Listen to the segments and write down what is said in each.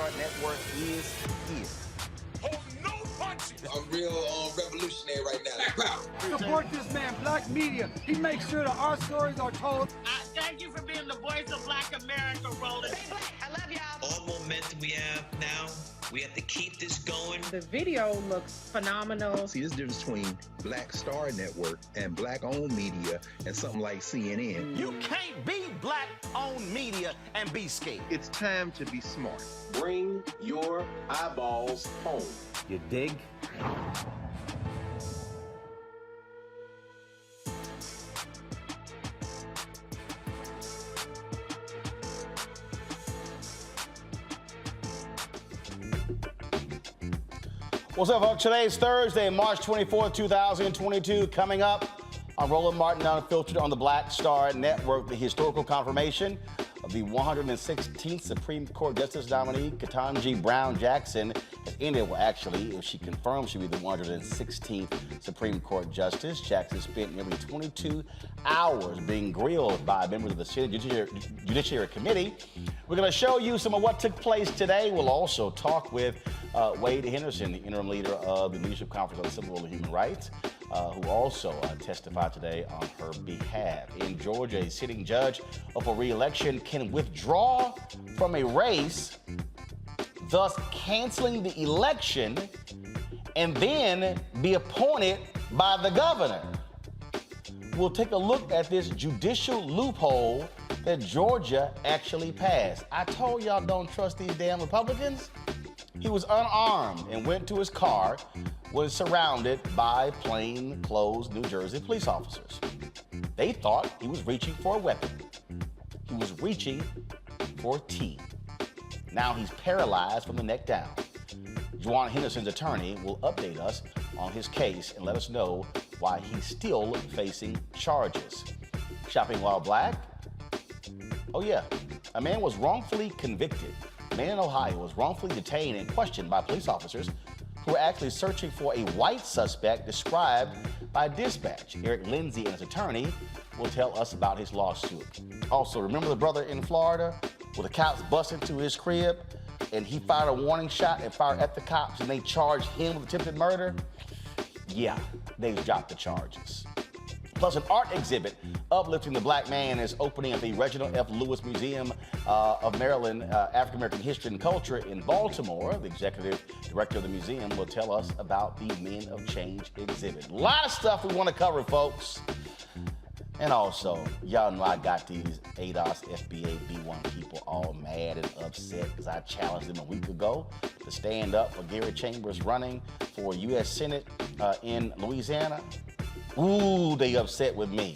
Star Network is here. Hold no punches. I'm real revolutionary right now. Support this man, Black Media. He makes sure that our stories are told. Thank you for being the voice of Black America, Roland. Stay black. I love y'all. All momentum we have now, we have to keep this going. The video looks phenomenal. See, there's a difference between Black Star Network and Black-owned media and something like CNN. You can't be Black-owned media and be scared. It's time to be smart. Bring your eyeballs home. You dig? What's up, folks? Today's Thursday, March 24th, 2022. Coming up on Roland Martin Unfiltered on the Black Star Network, the historical confirmation of the 116th Supreme Court Justice nominee, Ketanji Brown Jackson, has ended. Well, actually, if she confirms she'll be the 116th Supreme Court Justice. Jackson spent nearly 22 hours being grilled by members of the Senate Judiciary Committee. We're going to show you some of what took place today. We'll also talk with Jajuan Henderson, the interim leader of the Leadership Conference on Civil and Human Rights, who also testified today on her behalf. In Georgia, a sitting judge up for re-election can withdraw from a race, thus canceling the election, and then be appointed by the governor. We'll take a look at this judicial loophole that Georgia actually passed. I told y'all don't trust these damn Republicans. He was unarmed and went to his car, was surrounded by plainclothed New Jersey police officers. They thought he was reaching for a weapon. He was reaching for tea. Now he's paralyzed from the neck down. Jajuan Henderson's attorney will update us on his case and let us know why he's still facing charges. Shopping while black? Oh yeah, a man was wrongfully convicted. A man in Ohio was wrongfully detained and questioned by police officers who were actually searching for a white suspect described by dispatch. Eric Lindsay and his attorney will tell us about his lawsuit. Also, remember the brother in Florida where the cops bust into his crib and he fired a warning shot and fired at the cops and they charged him with attempted murder? Yeah, they dropped the charges. Plus, an art exhibit uplifting the black man is opening at the Reginald F. Lewis Museum of Maryland, African American History and Culture in Baltimore. The executive director of the museum will tell us about the Men of Change exhibit. A lot of stuff we want to cover, folks. And also, y'all know I got these ADOS FBA B1 people all mad and upset because I challenged them a week ago to stand up for Gary Chambers running for U.S. Senate in Louisiana. Ooh, they upset with me.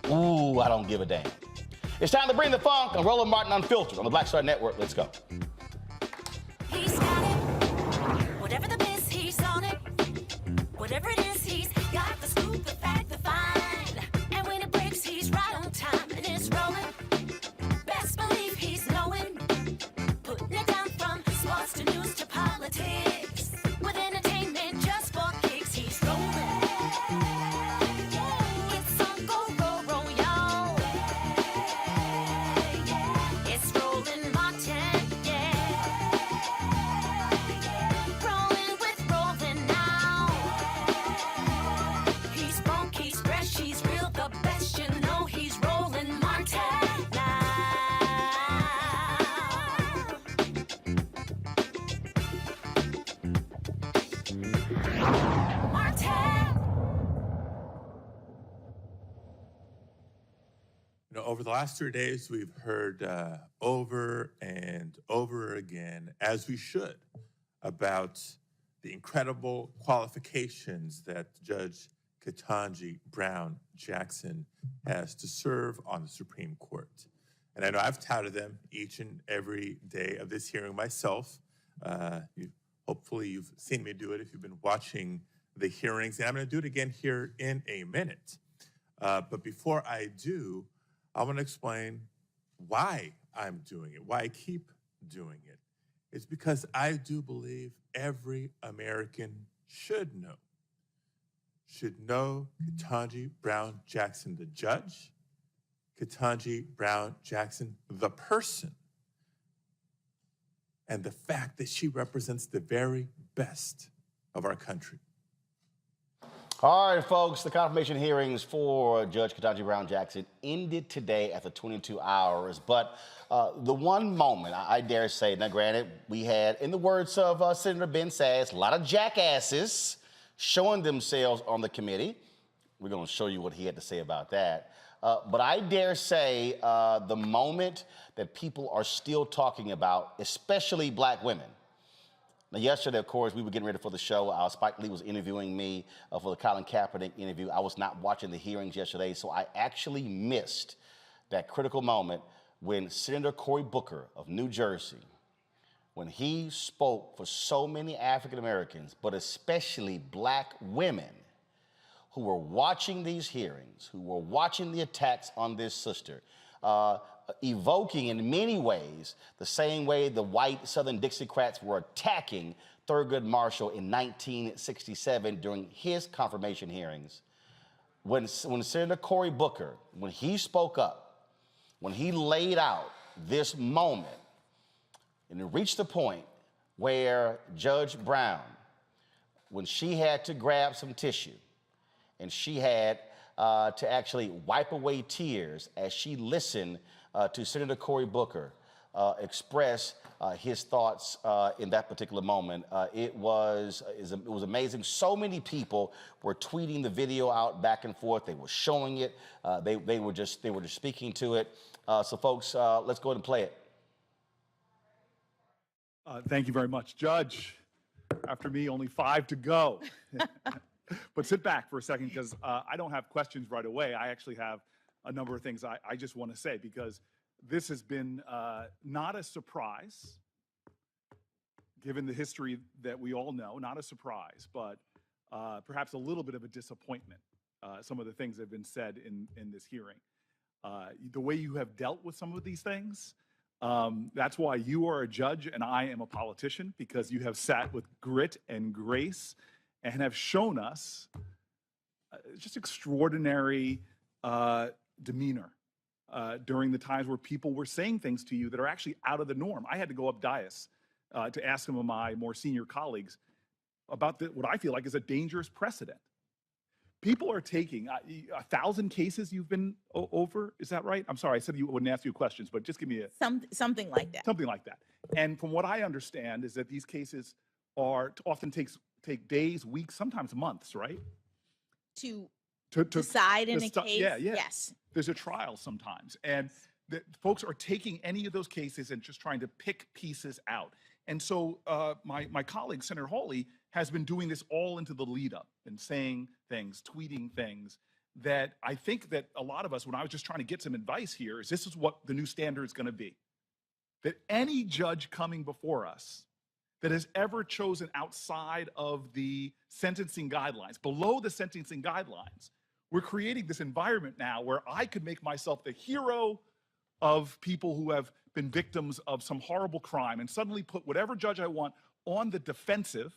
Ooh, I don't give a damn. It's time to bring the funk on Roland Martin Unfiltered on the Black Star Network. Let's go. He's got it. Whatever the miss, he's on it. Whatever it is, he's got the scoop, the fact, the find. And when it breaks, he's right on time and it's rolling. Best believe he's knowing. Putting it down from sports to news to politics. With entertainment just for kicks, he's rolling. Over the last 3 days, we've heard over and over again, as we should, about the incredible qualifications that Judge Ketanji Brown Jackson has to serve on the Supreme Court. And I know I've touted them each and every day of this hearing myself. Hopefully you've seen me do it if you've been watching the hearings. And I'm going to do it again here in a minute. But before I do, I want to explain why I'm doing it, why I keep doing it. It's because I do believe every American should know Ketanji Brown Jackson, the judge, Ketanji Brown Jackson, the person, and the fact that she represents the very best of our country. All right, folks, the confirmation hearings for Judge Ketanji Brown Jackson ended today after 22 hours. But the one moment, I dare say, now granted, we had, in the words of Senator Ben Sass, a lot of jackasses showing themselves on the committee. We're going to show you what he had to say about that. But I dare say the moment that people are still talking about, especially black women. Now, yesterday, of course, we were getting ready for the show. Spike Lee was interviewing me for the Colin Kaepernick interview. I was not watching the hearings yesterday, so I actually missed that critical moment when Senator Cory Booker of New Jersey, when he spoke for so many African Americans, but especially black women who were watching these hearings, who were watching the attacks on this sister, evoking in many ways the same way the white Southern Dixiecrats were attacking Thurgood Marshall in 1967 during his confirmation hearings. When Senator Cory Booker, when he spoke up, when he laid out this moment, and it reached the point where Judge Brown, when she had to grab some tissue, and she had to actually wipe away tears as she listened to Senator Cory Booker express his thoughts in that particular moment. It was amazing. So many people were tweeting the video out back and forth. They were showing it. They were just speaking to it. So folks, let's go ahead and play it. Thank you very much, Judge. After me, only 5 to go. But sit back for a second, because I don't have questions right away. I actually have a number of things I just want to say, because this has been not a surprise, given the history that we all know, not a surprise, but perhaps a little bit of a disappointment, some of the things that have been said in this hearing. The way you have dealt with some of these things, that's why you are a judge and I am a politician, because you have sat with grit and grace and have shown us just extraordinary demeanor during the times where people were saying things to you that are actually out of the norm. I had to go up dais to ask some of my more senior colleagues about what I feel like is a dangerous precedent. People are taking 1,000 cases you've been over, is that right? I'm sorry, I said you wouldn't ask you questions, but just give me something like that. Something like that. And from what I understand is that these cases often take days, weeks, sometimes months, right? To decide in a case, yeah. Yes. There's a trial sometimes, and folks are taking any of those cases and just trying to pick pieces out. And so my colleague, Senator Hawley, has been doing this all into the lead up and saying things, tweeting things that I think that a lot of us, when I was just trying to get some advice here, is this is what the new standard is going to be. That any judge coming before us that has ever chosen outside of the sentencing guidelines, below the sentencing guidelines, we're creating this environment now where I could make myself the hero of people who have been victims of some horrible crime and suddenly put whatever judge I want on the defensive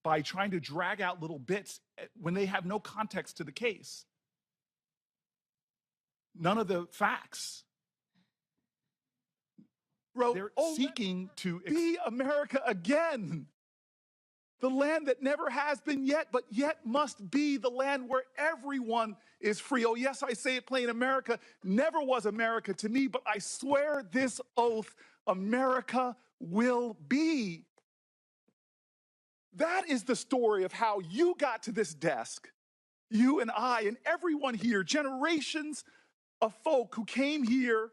by trying to drag out little bits when they have no context to the case. None of the facts. They're seeking to be America again. The land that never has been yet, but yet must be the land where everyone is free. Oh, yes, I say it plain, America never was America to me, but I swear this oath, America will be. That is the story of how you got to this desk, you and I and everyone here, generations of folk who came here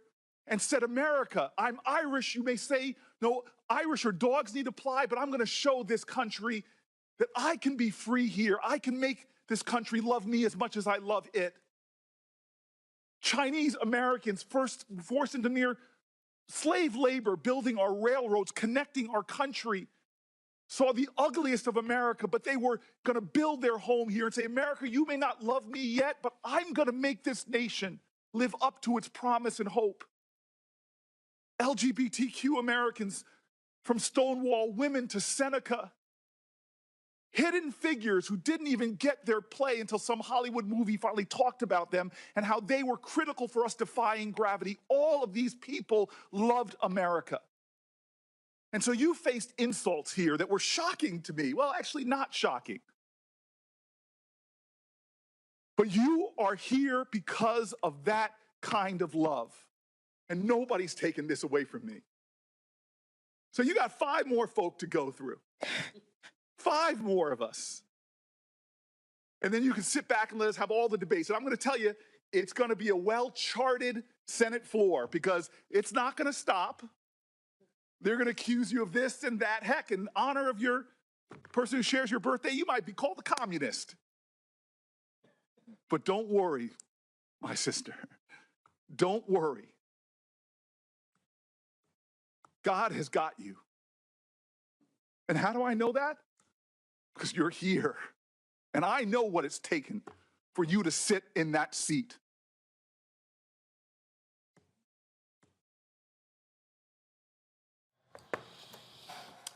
and said, America, I'm Irish. You may say, no, Irish or dogs need to fly, but I'm going to show this country that I can be free here. I can make this country love me as much as I love it. Chinese Americans first forced into near slave labor, building our railroads, connecting our country, saw the ugliest of America, but they were going to build their home here and say, America, you may not love me yet, but I'm going to make this nation live up to its promise and hope. LGBTQ Americans, from Stonewall women to Seneca, hidden figures who didn't even get their play until some Hollywood movie finally talked about them and how they were critical for us defying gravity. All of these people loved America. And so you faced insults here that were shocking to me. Well, actually not shocking. But you are here because of that kind of love. And nobody's taken this away from me. So you got 5 more folk to go through. 5 more of us. And then you can sit back and let us have all the debates. And I'm going to tell you, it's going to be a well-charted Senate floor because it's not going to stop. They're going to accuse you of this and that. Heck, in honor of your person who shares your birthday, you might be called a communist. But don't worry, my sister. Don't worry. God has got you. And how do I know that? Because you're here. And I know what it's taken for you to sit in that seat.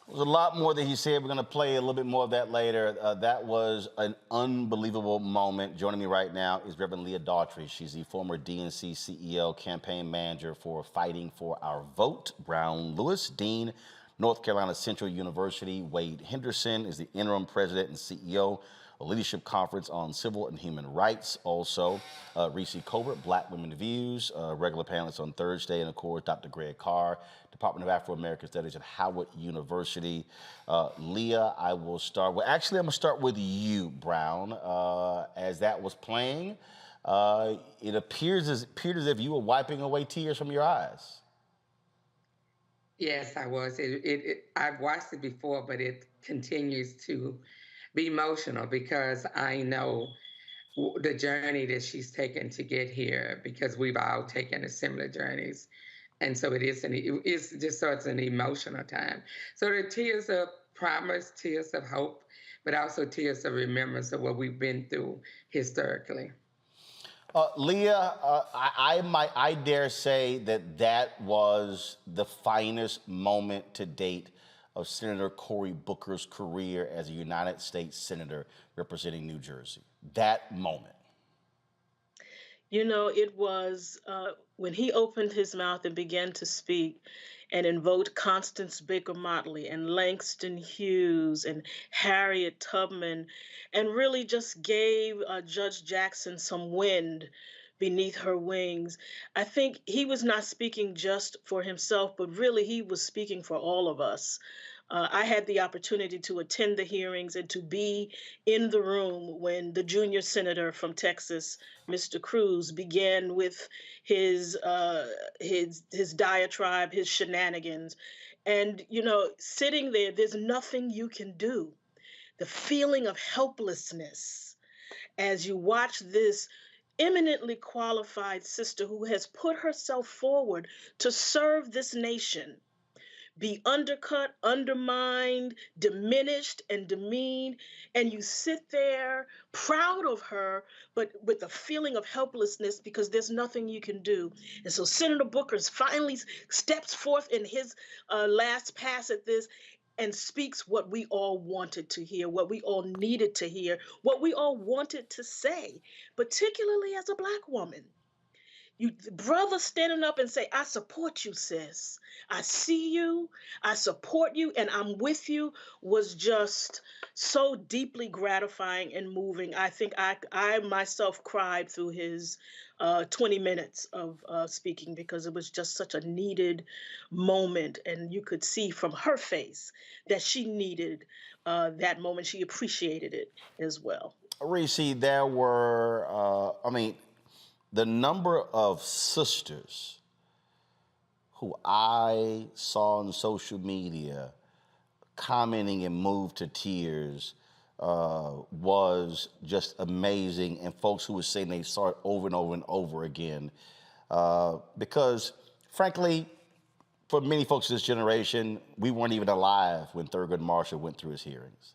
There's a lot more that he said. We're going to play a little bit more of that later. That was an unbelievable moment. Joining me right now is Reverend Leah Daughtry. She's the former DNC CEO, campaign manager for Fighting for Our Vote. Brown Lewis, Dean, North Carolina Central University. Wade Henderson is the interim president and CEO of Leadership Conference on Civil and Human Rights. Also, Reese Colbert, Black Women Views, regular panelist on Thursday. And of course, Dr. Greg Carr, Department of Afro-American Studies at Howard University. Leah, I will start with, actually, I'm gonna start with you, Brown. As that was playing, it appeared as if you were wiping away tears from your eyes. Yes, I was. I've watched it before, but it continues to be emotional because I know the journey that she's taken to get here because we've all taken similar journeys. And so it's just so it's an emotional time. So the tears of promise, tears of hope, but also tears of remembrance of what we've been through historically. Leah, I dare say that was the finest moment to date of Senator Cory Booker's career as a United States Senator representing New Jersey. That moment. You know, it was when he opened his mouth and began to speak and invoked Constance Baker Motley and Langston Hughes and Harriet Tubman and really just gave Judge Jackson some wind beneath her wings. I think he was not speaking just for himself, but really he was speaking for all of us. I had the opportunity to attend the hearings and to be in the room when the junior senator from Texas, Mr. Cruz, began with his diatribe, his shenanigans. And, you know, sitting there, there's nothing you can do. The feeling of helplessness as you watch this eminently qualified sister who has put herself forward to serve this nation be undercut, undermined, diminished, and demeaned, and you sit there proud of her, but with a feeling of helplessness because there's nothing you can do. And so Senator Booker finally steps forth in his last pass at this and speaks what we all wanted to hear, what we all needed to hear, what we all wanted to say, particularly as a Black woman. You brother standing up and say, I support you, sis. I see you, I support you, and I'm with you was just so deeply gratifying and moving. I think I myself cried through his 20 minutes of speaking because it was just such a needed moment. And you could see from her face that she needed that moment. She appreciated it as well. Reese, there were, the number of sisters who I saw on social media commenting and moved to tears was just amazing. And folks who were saying they saw it over and over and over again. Because frankly, for many folks of this generation, we weren't even alive when Thurgood Marshall went through his hearings.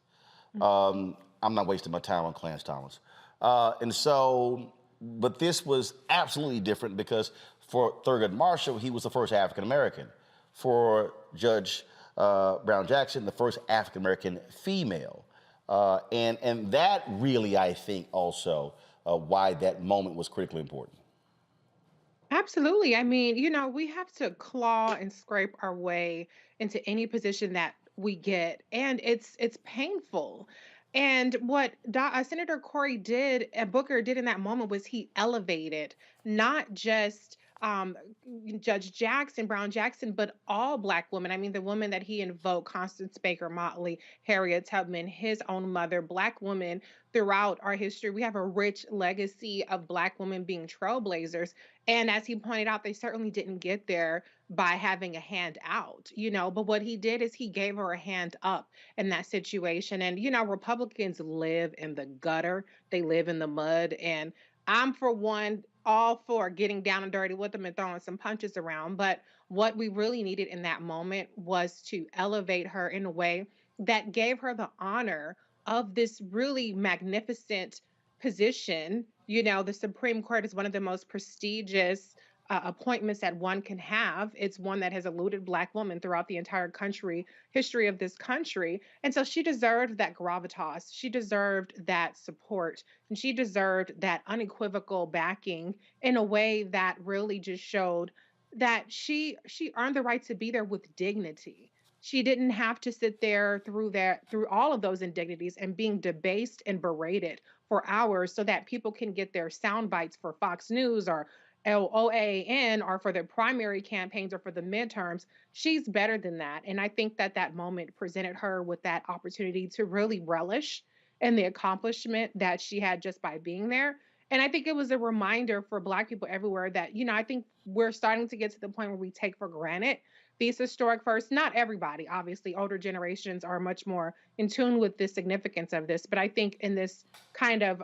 I'm not wasting my time on Clarence Thomas. But this was absolutely different because for Thurgood Marshall, he was the first African-American. For Judge Brown Jackson, the first African-American female. And that really, I think, also why that moment was critically important. Absolutely. I mean, we have to claw and scrape our way into any position that we get, and it's painful. And what Senator Corey did, Booker did in that moment was he elevated not just Judge Jackson, Brown Jackson, but all Black women. I mean, the women that he invoked, Constance Baker Motley, Harriet Tubman, his own mother, Black women throughout our history. We have a rich legacy of Black women being trailblazers. And as he pointed out, they certainly didn't get there by having a hand out, but what he did is he gave her a hand up in that situation. And, Republicans live in the gutter, they live in the mud. And I'm, for one, all for getting down and dirty with them and throwing some punches around. But what we really needed in that moment was to elevate her in a way that gave her the honor of this really magnificent position. The Supreme Court is one of the most prestigious appointments that one can have. It's one that has eluded Black women throughout the entire history of this country. And so she deserved that gravitas. She deserved that support. And she deserved that unequivocal backing in a way that really just showed that she earned the right to be there with dignity. She didn't have to sit there through all of those indignities and being debased and berated for hours so that people can get their sound bites for Fox News or OAN or for their primary campaigns or for the midterms. She's better than that. And I think that that moment presented her with that opportunity to really relish in the accomplishment that she had just by being there. And I think it was a reminder for Black people everywhere that, I think we're starting to get to the point where we take for granted these historic firsts. Not everybody, obviously. Older generations are much more in tune with the significance of this. But I think in this kind of,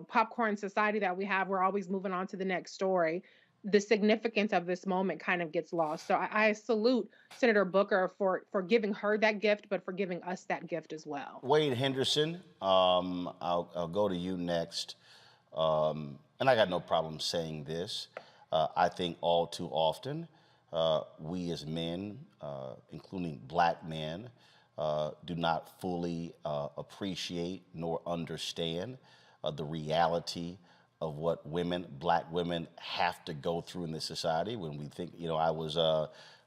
popcorn society that we have, we're always moving on to the next story. The significance of this moment kind of gets lost. So I salute Senator Booker for giving her that gift, but for giving us that gift as well. Wade Henderson, I'll go to you next. And I got no problem saying this. I think all too often, we as men, including Black men, do not fully appreciate nor understand the reality of what Black women have to go through in this society. When we think, I was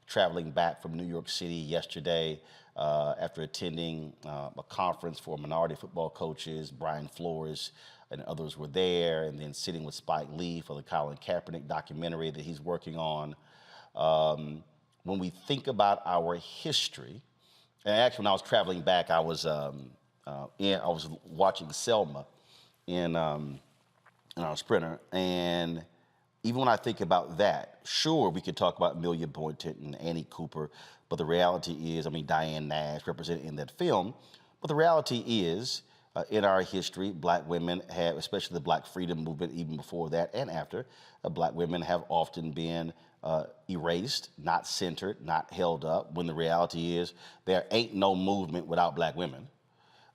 traveling back from New York City yesterday after attending a conference for minority football coaches. Brian Flores and others were there, and then sitting with Spike Lee for the Colin Kaepernick documentary that he's working on. When we think about our history, and actually when I was traveling back, I was watching Selma in our Sprinter, and even when I think about that, sure, we could talk about Amelia Boynton and Annie Cooper, but the reality is, Diane Nash represented in that film, but the reality is, in our history, Black women have, especially the Black freedom movement, even before that and after, Black women have often been erased, not centered, not held up, when the reality is there ain't no movement without Black women.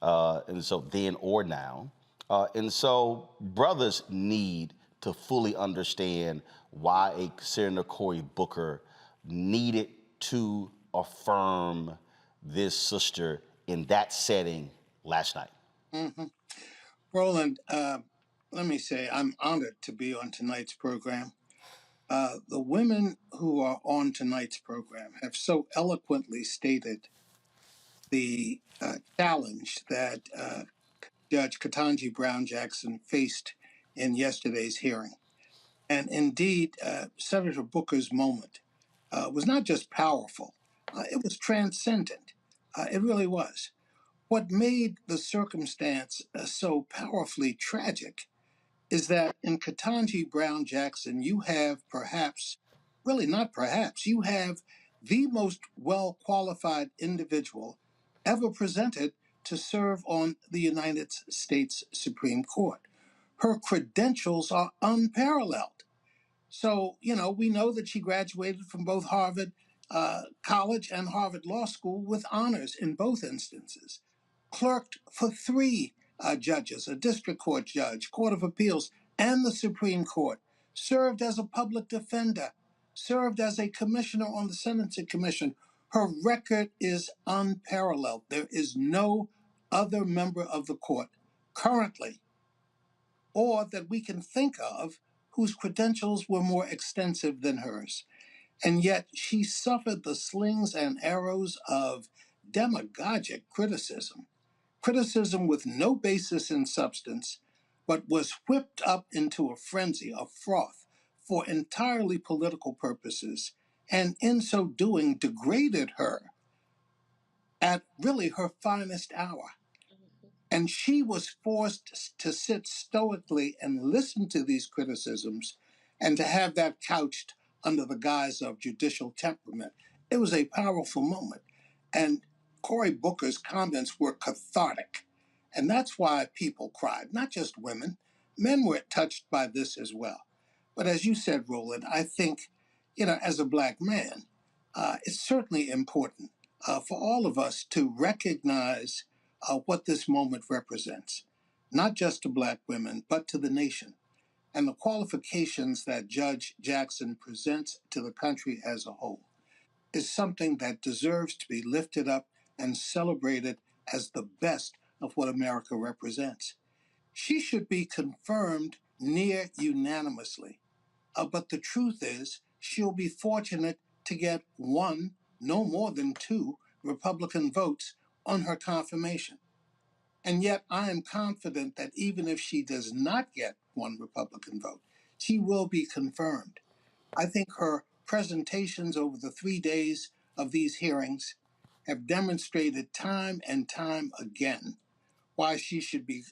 And so then or now. And so brothers need to fully understand why a Senator Cory Booker needed to affirm this sister in that setting last night. Mm-hmm. Roland, let me say I'm honored to be on tonight's program. The women who are on tonight's program have so eloquently stated the challenge that Judge Ketanji Brown Jackson faced in yesterday's hearing. And indeed, Senator Booker's moment was not just powerful, it was transcendent. It really was. What made the circumstance so powerfully tragic is that in Ketanji Brown Jackson, you have you have the most well-qualified individual ever presented to serve on the United States Supreme Court. Her credentials are unparalleled. So, we know that she graduated from both Harvard College and Harvard Law School with honors in both instances. Clerked for 3 judges, a district court judge, Court of Appeals, and the Supreme Court. Served as a public defender. Served as a commissioner on the Sentencing Commission. Her record is unparalleled. There is no other member of the court currently or that we can think of whose credentials were more extensive than hers. And yet she suffered the slings and arrows of demagogic criticism, criticism with no basis in substance, but was whipped up into a frenzy of froth for entirely political purposes, and in so doing degraded her at really her finest hour. And she was forced to sit stoically and listen to these criticisms and to have that couched under the guise of judicial temperament. It was a powerful moment. And Cory Booker's comments were cathartic. And that's why people cried, not just women. Men were touched by this as well. But as you said, Roland, I think, as a Black man, it's certainly important for all of us to recognize what this moment represents, not just to Black women, but to the nation. And the qualifications that Judge Jackson presents to the country as a whole is something that deserves to be lifted up and celebrated as the best of what America represents. She should be confirmed near unanimously. But the truth is, she'll be fortunate to get one, no more than two, Republican votes on her confirmation. And yet I am confident that even if she does not get one Republican vote, she will be confirmed. I think her presentations over the 3 days of these hearings have demonstrated time and time again why she should be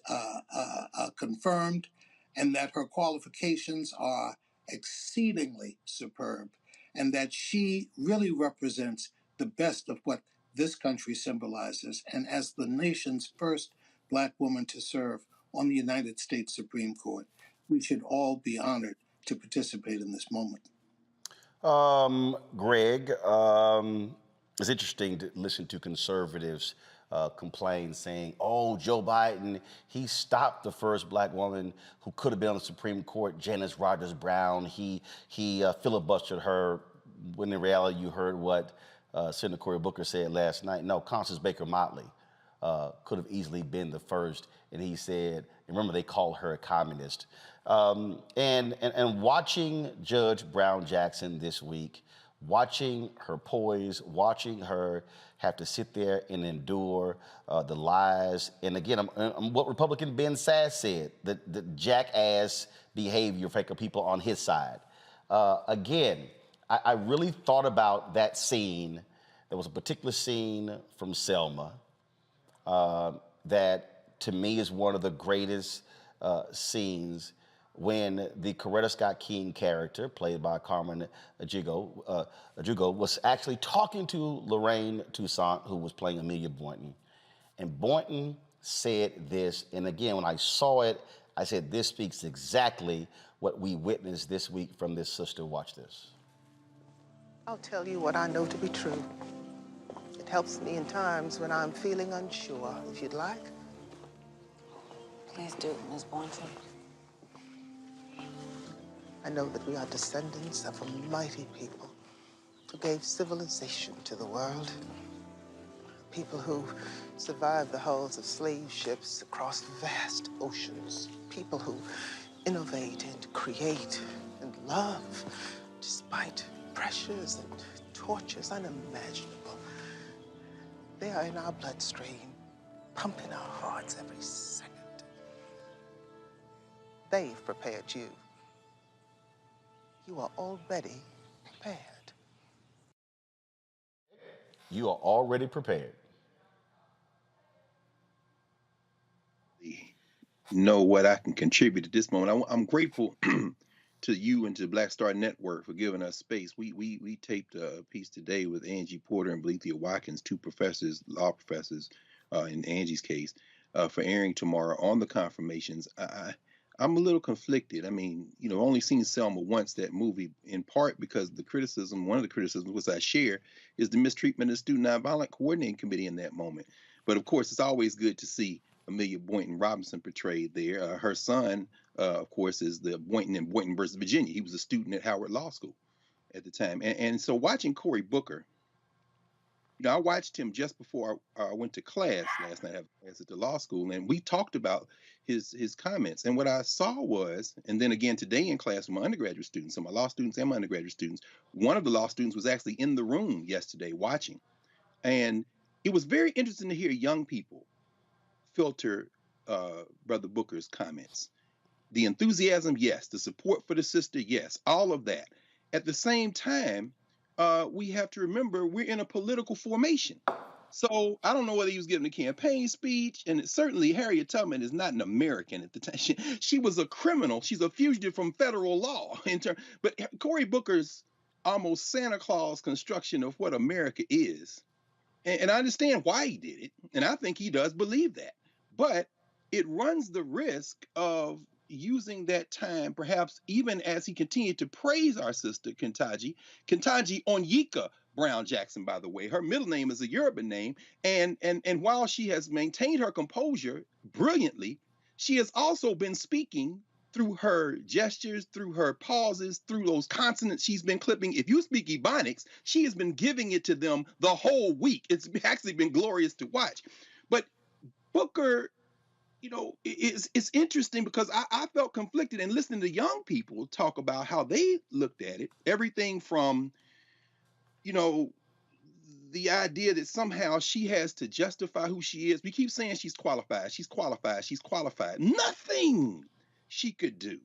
confirmed, and that her qualifications are exceedingly superb, and that she really represents the best of what this country symbolizes. And as the nation's first Black woman to serve on the United States Supreme Court, we should all be honored to participate in this moment. Greg, it's interesting to listen to conservatives complain, saying, oh, Joe Biden, he stopped the first Black woman who could have been on the Supreme Court, Janice Rogers Brown. He filibustered her, when in reality you heard what Senator Cory Booker said last night. No, Constance Baker Motley could have easily been the first. And he said, remember, they called her a communist. And watching Judge Brown Jackson this week, watching her poise, watching her have to sit there and endure the lies. And again, what Republican Ben Sass said, the jackass behavior for people on his side. Again, I really thought about that scene. There was a particular scene from Selma that to me is one of the greatest scenes, when the Coretta Scott King character, played by Carmen Ejugo, was actually talking to Lorraine Toussaint, who was playing Amelia Boynton. And Boynton said this, and again, when I saw it, I said, this speaks exactly what we witnessed this week from this sister. Watch this. I'll tell you what I know to be true. It helps me in times when I'm feeling unsure, if you'd like. Please do, Ms. Boynton. I know that we are descendants of a mighty people who gave civilization to the world. People who survived the hulls of slave ships across vast oceans. People who innovate and create and love despite pressures and tortures unimaginable. They are in our bloodstream, pumping our hearts every second. They've prepared you. You are already prepared. You are already prepared. Know what I can contribute at this moment. I'm grateful to you and to Black Star Network for giving us space. We taped a piece today with Angie Porter and Blethia Watkins, two professors, law professors, in Angie's case, for airing tomorrow on the confirmations. I'm a little conflicted. I mean, only seen Selma once, that movie, in part because one of the criticisms, which I share, is the mistreatment of the Student Nonviolent Coordinating Committee in that moment. But of course, it's always good to see Amelia Boynton Robinson portrayed there. Her son, of course, is the Boynton in Boynton versus Virginia. He was a student at Howard Law School at the time. And so watching Cory Booker I watched him just before I went to class last night. I have class at the law school, and we talked about his comments. And what I saw was, and then again today in class with my undergraduate students, so my law students and my undergraduate students, one of the law students was actually in the room yesterday watching. And it was very interesting to hear young people filter Brother Booker's comments. The enthusiasm, yes. The support for the sister, yes. All of that. At the same time, we have to remember we're in a political formation. So I don't know whether he was giving a campaign speech, and certainly Harriet Tubman is not an American at the time. She was a criminal. She's a fugitive from federal law. But Cory Booker's almost Santa Claus construction of what America is, and I understand why he did it, and I think he does believe that. But it runs the risk of using that time, perhaps even as he continued to praise our sister Ketanji Onyeka Brown Jackson, by the way. Her middle name is a Yoruba name, and while she has maintained her composure brilliantly, she has also been speaking through her gestures, through her pauses, through those consonants she's been clipping. If you speak Ebonics, she has been giving it to them the whole week. It's actually been glorious to watch. But Booker, it's interesting because I felt conflicted in listening to young people talk about how they looked at it. Everything from, the idea that somehow she has to justify who she is. We keep saying she's qualified, she's qualified, she's qualified. Nothing she could do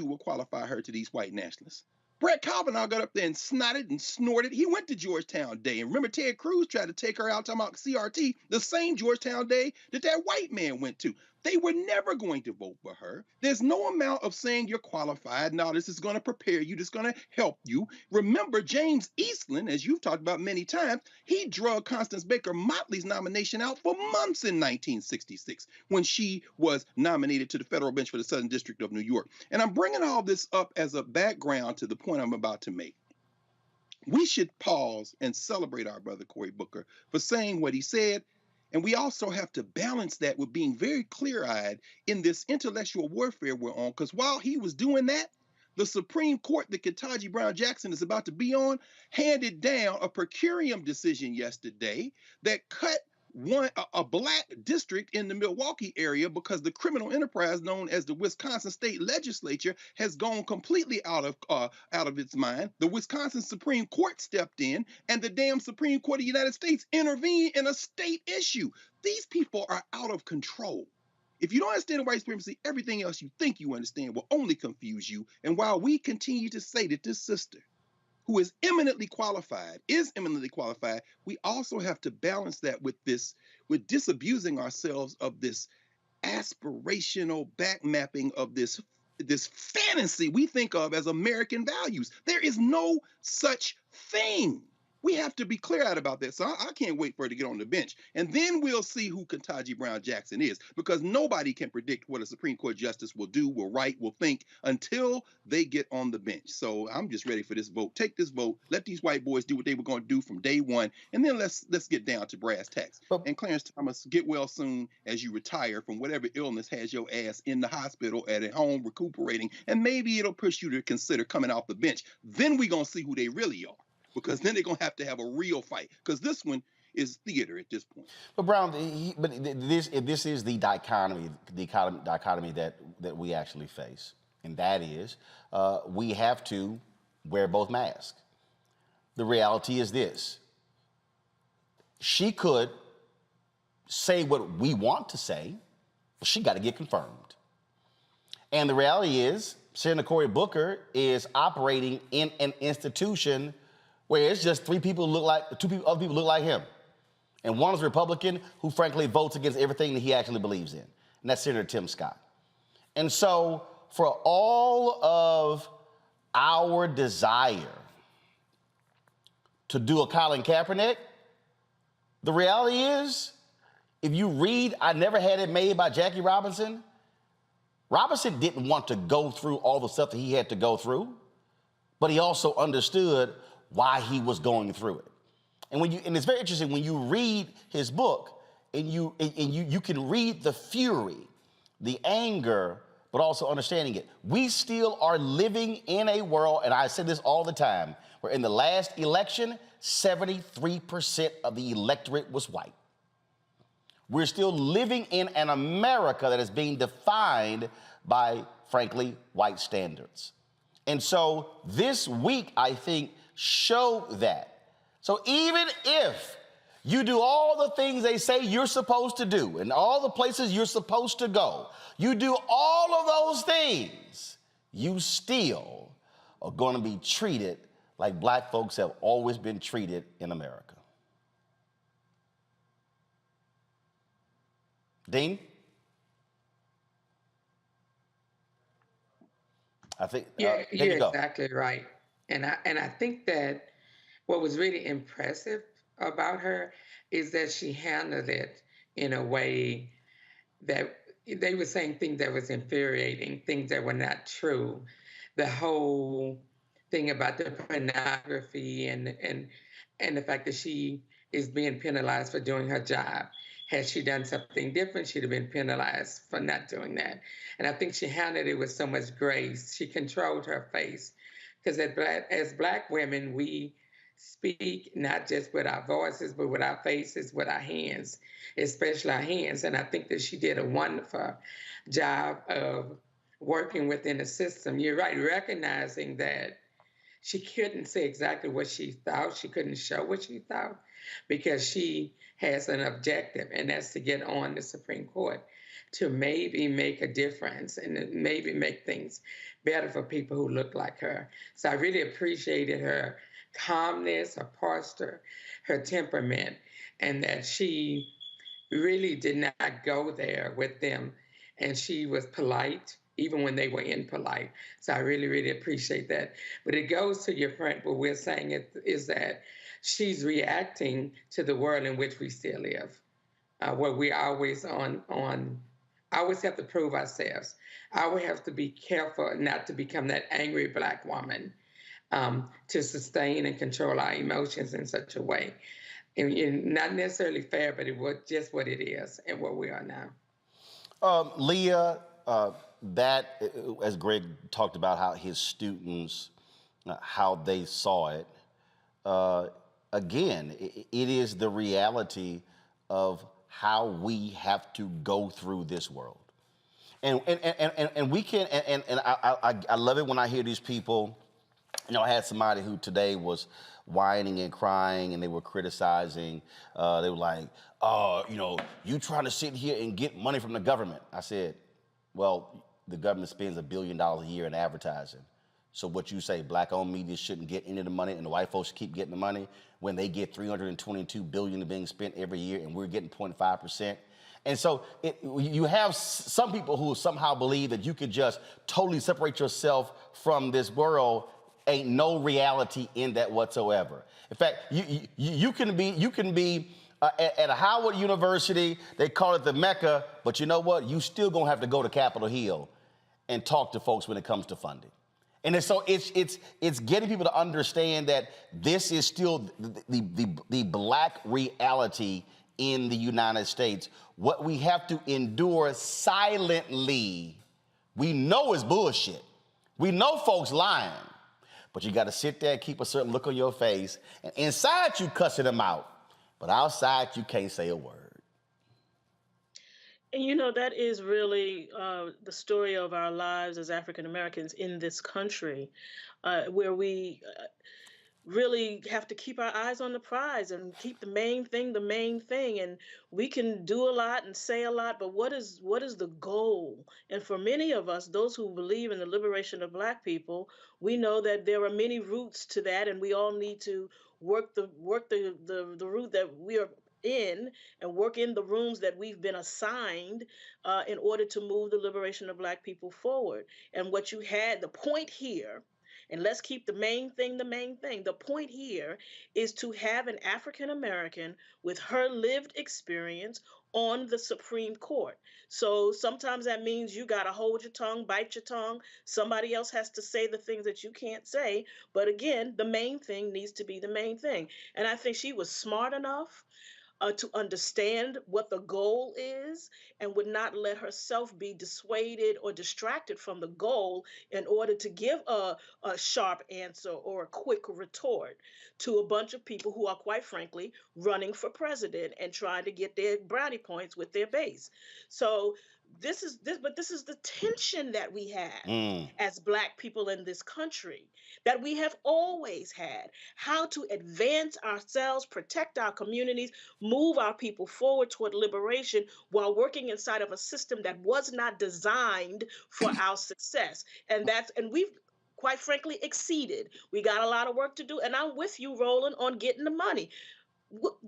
will qualify her to these white nationalists. Brett Kavanaugh got up there and snotted and snorted. He went to Georgetown Day. And remember, Ted Cruz tried to take her out talking about CRT, the same Georgetown Day that white man went to. They were never going to vote for her. There's no amount of saying you're qualified. No, this is going to prepare you. This is going to help you. Remember, James Eastland, as you've talked about many times, he drug Constance Baker Motley's nomination out for months in 1966 when she was nominated to the federal bench for the Southern District of New York. And I'm bringing all this up as a background to the point I'm about to make. We should pause and celebrate our brother Cory Booker for saying what he said. And we also have to balance that with being very clear-eyed in this intellectual warfare we're on, because while he was doing that, the Supreme Court that Ketanji Brown Jackson is about to be on handed down a per curiam decision yesterday that cut a black district in the Milwaukee area because the criminal enterprise known as the Wisconsin State Legislature has gone completely out of its mind. The Wisconsin Supreme Court stepped in, and the damn Supreme Court of the United States intervened in a state issue. These people are out of control. If you don't understand the white supremacy, everything else you think you understand will only confuse you. And while we continue to say that this sister, who is eminently qualified, we also have to balance that with disabusing ourselves of this aspirational backmapping of this fantasy we think of as American values. There is no such thing. We have to be clear-eyed about that. So I can't wait for her to get on the bench. And then we'll see who Ketanji Brown Jackson is, because nobody can predict what a Supreme Court justice will do, will write, will think until they get on the bench. So I'm just ready for this vote. Take this vote. Let these white boys do what they were going to do from day one. And then let's get down to brass tacks. And Clarence Thomas, get well soon as you retire from whatever illness has your ass in the hospital at home recuperating. And maybe it'll push you to consider coming off the bench. Then we're going to see who they really are, because then they're going to have a real fight, because this one is theater at this point. But Brown, this is the dichotomy that we actually face, and that is we have to wear both masks. The reality is this: she could say what we want to say, but she got to get confirmed. And the reality is, Senator Cory Booker is operating in an institution where it's just two other people look like him. And one is a Republican who frankly votes against everything that he actually believes in. And that's Senator Tim Scott. And so for all of our desire to do a Colin Kaepernick, the reality is, if you read I Never Had It Made by Jackie Robinson, Robinson didn't want to go through all the stuff that he had to go through, but he also understood why he was going through it. And it's very interesting when you read his book and you can read the fury, the anger, but also understanding it. We still are living in a world, and I say this all the time, where in the last election, 73% of the electorate was white. We're still living in an America that is being defined by, frankly, white standards. And so this week, I think, showed that. So even if you do all the things they say you're supposed to do and all the places you're supposed to go, you do all of those things, you still are going to be treated like black folks have always been treated in America. Dean? I think you're you go. exactly right. And I think that what was really impressive about her is that she handled it in a way that they were saying things that was infuriating, things that were not true. The whole thing about the pornography and the fact that she is being penalized for doing her job. Had she done something different, she'd have been penalized for not doing that. And I think she handled it with so much grace. She controlled her face. Because as Black women, we speak not just with our voices, but with our faces, with our hands, especially our hands. And I think that she did a wonderful job of working within the system. You're right, recognizing that she couldn't say exactly what she thought. She couldn't show what she thought because she has an objective, and that's to get on the Supreme Court to maybe make a difference and maybe make things better for people who look like her. So I really appreciated her calmness, her posture, her temperament, and that she really did not go there with them. And she was polite, even when they were impolite. So I really, really appreciate that. But it goes to your point, what we're saying is that she's reacting to the world in which we still live, where we always always have to prove ourselves. I would have to be careful not to become that angry Black woman, to sustain and control our emotions in such a way. And not necessarily fair, but it was just what it is and what we are now. Leah, that, as Greg talked about how his students, how they saw it, again, it is the reality of how we have to go through this world. And we can, and I love it when I hear these people. You know, I had somebody who today was whining and crying, and they were criticizing. They were like, you know, you trying to sit here and get money from the government. I said, well, the government spends $1 billion a year in advertising. So what you say, Black-owned media shouldn't get any of the money and the white folks keep getting the money when they get $322 billion being spent every year and we're getting 0.5%. And so you have some people who somehow believe that you could just totally separate yourself from this world. Ain't no reality in that whatsoever. In fact, you can be at a Howard University, they call it the Mecca, but you know what? You still gonna have to go to Capitol Hill and talk to folks when it comes to funding. And so it's getting people to understand that this is still the Black reality in the United States. What we have to endure silently, we know is bullshit. We know folks lying, but you got to sit there and keep a certain look on your face. And inside you cussing them out, but outside you can't say a word. And you know, that is really the story of our lives as African Americans in this country, where we really have to keep our eyes on the prize and keep the main thing. And we can do a lot and say a lot, but what is the goal? And for many of us, those who believe in the liberation of Black people, we know that there are many routes to that, and we all need to work the route that we are in and work in the rooms that we've been assigned in order to move the liberation of Black people forward. And what you had, the point here, and let's keep the main thing. The point here is to have an African American with her lived experience on the Supreme Court. So sometimes that means you got to hold your tongue, bite your tongue. Somebody else has to say the things that you can't say. But again, the main thing needs to be the main thing. And I think she was smart enough. to understand what the goal is and would not let herself be dissuaded or distracted from the goal in order to give a sharp answer or a quick retort to a bunch of people who are, quite frankly, running for president and trying to get their brownie points with their base. So this is the tension that we have as Black people in this country, that we have always had: how to advance ourselves, protect our communities, move our people forward toward liberation while working inside of a system that was not designed for our success. And we've, quite frankly, exceeded. We got a lot of work to do, and I'm with you, Roland, on getting the money.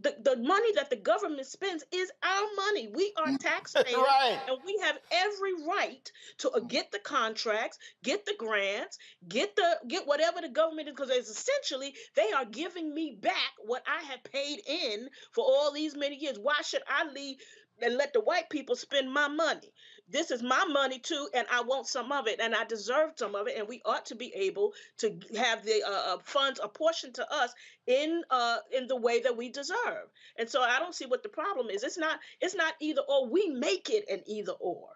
The money that the government spends is our money. We are taxpayers, Right. and we have every right to get the contracts, get the grants, get whatever the government is, because essentially they are giving me back what I have paid in for all these many years. Why should I leave and let the white people spend my money? This is my money too, and I want some of it, and I deserve some of it, and we ought to be able to have the funds apportioned to us in the way that we deserve. And so I don't see what the problem is. It's not either or. We make it an either or.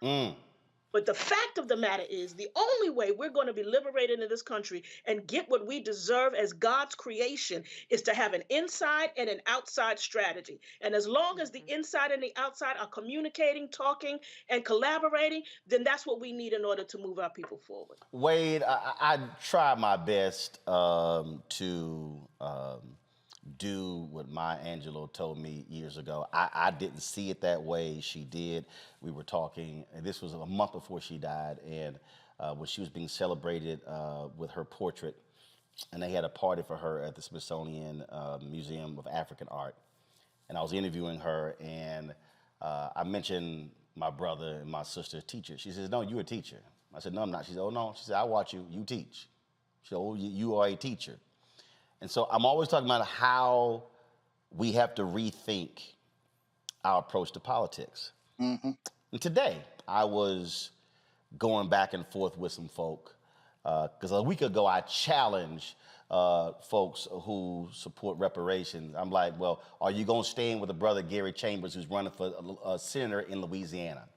But the fact of the matter is, the only way we're going to be liberated in this country and get what we deserve as God's creation is to have an inside and an outside strategy. And as long as the inside and the outside are communicating, talking, and collaborating, then that's what we need in order to move our people forward. Wade, I try my best to do what Maya Angelou told me years ago. I didn't see it that way. She did. We were talking, and this was a month before she died, and when she was being celebrated with her portrait, and they had a party for her at the Smithsonian Museum of African Art. And I was interviewing her, and I mentioned my brother and my sister's teacher. She says, "No, you're a teacher." I said, "No, I'm not." She said, "Oh, no." She said, "I watch you. You teach." She said, "Oh, you are a teacher." And so I'm always talking about how we have to rethink our approach to politics. And today, I was going back and forth with some folk, because a week ago, I challenged folks who support reparations. I'm like, well, are you going to stand with the brother Gary Chambers, who's running for a senator in Louisiana?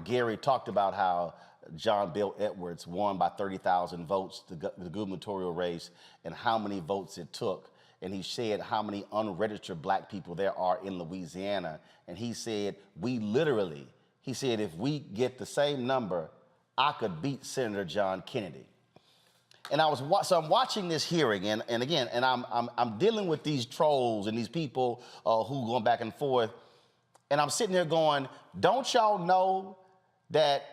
Gary talked about how John Bel Edwards won by 30,000 votes the gubernatorial race and how many votes it took. And he said how many unregistered Black people there are in Louisiana. And he said, he said, if we get the same number, I could beat Senator John Kennedy. And so I'm watching this hearing, and again, and I'm dealing with these trolls and these people who going back and forth, and I'm sitting here going, don't y'all know that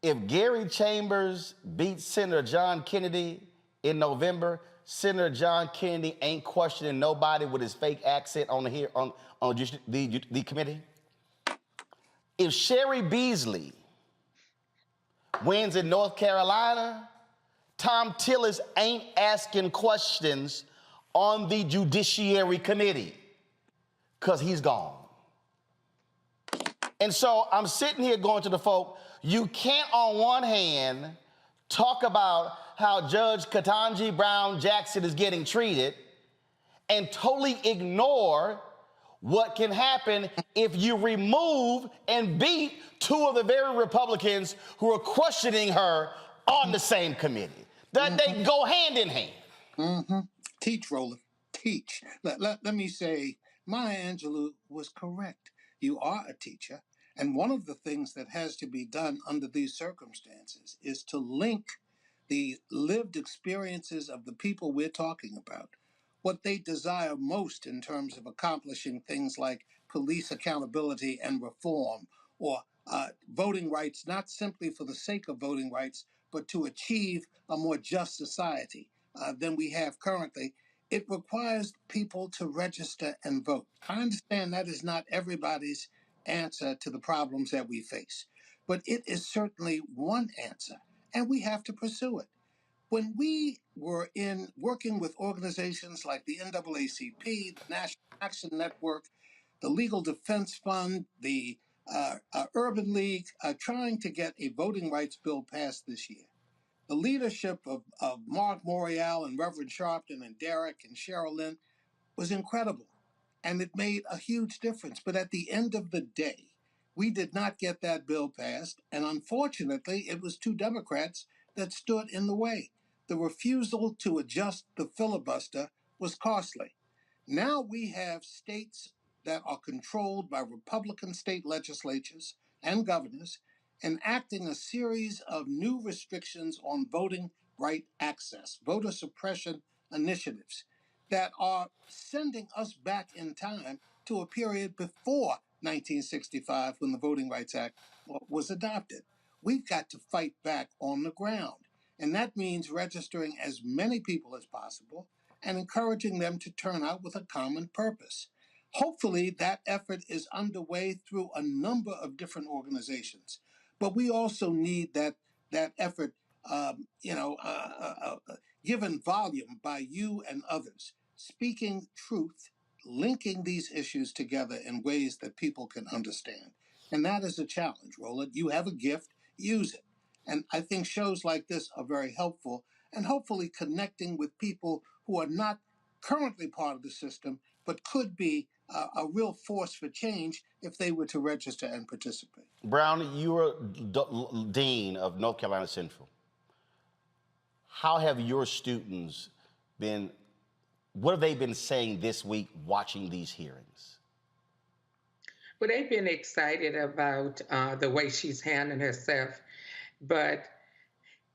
if Gary Chambers beats Senator John Kennedy in November, Senator John Kennedy ain't questioning nobody with his fake accent on the committee? If Sherry Beasley wins in North Carolina, Tom Tillis ain't asking questions on the Judiciary Committee because he's gone. And so I'm sitting here going to the folk, you can't on one hand talk about how Judge Ketanji Brown Jackson is getting treated and totally ignore what can happen if you remove and beat two of the very Republicans who are questioning her on the same committee. They go hand in hand. Teach, Roland, teach. Let me say, Maya Angelou was correct. You are a teacher. And one of the things that has to be done under these circumstances is to link the lived experiences of the people we're talking about, what they desire most in terms of accomplishing things like police accountability and reform, or voting rights, not simply for the sake of voting rights, but to achieve a more just society than we have currently. It requires people to register and vote. I understand that is not everybody's answer to the problems that we face, but it is certainly one answer, and we have to pursue it. When we were working with organizations like the NAACP, the National Action Network, the Legal Defense Fund, the Urban League, trying to get a voting rights bill passed this year, the leadership of Mark Morial and Reverend Sharpton and Derek and Cheryl Lynn was incredible. and it made a huge difference. But at the end of the day, we did not get that bill passed, and unfortunately, it was two Democrats that stood in the way. The refusal to adjust the filibuster was costly. Now we have states that are controlled by Republican state legislatures and governors enacting a series of new restrictions on voting right access, voter suppression initiatives that are sending us back in time to a period before 1965 when the Voting Rights Act was adopted. We've got to fight back on the ground. And that means registering as many people as possible and encouraging them to turn out with a common purpose. Hopefully, that effort is underway through a number of different organizations. But we also need that effort, given volume by you and others, speaking truth, linking these issues together in ways that people can understand. And that is a challenge, Roland. You have a gift, use it. And I think shows like this are very helpful, and hopefully connecting with people who are not currently part of the system, but could be a real force for change if they were to register and participate. Brown, you are dean of North Carolina Central. How have your students been, what have they been saying this week watching these hearings? Well, they've been excited about the way she's handling herself, but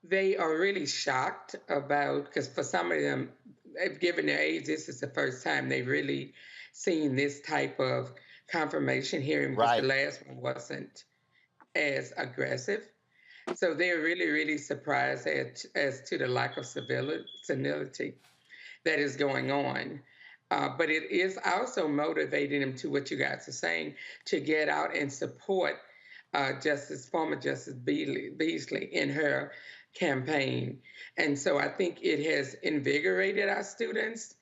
they are really shocked about, because for some of them, given their age, this is the first time they've really seen this type of confirmation hearing, because right. The last one wasn't as aggressive. So they're really, really surprised as to the lack of senility that is going on. But it is also motivating them to what you guys are saying, to get out and support former Justice Beasley in her campaign. And so I think it has invigorated our students.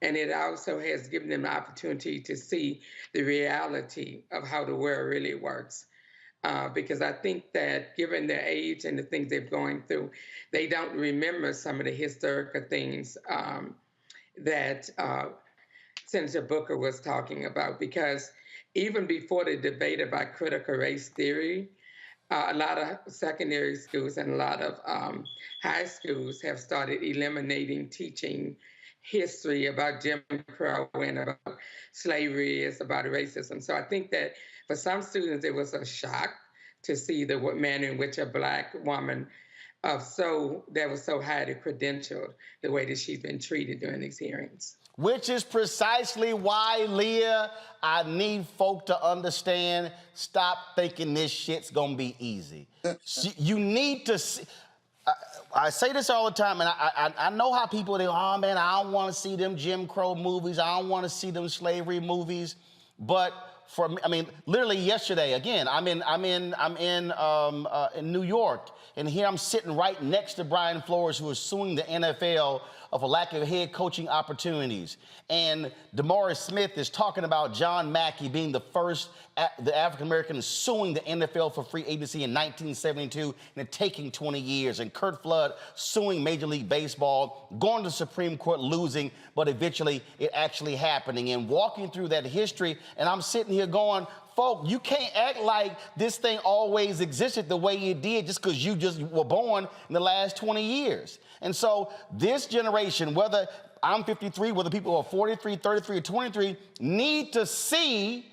And it also has given them the opportunity to see the reality of how the world really works. Because I think that given their age and the things they've gone through, they don't remember some of the historical things that Senator Booker was talking about. Because even before the debate about critical race theory, a lot of secondary schools and a lot of high schools have started eliminating teaching history about Jim Crow and about slavery, it's about racism. So I think that for some students, it was a shock to see the manner in which a Black woman that was so highly credentialed, the way that she's been treated during these hearings. Which is precisely why, Leah, I need folk to understand, stop thinking this shit's gonna be easy. You need to see, I say this all the time, and I know how people, oh man, I don't wanna see them Jim Crow movies, I don't wanna see them slavery movies, but for me, I mean, literally yesterday, again, I'm in New York, and here I'm sitting right next to Brian Flores, who is suing the NFL of a lack of head coaching opportunities. And DeMaurice Smith is talking about John Mackey being the first the African-American suing the NFL for free agency in 1972 and it taking 20 years. And Curt Flood suing Major League Baseball, going to the Supreme Court, losing, but eventually it actually happening. And walking through that history, and I'm sitting here going, folk, you can't act like this thing always existed the way it did just because you just were born in the last 20 years. And so this generation, whether I'm 53, whether people are 43, 33, or 23, need to see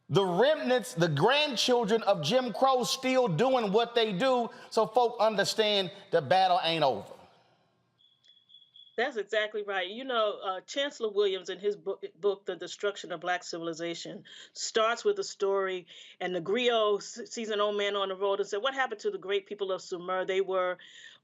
the remnants, the grandchildren of Jim Crow still doing what they do, so folk understand the battle ain't over. That's exactly right. You know, Chancellor Williams in his book, The Destruction of Black Civilization, starts with a story, and the griot sees an old man on the road and said, what happened to the great people of Sumer? They were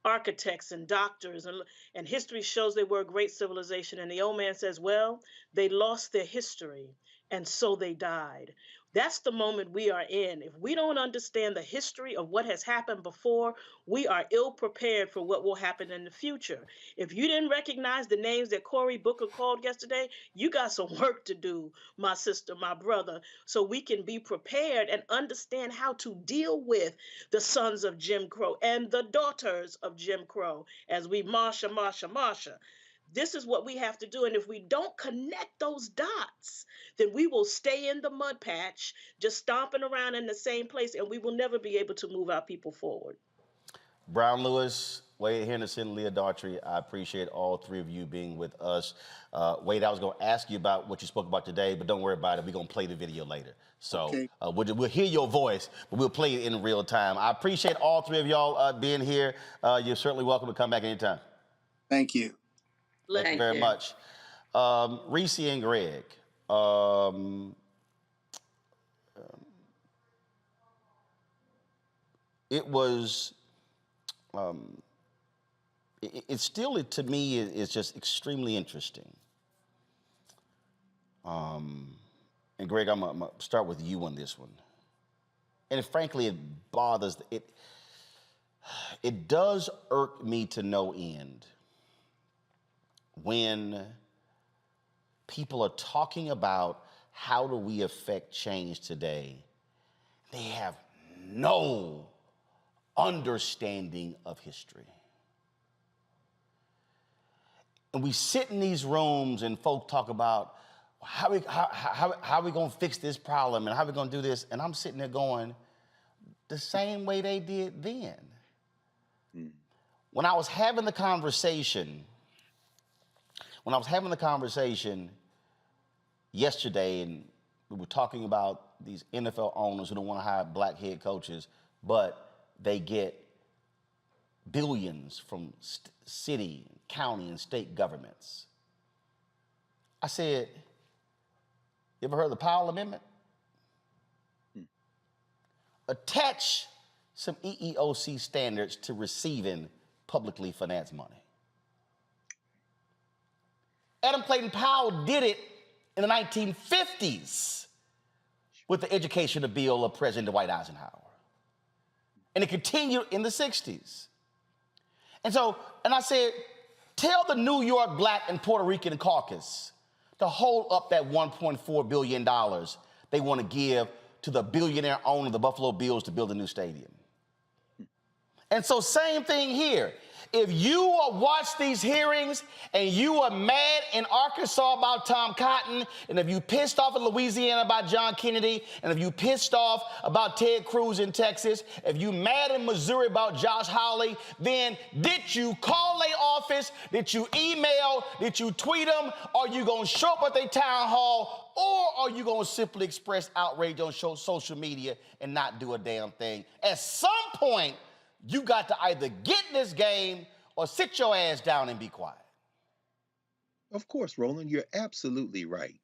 architects and doctors, and history shows they were a great civilization. And the old man says, well, they lost their history, and so they died. That's the moment we are in. If we don't understand the history of what has happened before, we are ill prepared for what will happen in the future. If you didn't recognize the names that Cory Booker called yesterday, you got some work to do, my sister, my brother, so we can be prepared and understand how to deal with the sons of Jim Crow and the daughters of Jim Crow as we Marsha. This is what we have to do. And if we don't connect those dots, then we will stay in the mud patch, just stomping around in the same place, and we will never be able to move our people forward. Brown Lewis, Wade Henderson, Leah Daughtry, I appreciate all three of you being with us. Wade, I was going to ask you about what you spoke about today, but don't worry about it. We're going to play the video later. So Okay. we'll hear your voice, but we'll play it in real time. I appreciate all three of y'all being here. You're certainly welcome to come back anytime. Thank you. Thank you very much. Reese and Greg. It was... it still, to me, is just extremely interesting. And Greg, I'm gonna start with you on this one. And frankly, it bothers, it does irk me to no end when people are talking about how do we affect change today. They have no understanding of history. And we sit in these rooms and folk talk about how we gonna fix this problem and how we gonna do this, and I'm sitting there going, the same way they did then. When I was having the conversation yesterday, and we were talking about these NFL owners who don't want to hire black head coaches, but they get billions from city, county, and state governments. I said, you ever heard of the Powell Amendment? Attach some EEOC standards to receiving publicly financed money. Adam Clayton Powell did it in the 1950s with the education bill of President Dwight Eisenhower. And it continued in the 60s. And I said, tell the New York Black and Puerto Rican caucus to hold up that $1.4 billion they want to give to the billionaire owner of the Buffalo Bills to build a new stadium. And so same thing here. If you watch these hearings and you are mad in Arkansas about Tom Cotton, and if you pissed off in Louisiana about John Kennedy, and if you pissed off about Ted Cruz in Texas, if you mad in Missouri about Josh Hawley, then did you call their office? Did you email? Did you tweet them? Are you going to show up at their town hall? Or are you going to simply express outrage on social media and not do a damn thing? At some point, you got to either get in this game or sit your ass down and be quiet. Of course, Roland, you're absolutely right.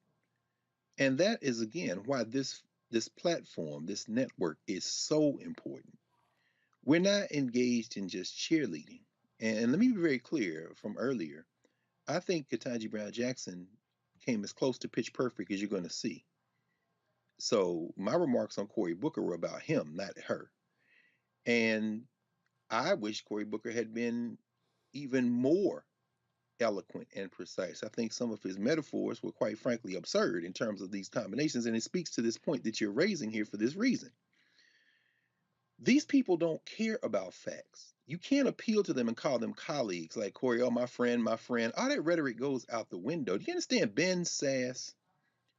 And that is, again, why this platform, this network is so important. We're not engaged in just cheerleading. And let me be very clear from earlier. I think Ketanji Brown Jackson came as close to pitch perfect as you're going to see. So my remarks on Cory Booker were about him, not her. And I wish Cory Booker had been even more eloquent and precise. I think some of his metaphors were quite frankly absurd in terms of these combinations, and it speaks to this point that you're raising here for this reason. These people don't care about facts. You can't appeal to them and call them colleagues like Cory, oh, my friend, my friend. All that rhetoric goes out the window. Do you understand Ben Sass,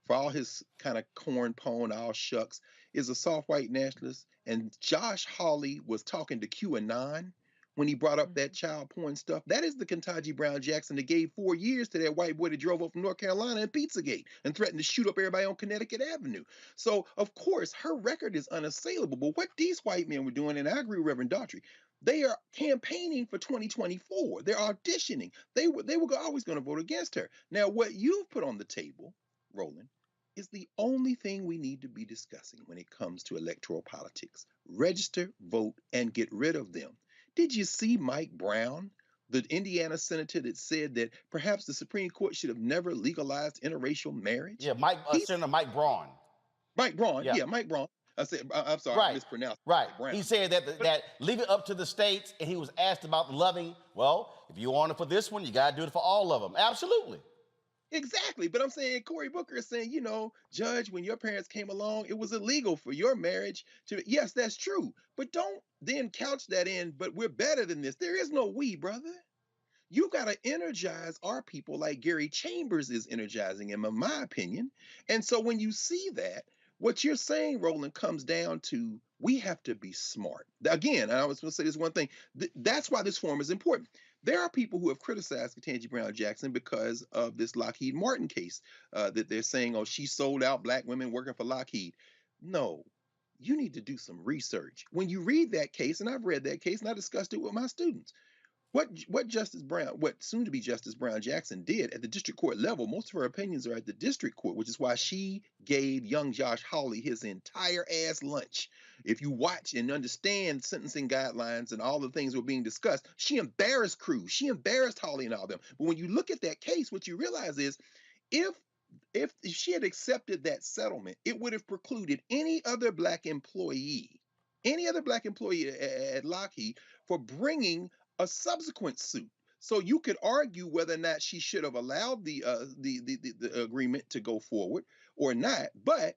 for all his kind of corn pone, all shucks, is a soft white nationalist? And Josh Hawley was talking to QAnon when he brought up that child porn stuff. That is the Ketanji Brown Jackson that gave 4 years to that white boy that drove up from North Carolina in Pizzagate and threatened to shoot up everybody on Connecticut Avenue. So, of course, her record is unassailable. But what these white men were doing, and I agree with Reverend Daughtry, they are campaigning for 2024. They're auditioning. They were always going to vote against her. Now, what you've put on the table, Roland, is the only thing we need to be discussing when it comes to electoral politics. Register, vote, and get rid of them. Did you see Mike Brown, the Indiana senator that said that perhaps the Supreme Court should have never legalized interracial marriage? Yeah, Senator Mike Braun. Mike Braun, yeah, Mike Braun. I'm sorry, I mispronounced. Right. He said that leave it up to the states, and he was asked about loving. Well, if you want it for this one, you got to do it for all of them. Absolutely. Exactly. But I'm saying Cory Booker is saying, Judge, when your parents came along, it was illegal for your marriage to. Yes, that's true. But don't then couch that in, but we're better than this. There is no we, brother. You got to energize our people like Gary Chambers is energizing him, in my opinion. And so when you see that, what you're saying, Roland, comes down to we have to be smart. Again, I was going to say this one thing. That's why this forum is important. There are people who have criticized Ketanji Brown Jackson because of this Lockheed Martin case, that they're saying, oh, she sold out black women working for Lockheed. No, you need to do some research. When you read that case, and I've read that case and I discussed it with my students, what Justice Brown, what soon to be Justice Brown Jackson did at the district court level, most of her opinions are at the district court, which is why she gave young Josh Hawley his entire ass lunch. If you watch and understand sentencing guidelines and all the things that were being discussed, she embarrassed Cruz, she embarrassed Hawley and all them. But when you look at that case, what you realize is if she had accepted that settlement, it would have precluded any other black employee at Lockheed for bringing a subsequent suit. So you could argue whether or not she should have allowed the agreement to go forward or not, but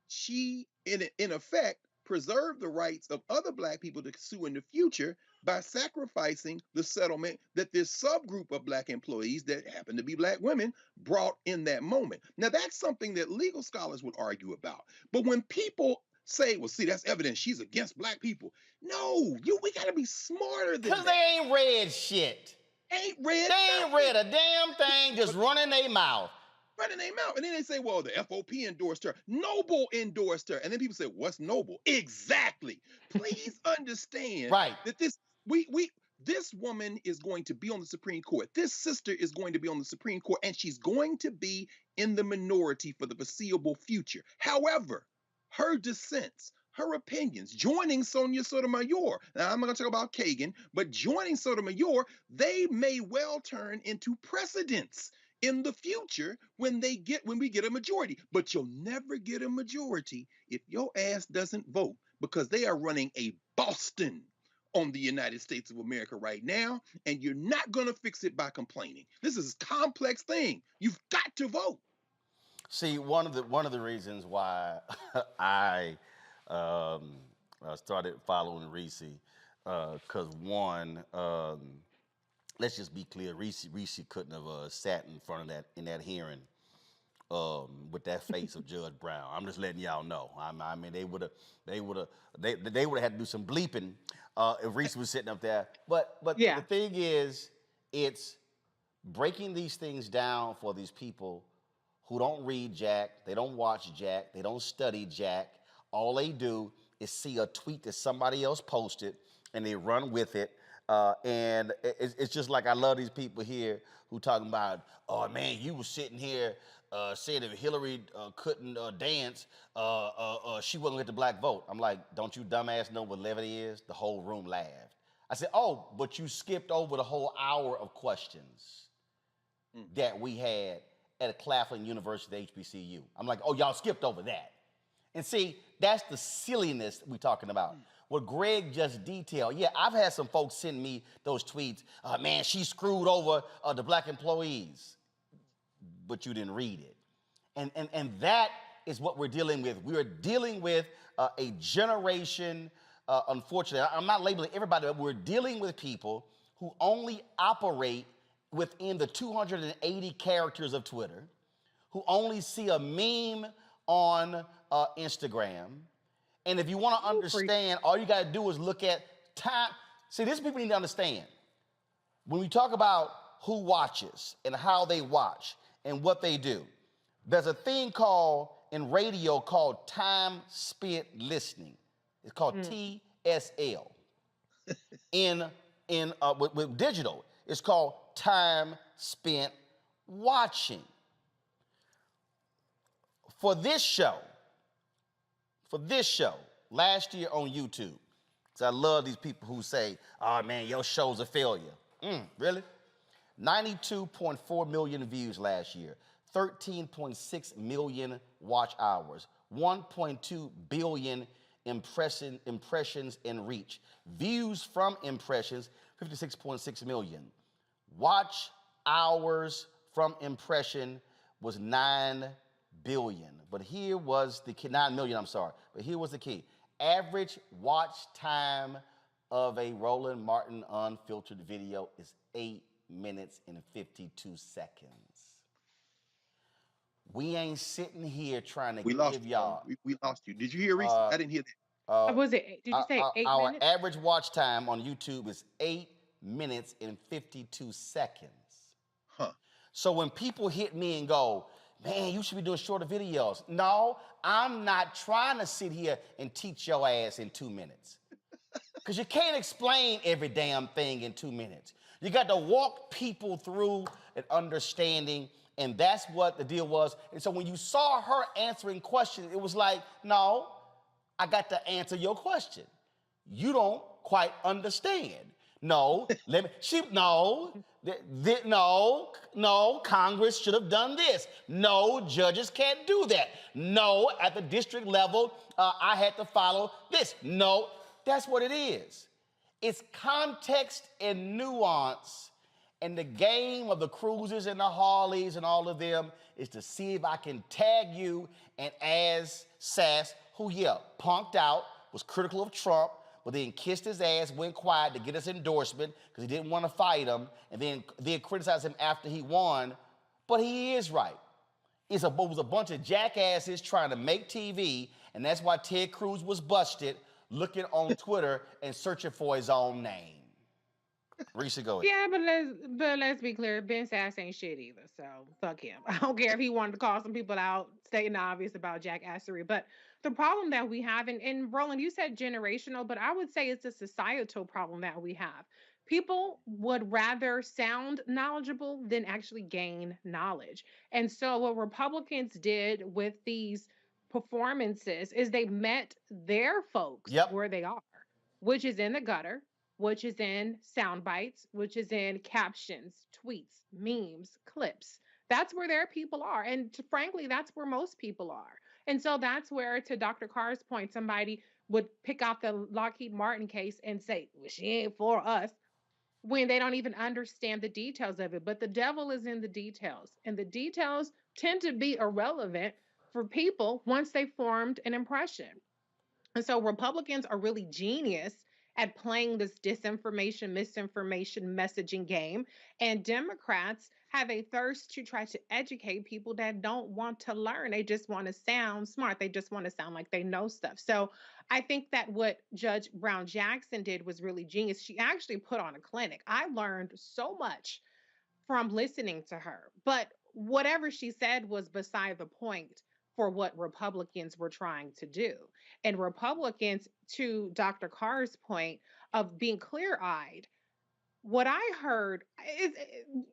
she, in effect, preserved the rights of other black people to sue in the future by sacrificing the settlement that this subgroup of black employees that happen to be black women brought in that moment. Now, that's something that legal scholars would argue about. But when people say, well, see, that's evidence she's against black people. No, we got to be smarter than that. Because they ain't read shit. They ain't read a damn thing, just running their mouth. Running their mouth. And then they say, well, the FOP endorsed her. Noble endorsed her. And then people say, what's Noble? Exactly. Please understand that this woman is going to be on the Supreme Court. This sister is going to be on the Supreme Court, and she's going to be in the minority for the foreseeable future. However, her dissents, her opinions, joining Sonia Sotomayor. Now, I'm not going to talk about Kagan, but joining Sotomayor, they may well turn into precedents in the future when we get a majority. But you'll never get a majority if your ass doesn't vote, because they are running a Boston on the United States of America right now, and you're not going to fix it by complaining. This is a complex thing. You've got to vote. See, one of the reasons why I started following Reese, because one, let's just be clear, Reese couldn't have sat in front of that hearing with that face of Judge Brown. I'm just letting y'all know. I mean, they would have had to do some bleeping if Reese was sitting up there. But Yeah. The thing is, it's breaking these things down for these people who don't read Jack, they don't watch Jack, they don't study Jack. All they do is see a tweet that somebody else posted and they run with it. And it's just like, I love these people here who talking about, oh man, you was sitting here saying if Hillary couldn't dance, she wouldn't get the black vote. I'm like, don't you dumbass know what levity is? The whole room laughed. I said, oh, but you skipped over the whole hour of questions that we had at Claflin University HBCU. I'm like, oh, y'all skipped over that. And see, that's the silliness we're talking about. What Greg just detailed. Yeah, I've had some folks send me those tweets. Man, she screwed over the black employees. But you didn't read it. And that is what we're dealing with. We are dealing with a generation, unfortunately, I'm not labeling everybody, but we're dealing with people who only operate within the 280 characters of Twitter, who only see a meme on Instagram. And if you want to understand, all you got to do is look at time. See, this people need to understand. When we talk about who watches and how they watch and what they do, there's a thing in radio called time spent listening. It's called TSL. With digital, it's called time spent watching. For this show, last year on YouTube, because I love these people who say, oh man, your show's a failure. Really? 92.4 million views last year, 13.6 million watch hours, 1.2 billion impressions and reach. Views from impressions, 56.6 million. Watch hours from impression was 9 billion. But here was the key, 9 million, I'm sorry. But here was the key. Average watch time of a Roland Martin unfiltered video is 8 minutes and 52 seconds. We ain't sitting here trying to give y'all. We lost you. Did you hear Reese? I didn't hear that. Was it? Did you say 8 our minutes? average watch time on YouTube is 8 minutes and 52 seconds. Huh. So when people hit me and go, man, you should be doing shorter videos. No, I'm not trying to sit here and teach your ass in 2 minutes. Because you can't explain every damn thing in 2 minutes. You got to walk people through an understanding, and that's what the deal was. And so when you saw her answering questions, it was like, no, I got to answer your question. You don't quite understand. No, no, Congress should have done this. No, judges can't do that. No, at the district level, I had to follow this. No, that's what it is. It's context and nuance, and the game of the Cruisers and the Harleys and all of them is to see if I can tag you. And as Sass, who, punked out, was critical of Trump, but then kissed his ass, went quiet to get his endorsement because he didn't want to fight him, and then criticized him after he won. But he is right. It was a bunch of jackasses trying to make TV, and that's why Ted Cruz was busted looking on Twitter and searching for his own name. Reese, go ahead. Yeah, but let's be clear, Ben Sass ain't shit either, so fuck him. I don't care if he wanted to call some people out, stating the obvious about jackassery, but the problem that we have, and Roland, you said generational, but I would say it's a societal problem that we have. People would rather sound knowledgeable than actually gain knowledge. And so what Republicans did with these performances is they met their folks where they are, which is in the gutter, which is in sound bites, which is in captions, tweets, memes, clips. That's where their people are. And frankly, that's where most people are. And so that's where, to Dr. Carr's point, somebody would pick out the Lockheed Martin case and say, well, she ain't for us, when they don't even understand the details of it. But the devil is in the details. And the details tend to be irrelevant for people once they formed an impression. And so Republicans are really genius at playing this disinformation, misinformation messaging game. And Democrats have a thirst to try to educate people that don't want to learn. They just want to sound smart. They just want to sound like they know stuff. So I think that what Judge Brown Jackson did was really genius. She actually put on a clinic. I learned so much from listening to her. But whatever she said was beside the point for what Republicans were trying to do. And Republicans, to Dr. Carr's point of being clear-eyed, what I heard,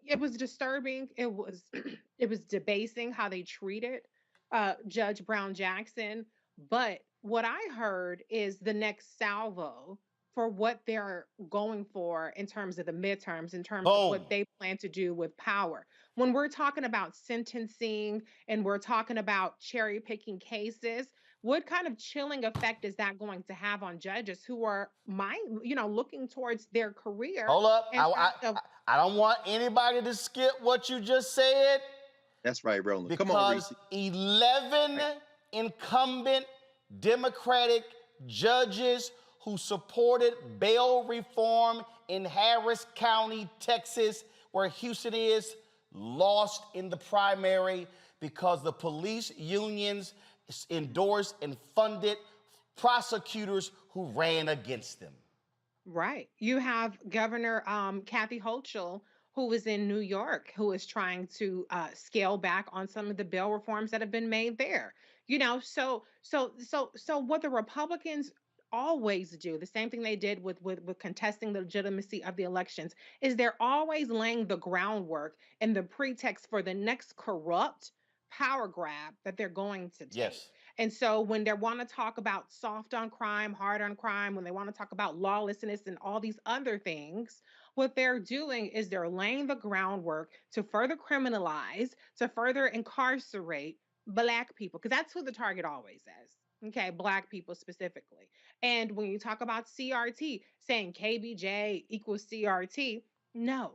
it was disturbing. It was debasing how they treated Judge Brown Jackson. But what I heard is the next salvo for what they're going for in terms of the midterms, in terms of what they plan to do with power. When we're talking about sentencing and we're talking about cherry picking cases, what kind of chilling effect is that going to have on judges who are looking towards their career? Hold up. I don't want anybody to skip what you just said. That's right, Roland. Come on, Reese. Because 11 incumbent Democratic judges who supported bail reform in Harris County, Texas, where Houston is, lost in the primary because the police unions endorsed and funded prosecutors who ran against them. Right. You have Governor Kathy Hochul, who is in New York, who is trying to scale back on some of the bail reforms that have been made there. So what the Republicans always do, the same thing they did with contesting the legitimacy of the elections, is they're always laying the groundwork and the pretext for the next corrupt power grab that they're going to take. Yes. And so when they want to talk about soft on crime, hard on crime, when they want to talk about lawlessness and all these other things, what they're doing is they're laying the groundwork to further criminalize, to further incarcerate Black people, because that's who the target always is. Okay, Black people specifically. And when you talk about CRT, saying KBJ equals CRT, no.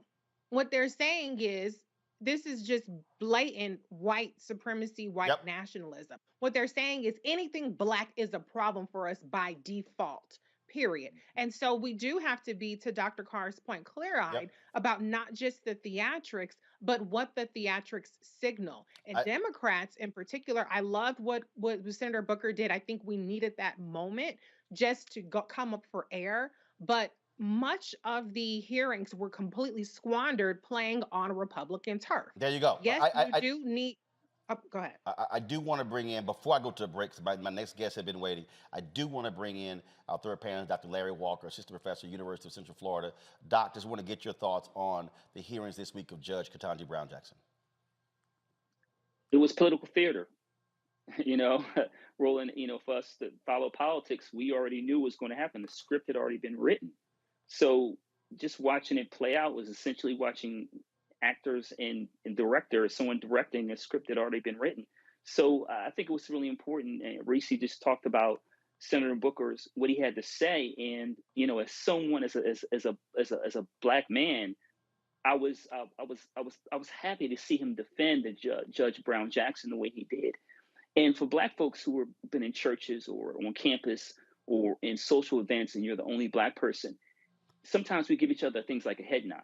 What they're saying is this is just blatant white supremacy, white nationalism. What they're saying is anything Black is a problem for us by default, period. And so we do have to be, to Dr. Carr's point, clear-eyed about not just the theatrics, but what the theatrics signal. And Democrats in particular, I loved what Senator Booker did. I think we needed that moment just to come up for air. But much of the hearings were completely squandered playing on Republican turf. There you go. Yes, you do need. Oh, go ahead. I do want to bring in, before I go to the break, because my next guest had been waiting, I do want to bring in our third panelist, Dr. Larry Walker, assistant professor, University of Central Florida. Doc, just want to get your thoughts on the hearings this week of Judge Ketanji Brown Jackson. It was political theater. Roland, for us to follow politics, we already knew what was going to happen. The script had already been written. So just watching it play out was essentially watching actors and directors, someone directing a script that had already been written. So I think it was really important. And Reese just talked about Senator Booker's, what he had to say. And, as someone, as a Black man, I was happy to see him defend Judge Brown Jackson the way he did. And for Black folks who have been in churches or on campus or in social events and you're the only Black person, sometimes we give each other things like a head nod.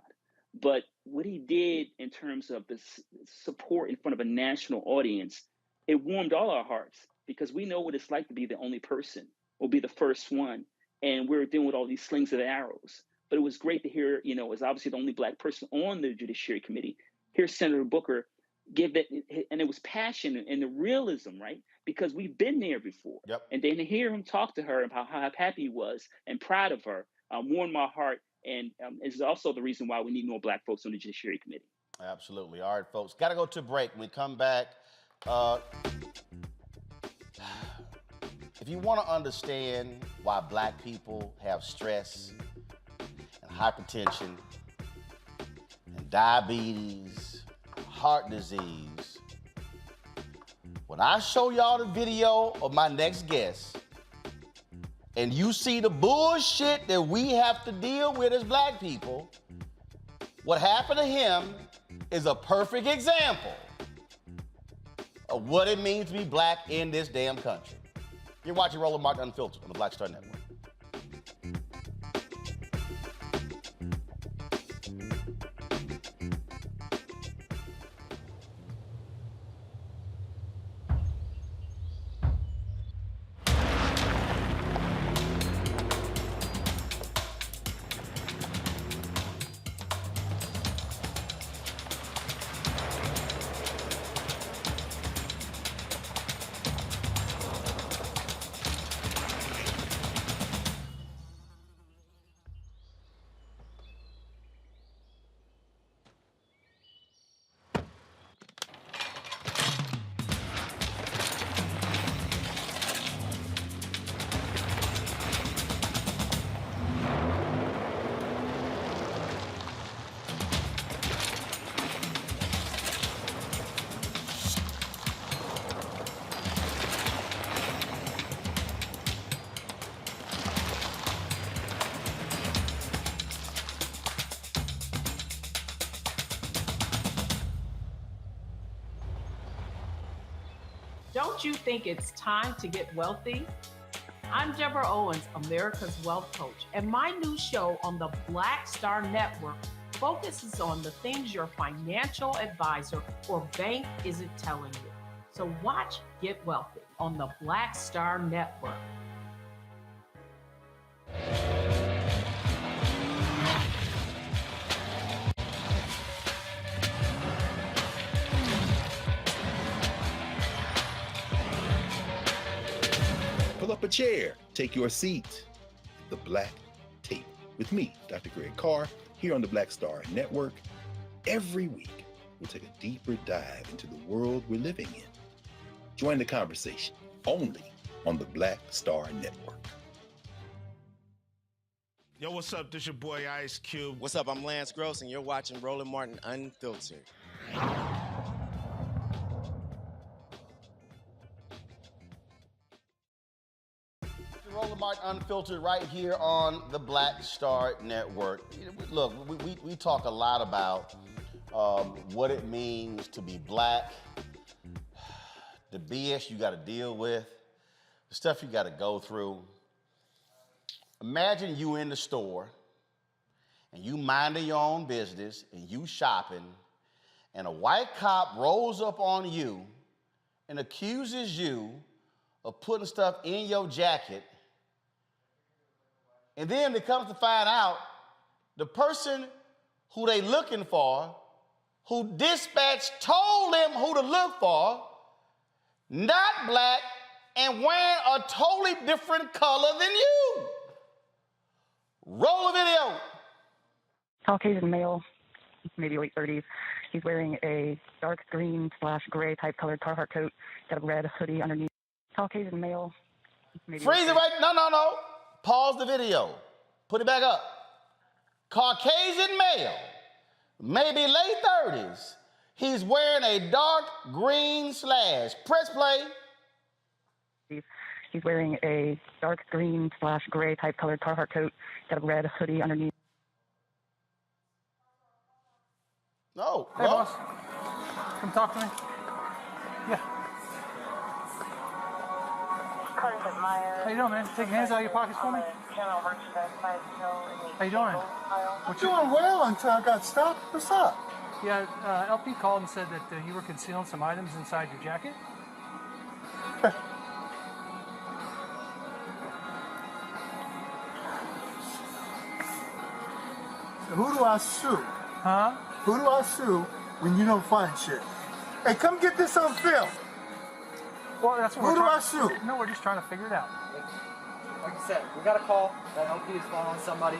But what he did in terms of the support in front of a national audience, it warmed all our hearts because we know what it's like to be the only person or be the first one. And we're dealing with all these slings and arrows. But it was great to hear, as obviously the only Black person on the Judiciary Committee, hear Senator Booker give that, and it was passion and the realism, right? Because we've been there before. And then to hear him talk to her about how happy he was and proud of her warmed my heart, and is also the reason why we need more Black folks on the Judiciary Committee. Absolutely. All right, folks, got to go to a break. When we come back, if you want to understand why Black people have stress and hypertension and diabetes, heart disease, when I show y'all the video of my next guest, and you see the bullshit that we have to deal with as Black people, what happened to him is a perfect example of what it means to be Black in this damn country. You're watching Roland Martin Unfiltered on the Black Star Network. Don't you think it's time to get wealthy? I'm Deborah Owens, America's Wealth Coach, and my new show on the Black Star Network focuses on the things your financial advisor or bank isn't telling you. So watch Get Wealthy on the Black Star Network. Pull up a chair, take your seat. The Black Tape with me, Dr. Greg Carr, here on the Black Star Network. Every week, we'll take a deeper dive into the world we're living in. Join the conversation only on the Black Star Network. Yo, what's up? This your boy Ice Cube. What's up? I'm Lance Gross, and you're watching Roland Martin Unfiltered. Roland Martin Unfiltered right here on the Black Star Network. Look, we talk a lot about what it means to be Black, the BS you got to deal with, the stuff you got to go through. Imagine you in the store and you minding your own business and you shopping, and a white cop rolls up on you and accuses you of putting stuff in your jacket. And then it comes to find out the person who they looking for, who dispatch told them who to look for, not black and wearing a totally different color than you. Roll the video. Caucasian male, maybe late 30s. He's wearing a dark green / gray type colored Carhartt coat, got a red hoodie underneath. Caucasian male. Maybe Freeze it right. No. Pause the video. Put it back up. Caucasian male, maybe late 30s. He's wearing a dark green / press play. He's wearing a dark green / gray type colored Carhartt coat, got a red hoodie underneath. No. Hey, boss. Come talk to me. Yeah. How you doing, man? Take your hands out of your pockets for me. How you doing? I'm doing well until I got stopped. What's up? Yeah, LP called and said that you were concealing some items inside your jacket. So who do I sue? Huh? Who do I sue when you don't find shit? Hey, come get this on film. Well, that's what Who we're do I trying- sue? No, we're just trying to figure it out. Like I said, we got a call that LP is following somebody.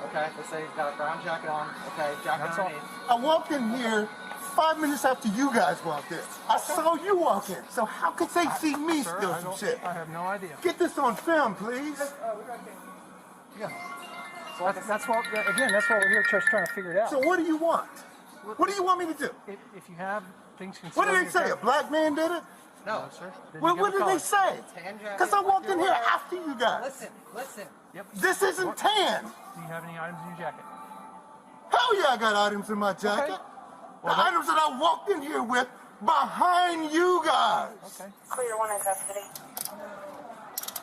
Okay, they say he's got a brown jacket on. Okay, jacket That's all. underneath. I walked in here 5 minutes after you guys walked in. I saw you walk in. So how could they see me Sir, steal some shit? I have no idea. Get this on film, please. Yeah. So that's what, again, that's what we're here just trying to figure it out. So what do you want? What do you want me to do? If you have things concealed. What did in they your say? A jacket- black man did it? No, sir. What did they say? Because I walked in here after you guys. Listen. Yep. This isn't tan. Do you have any items in your jacket? Hell yeah, I got items in my jacket. Well, the items that I walked in here with behind you guys. Okay. Clear one in custody.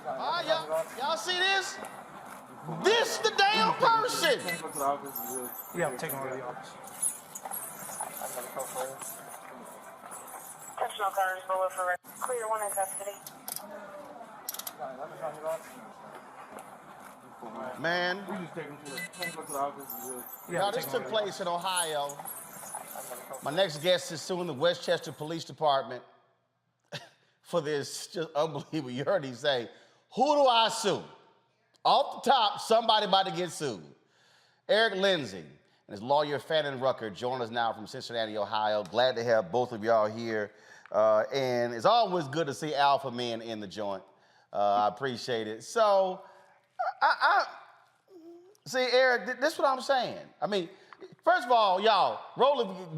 All right, y'all see this? This the damn person. Yeah, I'm taking over the office. Intentional cars below for clear one in custody. Man, Yeah, now this took place in Ohio. My next guest is suing the Westchester Police Department for this just unbelievable. You heard him say, who do I sue? Off the top, somebody about to get sued. Eric Lindsay and his lawyer Fannin Rucker join us now from Cincinnati, Ohio. Glad to have both of y'all here. And it's always good to see alpha men in the joint. I appreciate it. So, I see, Eric, this is what I'm saying. I mean, first of all, y'all,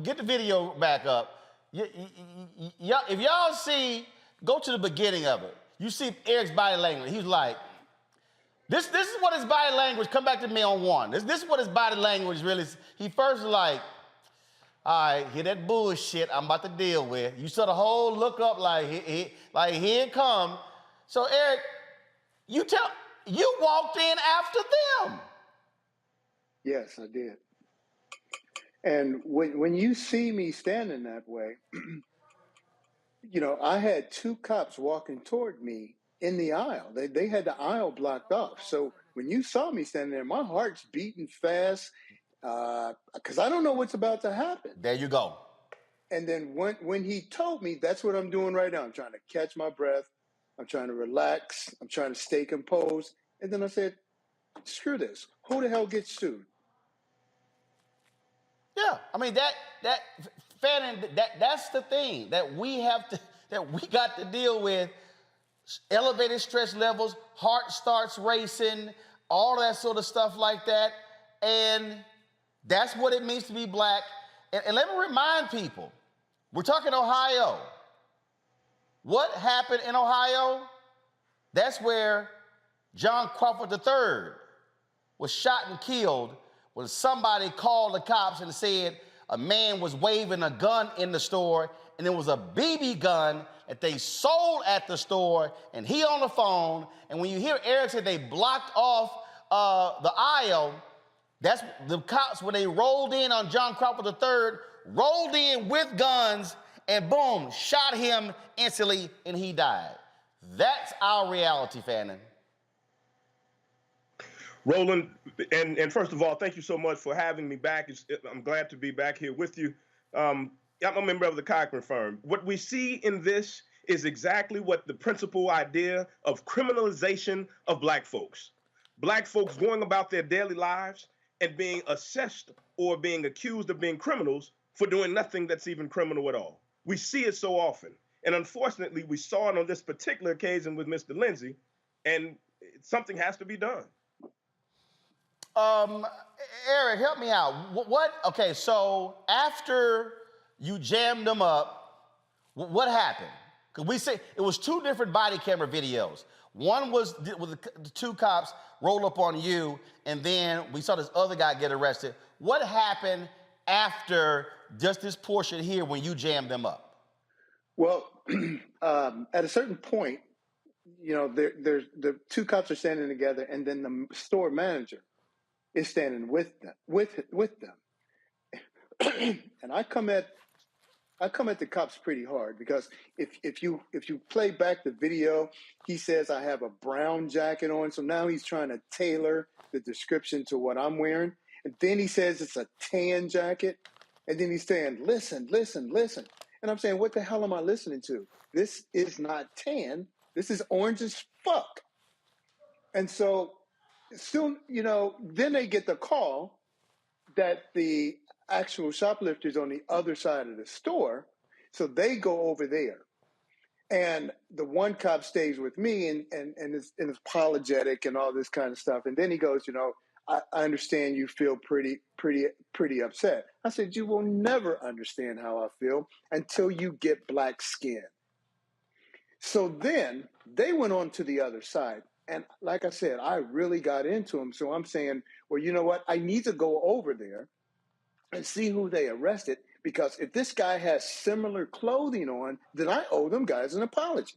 get the video back up. If y'all see, go to the beginning of it. You see Eric's body language. He was like, this is what his body language, come back to me on one. This is what his body language really, he first was like, all right, hear that bullshit I'm about to deal with. You saw the whole look up like here it come. So Eric, you walked in after them. Yes, I did. And when you see me standing that way, you know, I had two cops walking toward me in the aisle. They had the aisle blocked off. So when you saw me standing there, my heart's beating fast because I don't know what's about to happen. There you go. And then when he told me, that's what I'm doing right now. I'm trying to catch my breath. I'm trying to relax. I'm trying to stay composed. And then I said, screw this. Who the hell gets sued? Yeah, I mean that's the thing that we got to deal with. Elevated stress levels, heart starts racing, all that sort of stuff like that. And that's what it means to be black. And let me remind people, we're talking Ohio. What happened in Ohio? That's where John Crawford III was shot and killed when somebody called the cops and said a man was waving a gun in the store and it was a BB gun that they sold at the store, and he on the phone. And when you hear Eric say they blocked off the aisle, that's the cops, when they rolled in on John Crawford III, rolled in with guns and boom, shot him instantly and he died. That's our reality, Fannin. Roland, and first of all, thank you so much for having me back. I'm glad to be back here with you. I'm a member of the Cochran firm. What we see in this is exactly what the principal idea of criminalization of black folks. Black folks going about their daily lives and being assessed or being accused of being criminals for doing nothing that's even criminal at all. We see it so often. And unfortunately, we saw it on this particular occasion with Mr. Lindsay, and something has to be done. Eric, help me out. Okay, so after you jammed them up, what happened? Because we say it was two different body camera videos. One was with the two cops roll up on you, and then we saw this other guy get arrested. What happened after just this portion here when you jammed them up? Well, at a certain point, you know, there's the two cops are standing together, and then the store manager is standing with them. And I come at the cops pretty hard, because if you play back the video, he says I have a brown jacket on, so now he's trying to tailor the description to what I'm wearing. And then he says it's a tan jacket, and then he's saying, listen. And I'm saying, what the hell am I listening to? This is not tan. This is orange as fuck. And so soon, you know, then they get the call that the actual shoplifter's on the other side of the store. So they go over there. And the one cop stays with me and is apologetic and all this kind of stuff. And then he goes, you know, I understand you feel pretty upset. I said, you will never understand how I feel until you get black skin. So then they went on to the other side. And like I said, I really got into them. So I'm saying, well, you know what? I need to go over there and see who they arrested, because if this guy has similar clothing on, then I owe them guys an apology.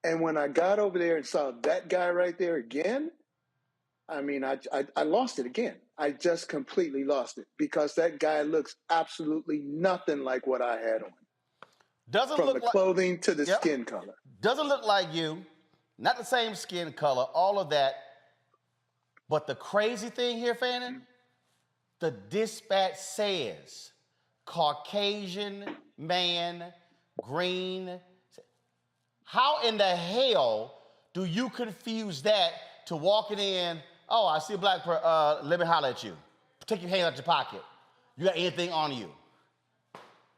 And when I got over there and saw that guy right there again, I mean, I lost it again. I just completely lost it, because that guy looks absolutely nothing like what I had on. From the clothing to the skin color. Doesn't look like you, not the same skin color, all of that. But the crazy thing here, Fannin, the dispatch says Caucasian man, green. How in the hell do you confuse that to walking in? Oh, I see a black person, let me holler at you. Take your hand out your pocket. You got anything on you?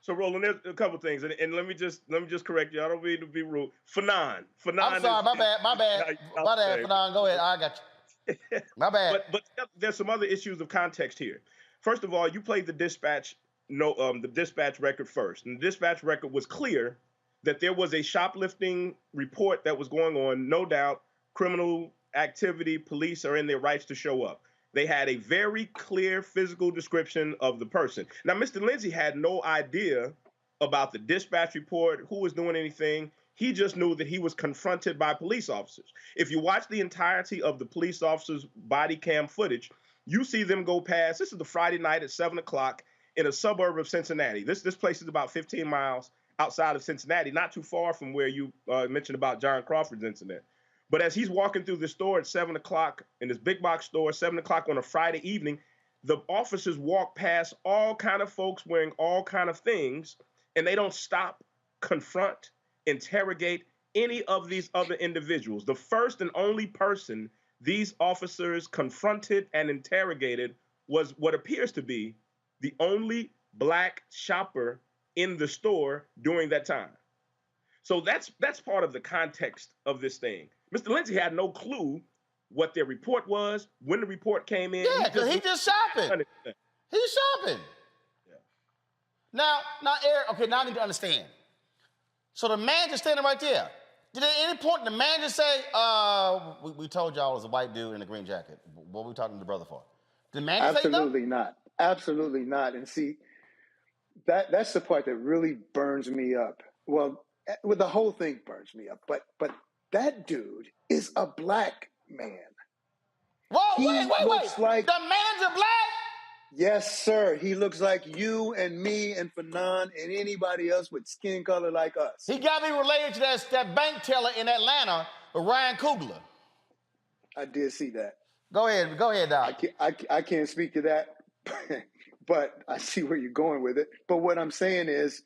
So, Roland, there's a couple things, and let me just correct you. I don't mean to be rude. Fanon. I'm sorry, my bad, Fanon. Go ahead, I got you. My bad. But there's some other issues of context here. First of all, you played the dispatch record first, and the dispatch record was clear that there was a shoplifting report that was going on. No doubt, criminal activity. Police are in their rights to show up. They had a very clear physical description of the person. Now, Mr. Lindsay had no idea about the dispatch report, who was doing anything. He just knew that he was confronted by police officers. If you watch the entirety of the police officers' body cam footage, you see them go past. This is the Friday night at 7 o'clock in a suburb of Cincinnati. This place is about 15 miles outside of Cincinnati, not too far from where you mentioned about John Crawford's incident. But as he's walking through the store at 7 o'clock, in this big box store, 7 o'clock on a Friday evening, the officers walk past all kind of folks wearing all kind of things, and they don't stop, confront, interrogate any of these other individuals. The first and only person these officers confronted and interrogated was what appears to be the only black shopper in the store during that time. So that's part of the context of this thing. Mr. Lindsay had no clue what their report was, when the report came in. Yeah, because he just shopping. He's shopping. Yeah. Now, Eric, okay, now I need to understand. So the manager's standing right there. Did at any point the manager say, we told y'all it was a white dude in a green jacket? What were we talking to the brother for? Did the manager say no? Absolutely not. Absolutely not. And see, that's the part that really burns me up. Well, Well, the whole thing burns me up. But that dude is a black man. Whoa, He wait. looks like The man's a black? yes, sir. He looks like you and me and Fanon and anybody else with skin color like us. He got me related to that bank teller in Atlanta with Ryan Coogler. I did see that. Go ahead, Doc. I can't speak to that, but I see where you're going with it. But what I'm saying is,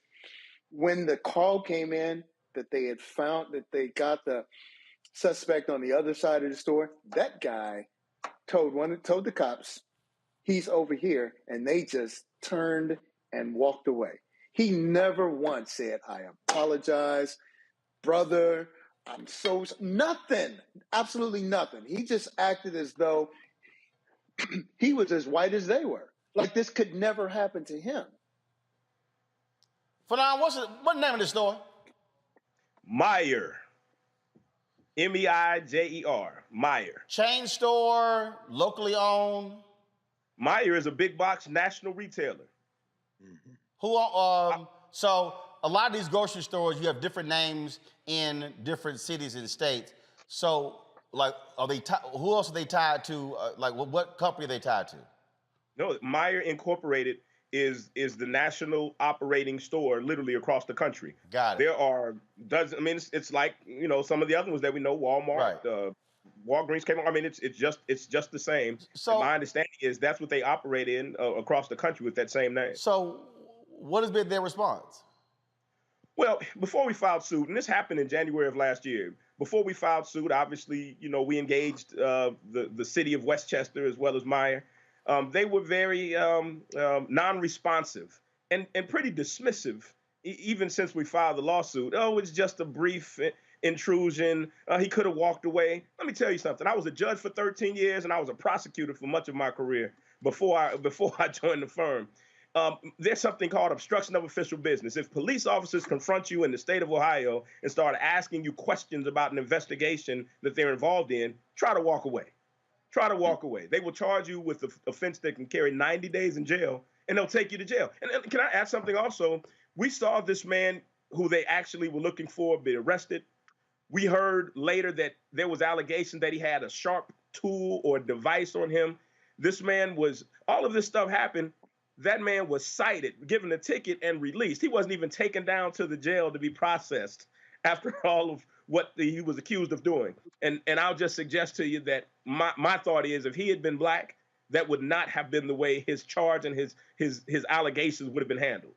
when the call came in that they had found that they got the suspect on the other side of the store, that guy told the cops he's over here, and they just turned and walked away. He never once said, "I apologize, brother. I'm so," nothing, absolutely nothing. He just acted as though he was as white as they were. Like this could never happen to him. Fanon, what's the name of the store? Meyer. Meijer. Meyer. Chain store, locally owned. Meyer is a big box national retailer. Mm-hmm. So a lot of these grocery stores, you have different names in different cities and states. So, like, who else are they tied to? What company are they tied to? No, Meyer Incorporated is the national operating store literally across the country. Got it. There are dozens. I mean, it's like, you know, some of the other ones that we know, Walmart, right. Walgreens, Kmart. I mean, it's just the same. So and my understanding is that's what they operate in across the country with that same name. So what has been their response? Well, before we filed suit, and this happened in January of last year, before we filed suit, obviously, you know, we engaged the city of Westchester as well as Meyer. They were very non-responsive and pretty dismissive, even since we filed the lawsuit. Oh, it's just a brief intrusion. He could have walked away. Let me tell you something. I was a judge for 13 years, and I was a prosecutor for much of my career before I joined the firm. There's something called obstruction of official business. If police officers confront you in the state of Ohio and start asking you questions about an investigation that they're involved in, try to walk away. Try to walk away. They will charge you with the offense that can carry 90 days in jail, and they'll take you to jail. And can I add something also? We saw this man who they actually were looking for be arrested. We heard later that there was allegation that he had a sharp tool or device on him. This man all of this stuff happened. That man was cited, given a ticket, and released. He wasn't even taken down to the jail to be processed after all of what he was accused of doing. And I'll just suggest to you that my thought is, if he had been black, that would not have been the way his charge and his allegations would have been handled.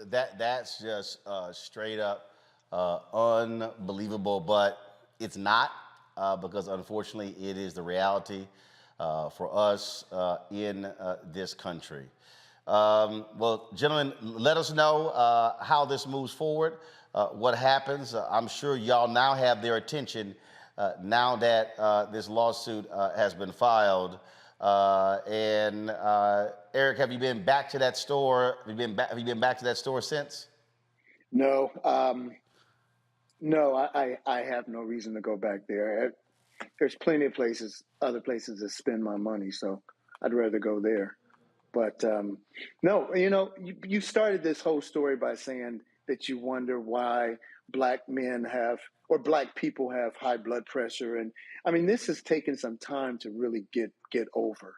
That's just straight up unbelievable, but it's not because unfortunately it is the reality for us in this country. Well, gentlemen, let us know how this moves forward, what happens. I'm sure y'all now have their attention now that this lawsuit has been filed. And Eric, have you been back to that store? Have you been back to that store since? No, I have no reason to go back there. There's plenty of other places to spend my money, so I'd rather go there. But no, you know, you started this whole story by saying that you wonder why black people have high blood pressure. And I mean, this has taken some time to really get over.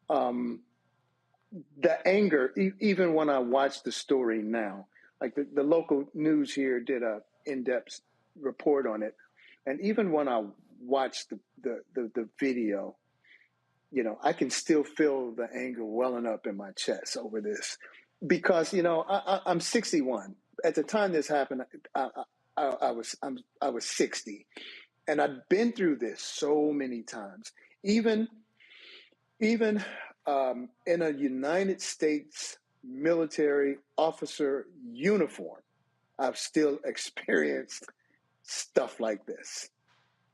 The anger, even when I watch the story now, like the local news here did a in-depth report on it. And even when I watch the video, you know, I can still feel the anger welling up in my chest over this because, you know, I'm 61. At the time this happened, I was 60, and I've been through this so many times. Even in a United States military officer uniform, I've still experienced stuff like this.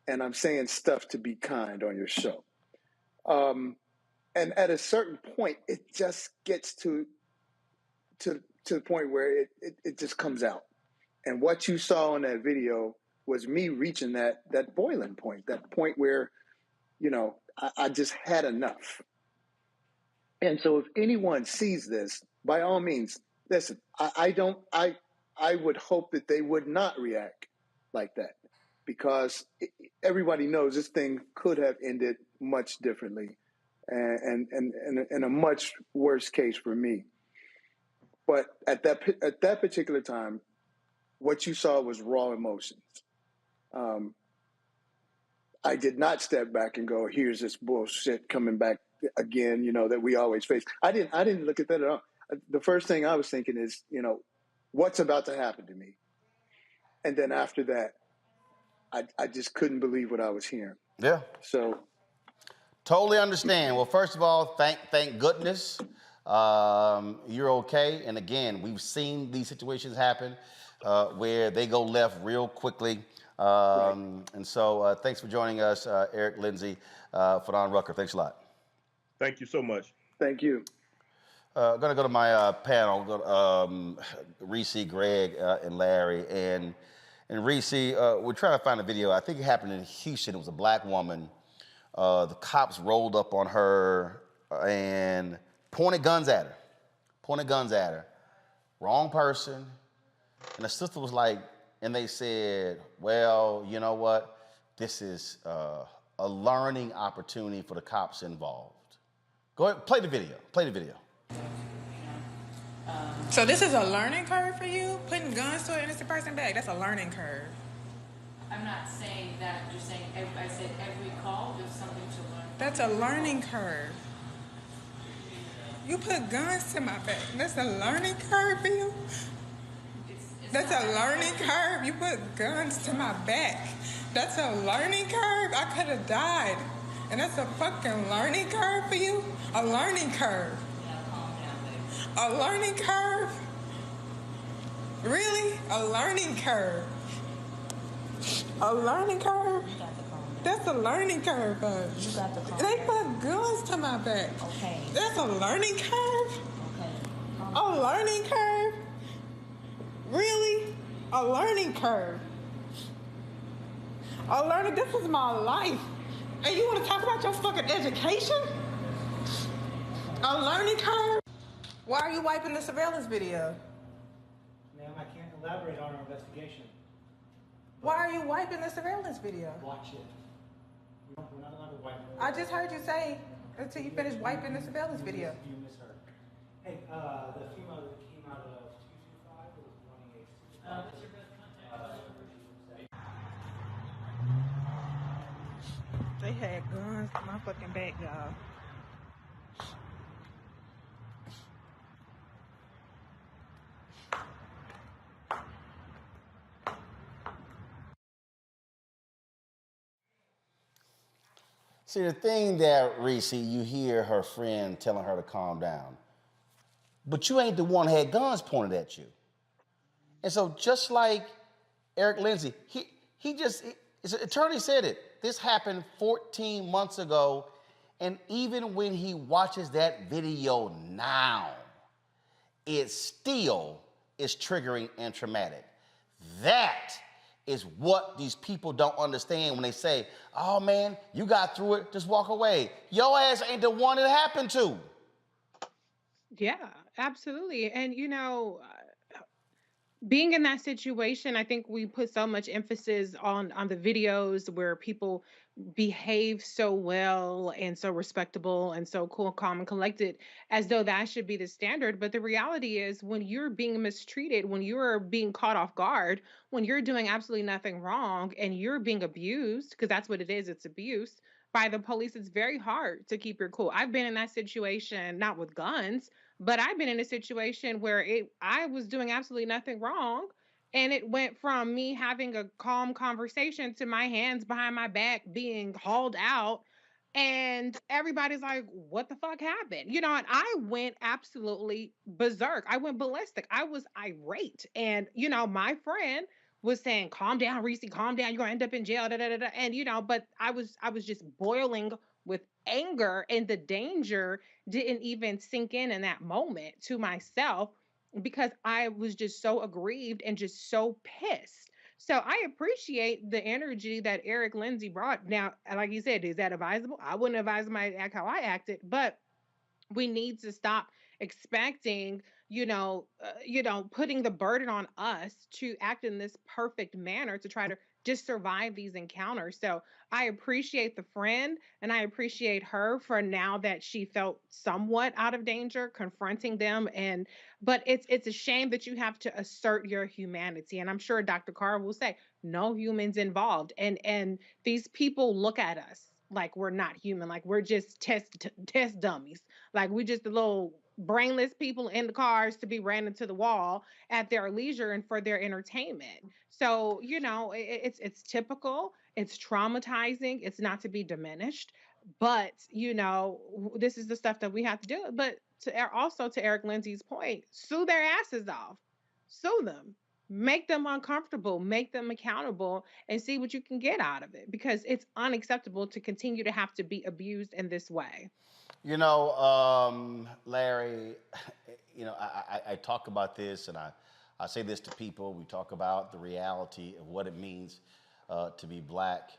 And I'm saying stuff to be kind on your show. And at a certain point, it just gets to the point where it just comes out. And what you saw in that video was me reaching that boiling point, that point where, you know, I just had enough. And so if anyone sees this, by all means, listen, I I would hope that they would not react like that, because everybody knows this thing could have ended much differently, and in a much worse case for me. But at that particular time, what you saw was raw emotions. I did not step back and go, "Here's this bullshit coming back again," that we always face. I didn't look at that at all. The first thing I was thinking is, what's about to happen to me? And then after that, I just couldn't believe what I was hearing. Yeah. So totally understand. Well, first of all, thank goodness you're okay. And again, we've seen these situations happen where they go left real quickly. And so thanks for joining us, Eric Lindsay, Fadon Rucker. Thanks a lot. Thank you so much. Thank you. Going to go to my panel, Reese, Greg, and Larry. And Reese, we're trying to find a video. I think it happened in Houston. It was a black woman. The cops rolled up on her and pointed guns at her. Wrong person. And the sister was like, and they said, well, you know what? This is a learning opportunity for the cops involved. Go ahead, play the video. So this is a learning curve for you? Putting guns to an innocent person back? That's a learning curve. I'm not saying that. I'm just saying I said every call, there's something to learn. That's a learning curve. You put guns to my back. That's a learning curve for you? That's a learning curve. You put guns to my back. That's a learning curve. I could have died. And that's a fucking learning curve for you? A learning curve. A learning curve? Really? A learning curve? A learning curve? That's a learning curve, bud. You got the call. They put guns to my back. Okay. That's a learning curve? Okay. A learning curve? Really? A learning curve? This is my life. And you want to talk about your fucking education? A learning curve? Why are you wiping the surveillance video? Ma'am, I can't elaborate on our investigation. Why are you wiping the surveillance video? Watch it. We're not allowed to wipe it. I just heard you say until you finish wiping the surveillance video. You misheard. Hey, the female that came out of 225 was running a... what's your best contact? They had guns to my fucking back, y'all. See, the thing that, Reese, you hear her friend telling her to calm down, but you ain't the one that had guns pointed at you. And so just like Eric Lindsay, his attorney said it. This happened 14 months ago, and even when he watches that video now, it still is triggering and traumatic. That is what these people don't understand when they say, oh man, you got through it, just walk away. Your ass ain't the one it happened to. Yeah, absolutely. And being in that situation, I think we put so much emphasis on the videos where people behave so well and so respectable and so cool, calm, and collected, as though that should be the standard. But the reality is, when you're being mistreated, when you're being caught off guard, when you're doing absolutely nothing wrong and you're being abused, because that's what it is, it's abuse by the police, it's very hard to keep your cool. I've been in that situation, not with guns, but I've been in a situation where I was doing absolutely nothing wrong. And it went from me having a calm conversation to my hands behind my back being hauled out. And everybody's like, what the fuck happened? And I went absolutely berserk. I went ballistic. I was irate. And, my friend was saying, calm down, Reese, calm down. You're going to end up in jail. Da, da, da, da. And, but I was just boiling with anger, and the danger didn't even sink in that moment to myself, because I was just so aggrieved and just so pissed. So I appreciate the energy that Eric Lindsay brought. Now, like you said, is that advisable? I wouldn't advise somebody to act how I acted, but we need to stop expecting putting the burden on us to act in this perfect manner to try to just survive these encounters. So I appreciate the friend and I appreciate her for now that she felt somewhat out of danger confronting them. But it's a shame that you have to assert your humanity. And I'm sure Dr. Carr will say no humans involved. And these people look at us like we're not human, like we're just test dummies, like we just a little brainless people in the cars to be ran into the wall at their leisure and for their entertainment. So, it's typical, it's traumatizing, it's not to be diminished, but this is the stuff that we have to do. But also to Eric Lindsay's point, sue their asses off, sue them, make them uncomfortable, make them accountable, and see what you can get out of it, because it's unacceptable to continue to have to be abused in this way. Larry, I talk about this and I say this to people. We talk about the reality of what it means to be black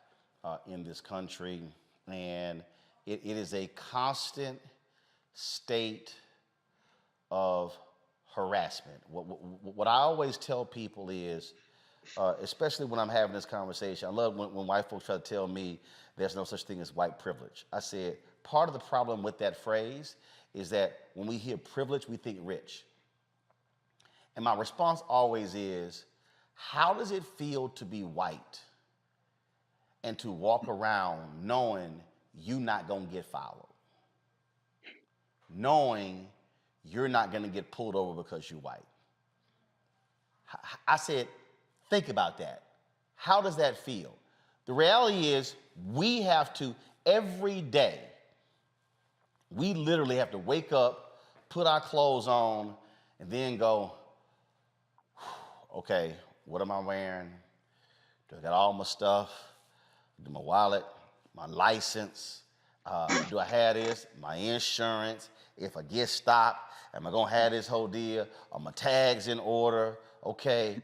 in this country. And it is a constant state of harassment. What I always tell people is, especially when I'm having this conversation, I love when white folks try to tell me there's no such thing as white privilege. I said, part of the problem with that phrase is that when we hear privilege, we think rich. And my response always is, how does it feel to be white and to walk around knowing you're not going to get followed? Knowing you're not going to get pulled over because you're white. I said, think about that. How does that feel? The reality is we have to, every day, we literally have to wake up, put our clothes on, and then go, okay, what am I wearing? Do I got all my stuff? Do my wallet, my license? Do I have this? My insurance? If I get stopped, am I gonna have this whole deal? Are my tags in order? Okay,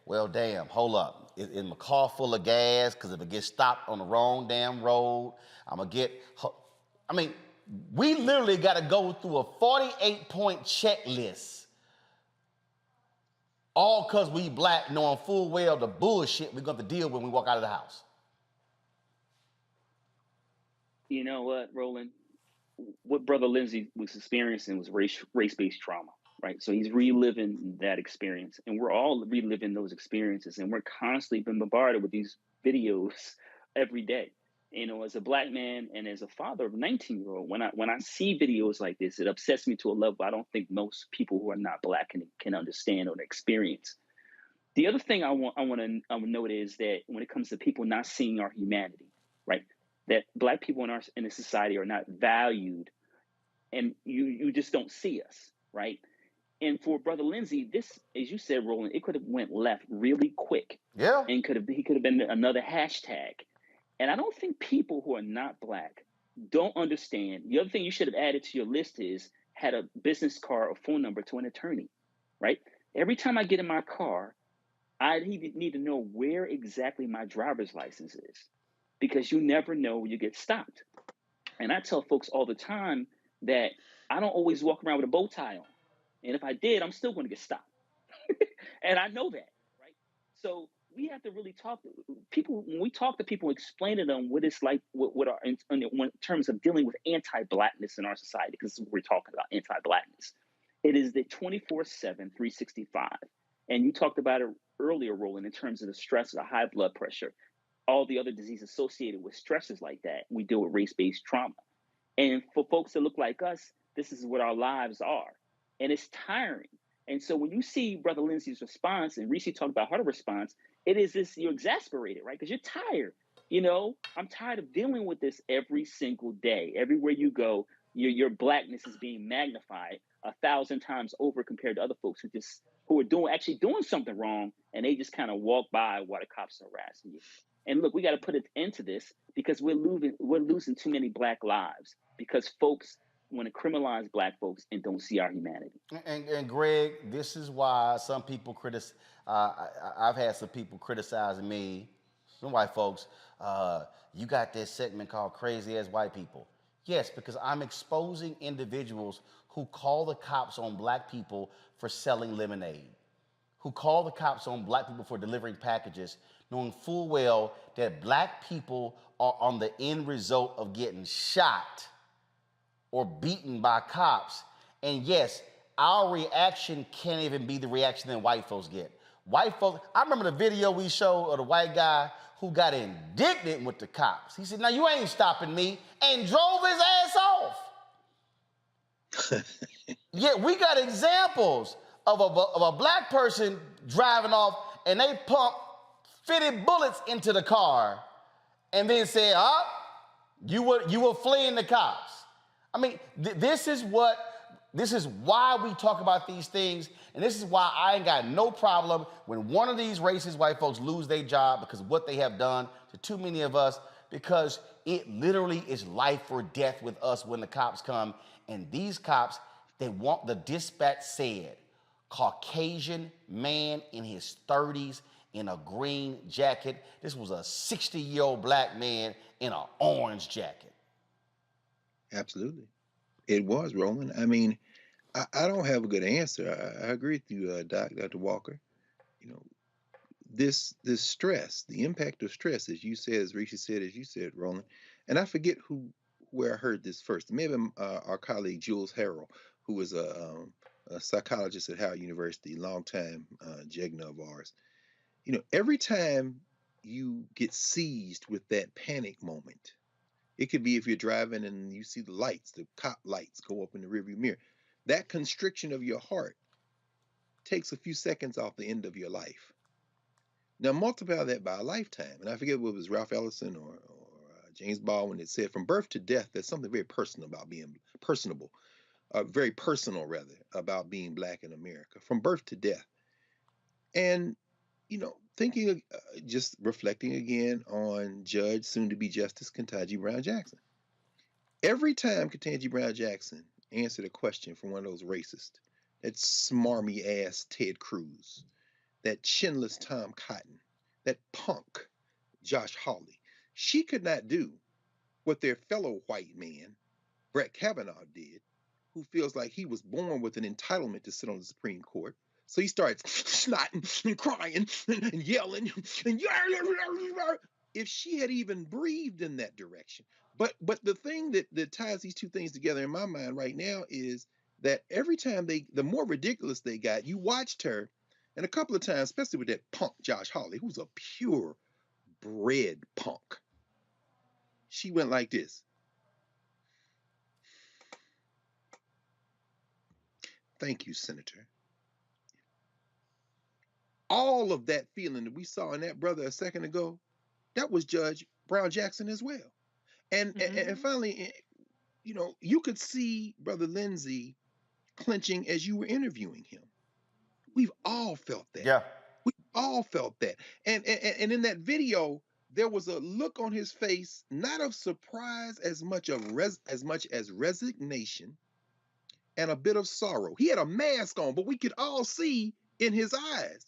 well, damn, hold up. Is my car full of gas? Because if it gets stopped on the wrong damn road, I'm gonna get, we literally got to go through a 48-point checklist, all because we black, knowing full well the bullshit we're going to deal with when we walk out of the house. You know what, Roland? What Brother Lindsay was experiencing was race-based trauma, right? So he's reliving that experience, and we're all reliving those experiences, and we're constantly being bombarded with these videos every day. As a black man and as a father of a 19-year-old, when I see videos like this, it upsets me to a level I don't think most people who are not black can understand or experience. The other thing I want to note is that when it comes to people not seeing our humanity, right? That black people in the society are not valued, and you just don't see us, right? And for Brother Lindsay, this, as you said, Roland, it could have went left really quick. Yeah. And he could have been another hashtag. And I don't think people who are not black don't understand. The other thing you should have added to your list is had a business card or phone number to an attorney, right? Every time I get in my car, I need to know where exactly my driver's license is, because you never know when you get stopped. And I tell folks all the time that I don't always walk around with a bow tie on. And if I did, I'm still going to get stopped. And I know that, right? So we have to really talk to people. When we talk to people, explain to them what it's like, what are in terms of dealing with anti-blackness in our society, because this is what we're talking about, anti-blackness. It is the 24/7, 365. And you talked about it earlier, Roland, in terms of the stress, the high blood pressure, all the other diseases associated with stresses like that. We deal with race-based trauma. And for folks that look like us, this is what our lives are. And it's tiring. And so when you see Brother Lindsay's response, and Reese talked about her response, it is this, you're exasperated, right? Because you're tired. I'm tired of dealing with this every single day. Everywhere you go, your blackness is being magnified 1,000 times over compared to other folks who are actually doing something wrong, and they just kind of walk by while the cops are harassing you. And look, we got to put an end to this, because we're losing too many black lives because folks want to criminalize black folks and don't see our humanity. And Greg, this is why some people I've had some people criticizing me, some white folks. You got this segment called Crazy Ass White People. Yes, because I'm exposing individuals who call the cops on black people for selling lemonade, who call the cops on black people for delivering packages, knowing full well that black people are on the end result of getting shot or beaten by cops. And yes, our reaction can't even be the reaction that white folks get. White folks, I remember the video we showed of the white guy who got indignant with the cops. He said, "Now you ain't stopping me," and drove his ass off. Yet we got examples of a black person driving off and they pump 50 bullets into the car and then say, you were fleeing the cops. I mean, this is why we talk about these things, and this is why I ain't got no problem when one of these racist white folks lose their job because of what they have done to too many of us, because it literally is life or death with us when the cops come. And these cops, the dispatch said, Caucasian man in his 30s in a green jacket. This was a 60-year-old black man in an orange jacket. Absolutely. It was, Roland. I mean, I don't have a good answer. I agree with you, Dr. Walker. You know, this stress, the impact of stress, as you said, as Rishi said, as you said, Roland, and I forget where I heard this first. Maybe our colleague Jules Harrell, who was a psychologist at Howard University, longtime Jegna of ours. You know, every time you get seized with that panic moment, it could be if you're driving and you see the lights, the cop lights go up in the rearview mirror. That constriction of your heart takes a few seconds off the end of your life. Now multiply that by a lifetime. And I forget what it was Ralph Ellison or James Baldwin that said, from birth to death, there's something very personal about being personable, very personal rather, about being black in America, from birth to death. And, you know, thinking, just reflecting again on Judge, soon to be Justice Ketanji Brown Jackson. Every time Ketanji Brown Jackson answered a question from one of those racists, that smarmy ass Ted Cruz, that chinless Tom Cotton, that punk Josh Hawley, she could not do what their fellow white man, Brett Kavanaugh, did, who feels like he was born with an entitlement to sit on the Supreme Court. So he starts snotting and crying and yelling. And if she had even breathed in that direction. But the thing that ties these two things together in my mind right now is that every time the more ridiculous they got, you watched her, and a couple of times, especially with that punk Josh Hawley, who's a purebred punk, she went like this. Thank you, Senator. All of that feeling that we saw in that brother a second ago, that was Judge Brown Jackson as well. And finally, you know, you could see Brother Lindsey clenching as you were interviewing him. We've all felt that. Yeah. We all felt that. And in that video, there was a look on his face, not of surprise as much as resignation and a bit of sorrow. He had a mask on, but we could all see in his eyes.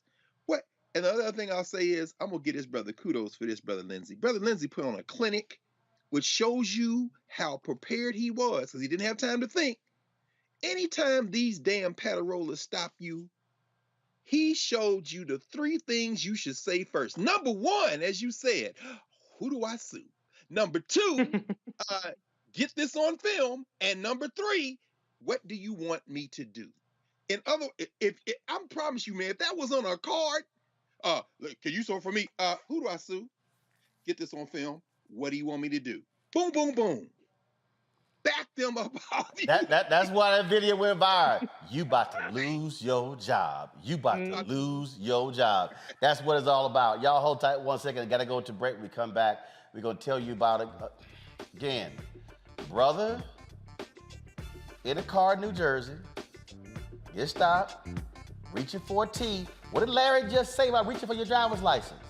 And the other thing I'll say is, I'm going to give this brother kudos for this, Brother Lindsey. Brother Lindsey put on a clinic which shows you how prepared he was, because he didn't have time to think. Anytime these damn paterollers stop you, he showed you the three things you should say first. Number one, as you said, who do I sue? Number two, get this on film. And number three, what do you want me to do? In other, if I promise you, man, if that was on a card, look, can you sue for me? Who do I sue? Get this on film. What do you want me to do? Boom, boom, boom. Back them up. That's why that video went viral. You about to lose your job. You about to lose your job. That's what it's all about. Y'all hold tight 1 second. I gotta go to break. We come back. We're gonna tell you about it again. Brother in a car in New Jersey, get stopped, reaching for a T. What did Larry just say about reaching for your driver's license?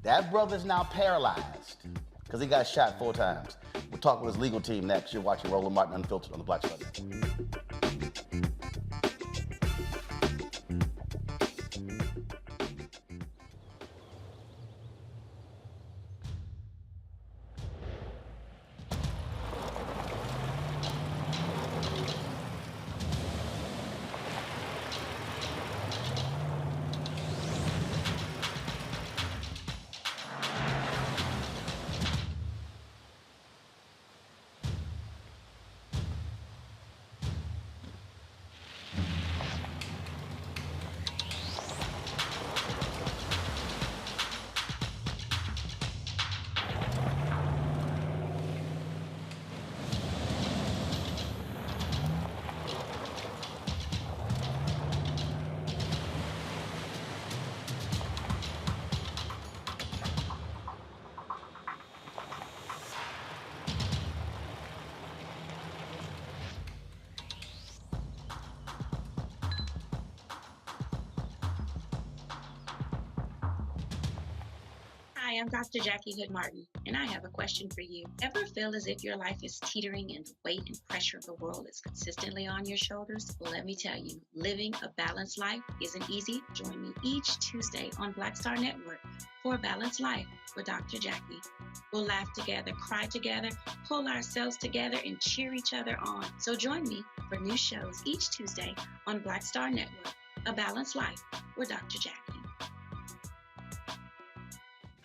That brother's now paralyzed because he got shot 4 times. We'll talk with his legal team next. You're watching Roland Martin Unfiltered on the Black Star Network. I'm Dr. Jackie Hood Martin, and I have a question for you. Ever feel as if your life is teetering and the weight and pressure of the world is consistently on your shoulders? Well, let me tell you, living a balanced life isn't easy. Join me each Tuesday on Black Star Network for a Balanced Life with Dr. Jackie. We'll laugh together, cry together, pull ourselves together, and cheer each other on. So join me for new shows each Tuesday on Black Star Network, A Balanced Life with Dr. Jackie.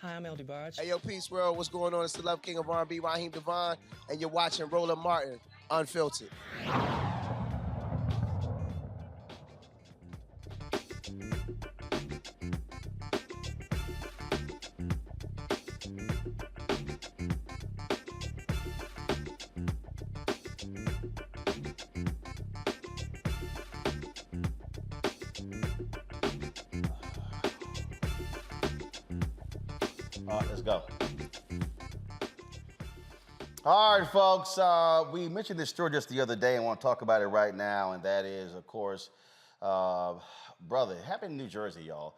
Hi, I'm El DeBarge. Hey, yo, Peace World, what's going on? It's the Love King of R&B, Raheem Devon, and you're watching Roland Martin, Unfiltered. Let's go. All right, folks. We mentioned this story just the other day and want to talk about it right now, and that is, of course, brother, it happened in New Jersey, y'all.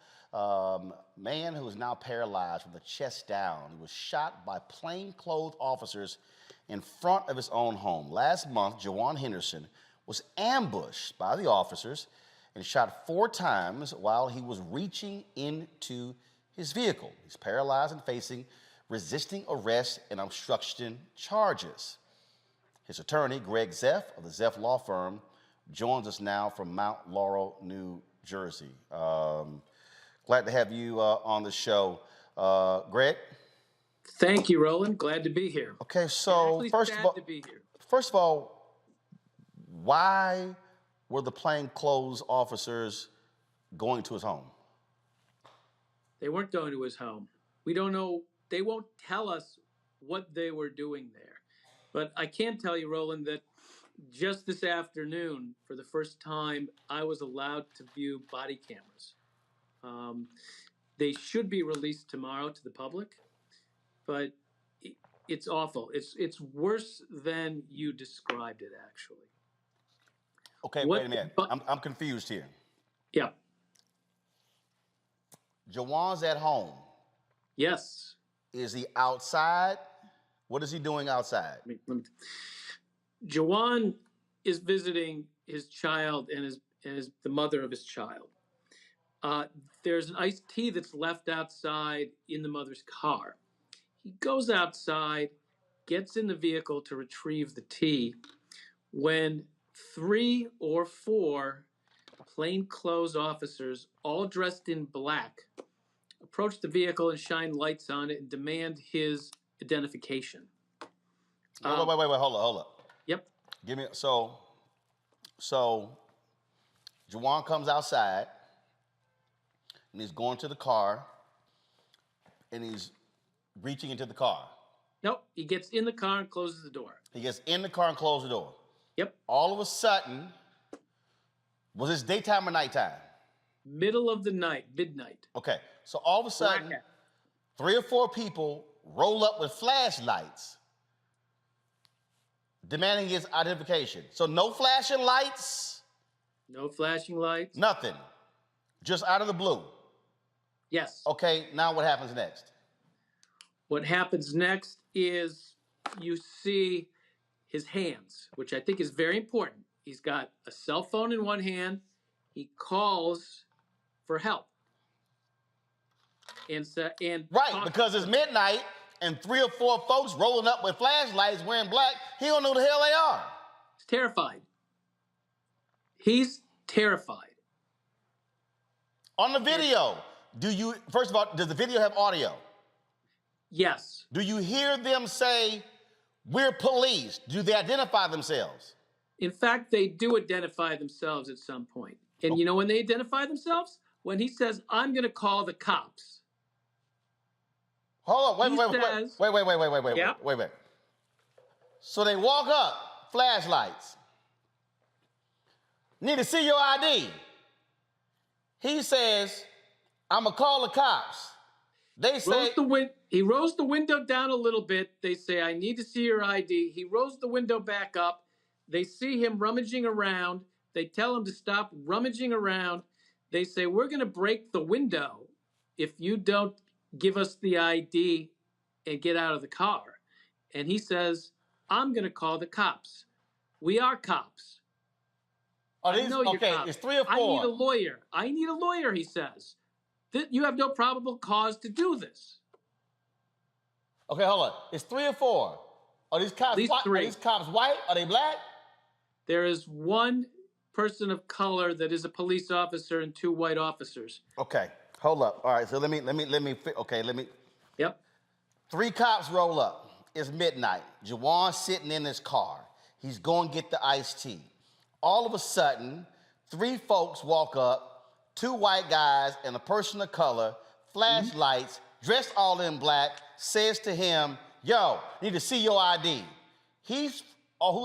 Man who is now paralyzed from the chest down. He was shot by plainclothed officers in front of his own home. Last month, Jajuan Henderson was ambushed by the officers and shot 4 times while he was reaching into his vehicle. He's paralyzed and facing resisting arrest and obstruction charges. His attorney, Greg Zeff of the Zeff Law Firm, joins us now from Mount Laurel, New Jersey. Glad to have you on the show. Greg? Thank you, Roland. Glad to be here. Okay, so first of all, why were the plainclothes officers going to his home? They weren't going to his home. We don't know. They won't tell us what they were doing there. But I can tell you, Roland, that just this afternoon, for the first time, I was allowed to view body cameras. They should be released tomorrow to the public, but it's awful. It's worse than you described it, actually. Okay, wait a minute. I'm confused here. Yeah. Jajuan's at home. Yes. Is he outside? What is he doing outside? Jajuan is visiting his child and the mother of his child. There's an iced tea that's left outside in the mother's car. He goes outside, gets in the vehicle to retrieve the tea, when 3 or 4 plainclothes officers, all dressed in black, approach the vehicle and shine lights on it and demand his identification. Wait, hold up. Yep. Give me, so Jajuan comes outside and he's going to the car and he's reaching into the car. Nope, he gets in the car and closes the door. He gets in the car and closes the door. Yep. All of a sudden, was this daytime or nighttime? Middle of the night, midnight. Okay, so all of a sudden, 3 or 4 people roll up with flashlights demanding his identification. So no flashing lights? No flashing lights. Nothing. Just out of the blue? Yes. Okay, now what happens next? What happens next is you see his hands, which I think is very important. He's got a cell phone in one hand. He calls for help. Right, because it's midnight and 3 or 4 folks rolling up with flashlights wearing black. He don't know who the hell they are. He's terrified. He's terrified. On the video, first of all, does the video have audio? Yes. Do you hear them say, "We're police"? Do they identify themselves? In fact, they do identify themselves at some point. And you know when they identify themselves? When he says, "I'm going to call the cops." Hold on, wait. So they walk up, flashlights. Need to see your ID. He says, "I'm going to call the cops." They say... He rolls the window down a little bit. They say, "I need to see your ID." He rolls the window back up. They see him rummaging around. They tell him to stop rummaging around. They say, "We're going to break the window if you don't give us the ID and get out of the car. And he says, I'm going to call the cops. We are cops. I know you're cops. It's 3 or 4. I need a lawyer. I need a lawyer, he says. You have no probable cause to do this. Okay, hold on. It's 3 or 4. Are these cops white? Are these cops white? Are they black? There is one person of color that is a police officer and 2 white officers. Okay, hold up. All right, so let me. Yep. 3 cops roll up. It's midnight. Jajuan sitting in his car. He's going to get the iced tea. All of a sudden, 3 folks walk up, 2 white guys and a person of color, flashlights, dressed all in black, says to him, yo, need to see your ID. Who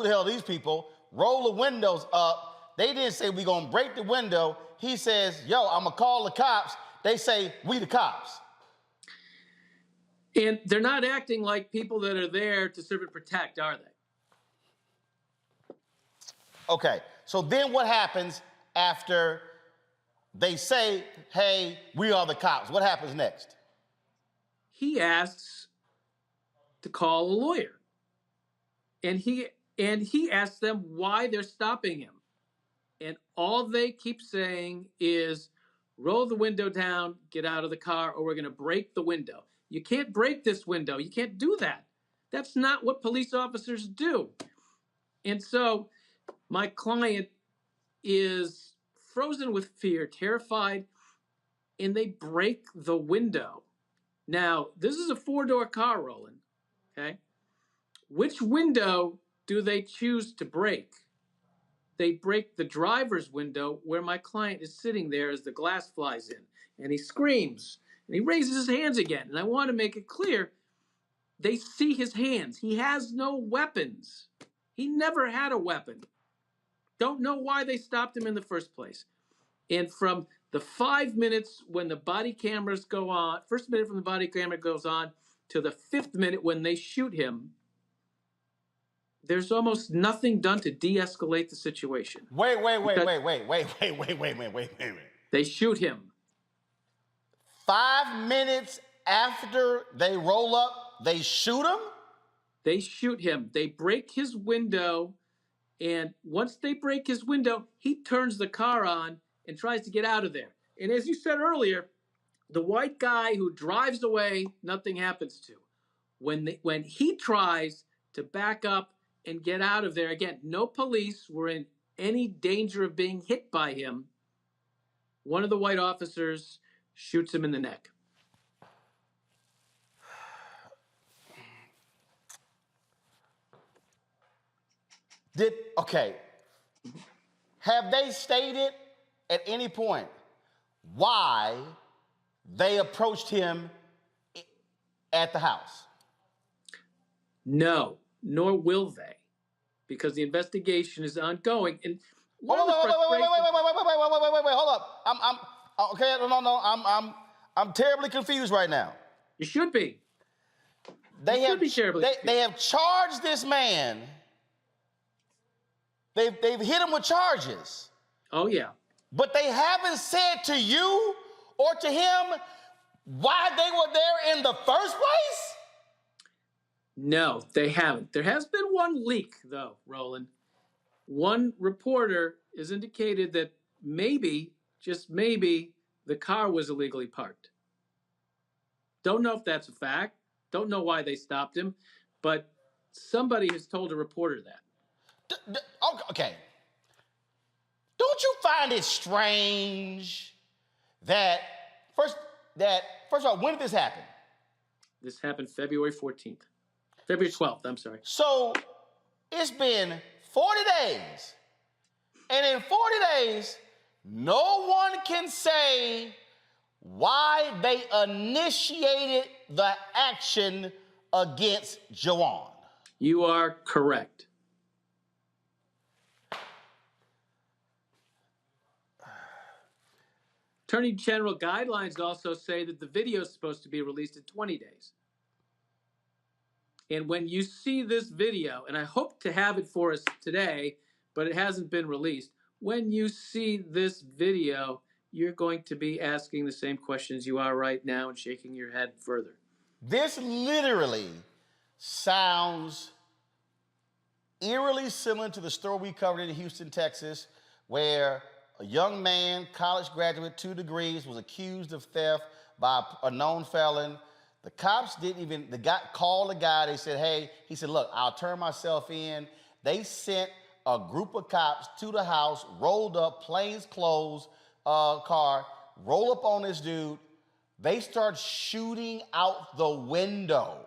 the hell are these people? Roll the windows up. They didn't say we gonna break the window. He says, yo, I'm gonna call the cops. They say, we the cops. And they're not acting like people that are there to serve and protect, are they? Okay, so then what happens after they say, hey, we are the cops? What happens next? He asks to call a lawyer. And he asks them why they're stopping him. And all they keep saying is, roll the window down, get out of the car, or we're going to break the window. You can't break this window. You can't do that. That's not what police officers do. And so my client is frozen with fear, terrified, and they break the window. Now, this is a 4-door car, Roland, okay? Which window do they choose to break? They break the driver's window where my client is sitting there as the glass flies in, and he screams, and he raises his hands again. And I want to make it clear, they see his hands. He has no weapons. He never had a weapon. Don't know why they stopped him in the first place. And from the 5 minutes when the body cameras go on, first minute from the body camera goes on to the 5th minute when they shoot him, there's almost nothing done to de-escalate the situation. Wait. They shoot him. 5 minutes after they roll up, they shoot him? They shoot him. They break his window, and once they break his window, he turns the car on and tries to get out of there. And as you said earlier, the white guy who drives away, nothing happens to. When he tries to back up and get out of there, again, no police were in any danger of being hit by him. One of the white officers shoots him in the neck. Have they stated at any point why they approached him at the house? No, nor will they, because the investigation is ongoing. And wait, hold up. I'm terribly confused right now. You should be. They have charged this man. They've hit him with charges. Oh, yeah. But they haven't said to you or to him why they were there in the first place? No, they haven't. There has been one leak, though, Roland. One reporter has indicated that maybe, just maybe, the car was illegally parked. Don't know if that's a fact. Don't know why they stopped him. But somebody has told a reporter that. Okay. Don't you find it strange that first of all, when did this happen? This happened February 14th. February 12th, I'm sorry. So it's been 40 days. And in 40 days, no one can say why they initiated the action against Jajuan. You are correct. Attorney General guidelines also say that the video is supposed to be released in 20 days. And when you see this video, and I hope to have it for us today, but it hasn't been released. When you see this video, you're going to be asking the same questions you are right now and shaking your head further. This literally sounds eerily similar to the story we covered in Houston, Texas, where a young man, college graduate, 2 degrees, was accused of theft by a known felon. The cops didn't even, the guy called the guy, they said, hey, he said, look, I'll turn myself in. They sent a group of cops to the house, rolled up, plainclothes car, roll up on this dude. They start shooting out the window.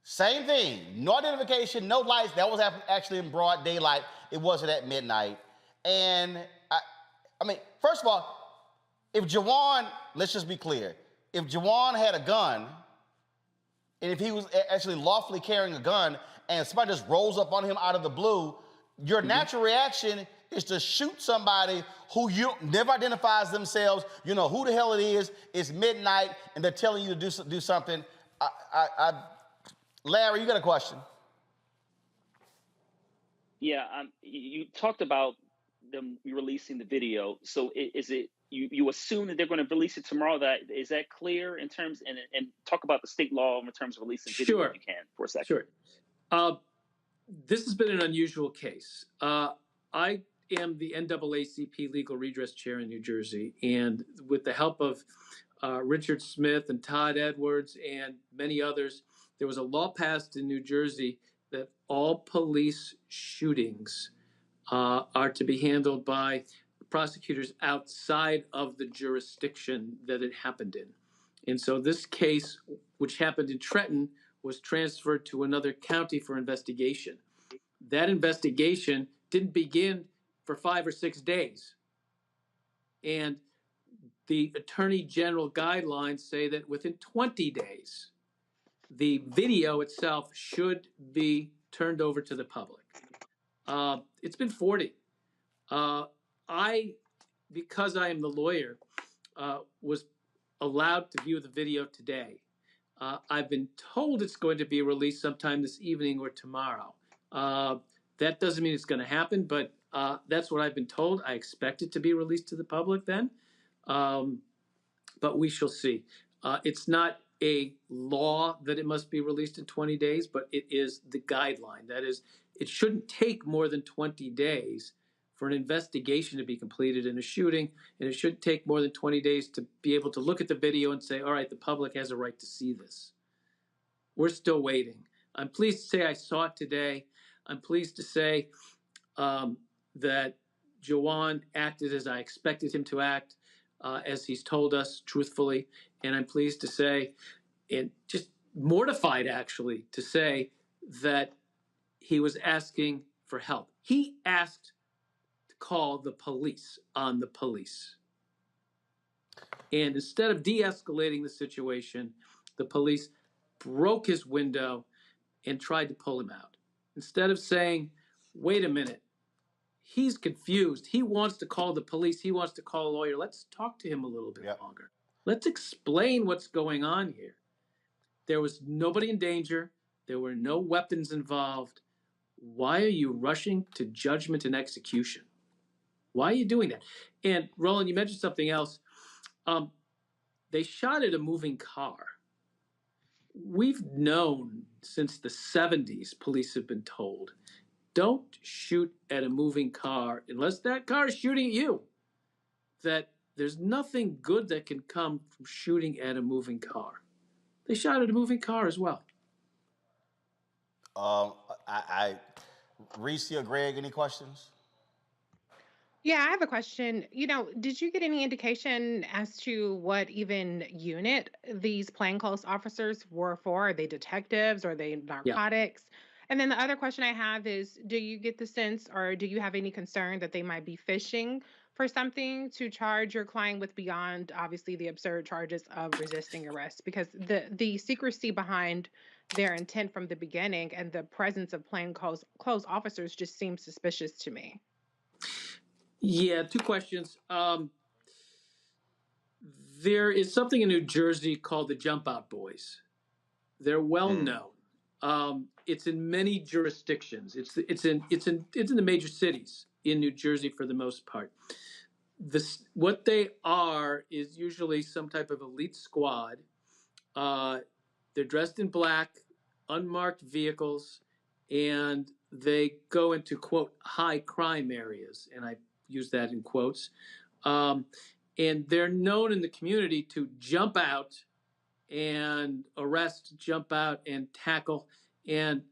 Same thing, no identification, no lights. That was actually in broad daylight. It wasn't at midnight. And I mean, first of all, if Jajuan, let's just be clear, if Jajuan had a gun, and if he was actually lawfully carrying a gun, and somebody just rolls up on him out of the blue, your natural reaction is to shoot somebody who you never identifies themselves. You know who the hell it is. It's midnight, and they're telling you to do something. Larry, you got a question? Yeah, you talked about them releasing the video. So is it you assume that they're going to release it tomorrow? Is that clear in terms and talk about the state law in terms of releasing video if you can for a second? Sure. This has been an unusual case. I am the NAACP Legal Redress Chair in New Jersey, and with the help of Richard Smith and Todd Edwards and many others, there was a law passed in New Jersey that all police shootings are to be handled by prosecutors outside of the jurisdiction that it happened in. And so this case, which happened in Trenton, was transferred to another county for investigation. That investigation didn't begin for 5 or 6 days. And the Attorney General guidelines say that within 20 days, the video itself should be turned over to the public. It's been 40. Because I am the lawyer, was allowed to view the video today. I've been told it's going to be released sometime this evening or tomorrow. That doesn't mean it's going to happen, but that's what I've been told. I expect it to be released to the public then, but we shall see. It's not a law that it must be released in 20 days, but it is the guideline. That is, it shouldn't take more than 20 days for an investigation to be completed in a shooting, and it shouldn't take more than 20 days to be able to look at the video and say, all right, the public has a right to see this. We're still waiting. I'm pleased to say I saw it today. I'm pleased to say that Jajuan acted as I expected him to act, as he's told us truthfully. And I'm pleased to say, and just mortified actually, to say that he was asking for help. He asked to call the police on the police. And instead of de-escalating the situation, the police broke his window and tried to pull him out. Instead of saying, wait a minute, he's confused. He wants to call the police. He wants to call a lawyer. Let's talk to him a little bit longer. Let's explain what's going on here. There was nobody in danger. There were no weapons involved. Why are you rushing to judgment and execution? Why are you doing that? And Roland, you mentioned something else. They shot at a moving car. We've known since the 70s, police have been told, don't shoot at a moving car unless that car is shooting at you. That there's nothing good that can come from shooting at a moving car. They shot at a moving car as well. Reese or Greg, any questions? Yeah, I have a question. Did you get any indication as to what even unit these plainclothes officers were for? Are they detectives? Are they narcotics? And then the other question I have is, do you get the sense or do you have any concern that they might be fishing for something to charge your client with beyond, obviously, the absurd charges of resisting arrest? Because the secrecy behind their intent from the beginning and the presence of plainclothes officers just seems suspicious to me. Yeah, 2 questions. There is something in New Jersey called the Jump Out Boys. They're well known. It's in many jurisdictions. It's in the major cities in New Jersey for the most part. what they are is usually some type of elite squad. They're dressed in black, unmarked vehicles, and they go into, quote, high crime areas. And I use that in quotes. And they're known in the community to jump out and arrest, jump out and tackle. And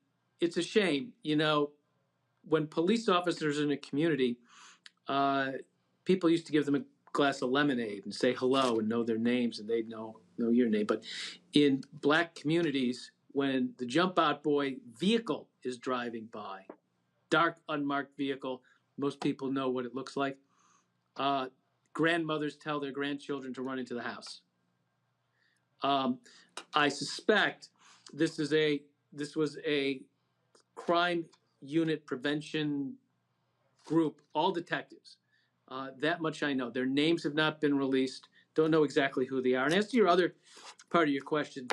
it's a shame, when police officers in a community, people used to give them a glass of lemonade and say hello and know their names, and they'd know your name. But in black communities, when the jump out boy vehicle is driving by, dark unmarked vehicle, most people know what it looks like. Grandmothers tell their grandchildren to run into the house. I suspect this was a crime unit prevention group, all detectives. That much I know. Their names have not been released. Don't know exactly who they are. And as to your other part of your question,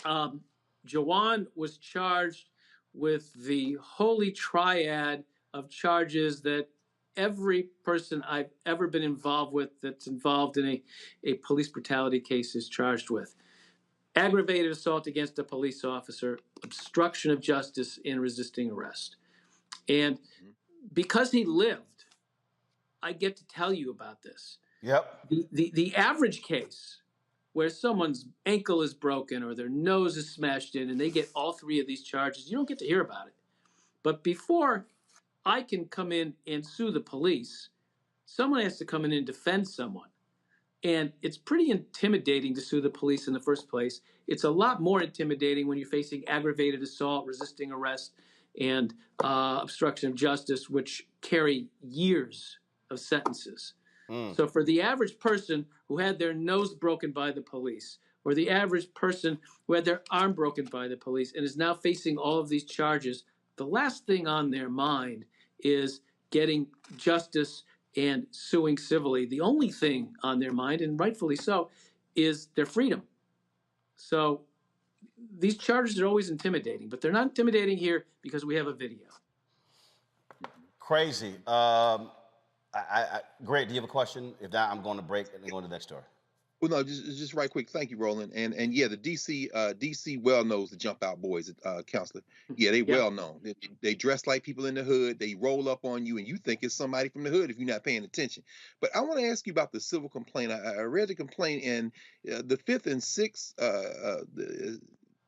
Jajuan was charged with the holy triad of charges that every person I've ever been involved with that's involved in a police brutality case is charged with. Aggravated assault against a police officer, obstruction of justice, and resisting arrest. And because he lived, I get to tell you about this. Yep. The average case where someone's ankle is broken or their nose is smashed in and they get all three of these charges, you don't get to hear about it. But before I can come in and sue the police, someone has to come in and defend someone. And it's pretty intimidating to sue the police in the first place. It's a lot more intimidating when you're facing aggravated assault, resisting arrest, and obstruction of justice, which carry years of sentences. So for the average person who had their nose broken by the police, or the average person who had their arm broken by the police and is now facing all of these charges, the last thing on their mind is getting justice and suing civilly. The only thing on their mind, and rightfully so, is their freedom. So these charges are always intimidating, but they're not intimidating here because we have a video. Crazy. Great. Do you have a question? If not, I'm going to break and go to the next story. Well, no, just right quick. Thank you, Roland. And yeah, the DC well knows the jump out boys, counselor. Yeah, they well known. They dress like people in the hood. They roll up on you, and you think it's somebody from the hood if you're not paying attention. But I want to ask you about the civil complaint. I read the complaint, and the 5th and 6th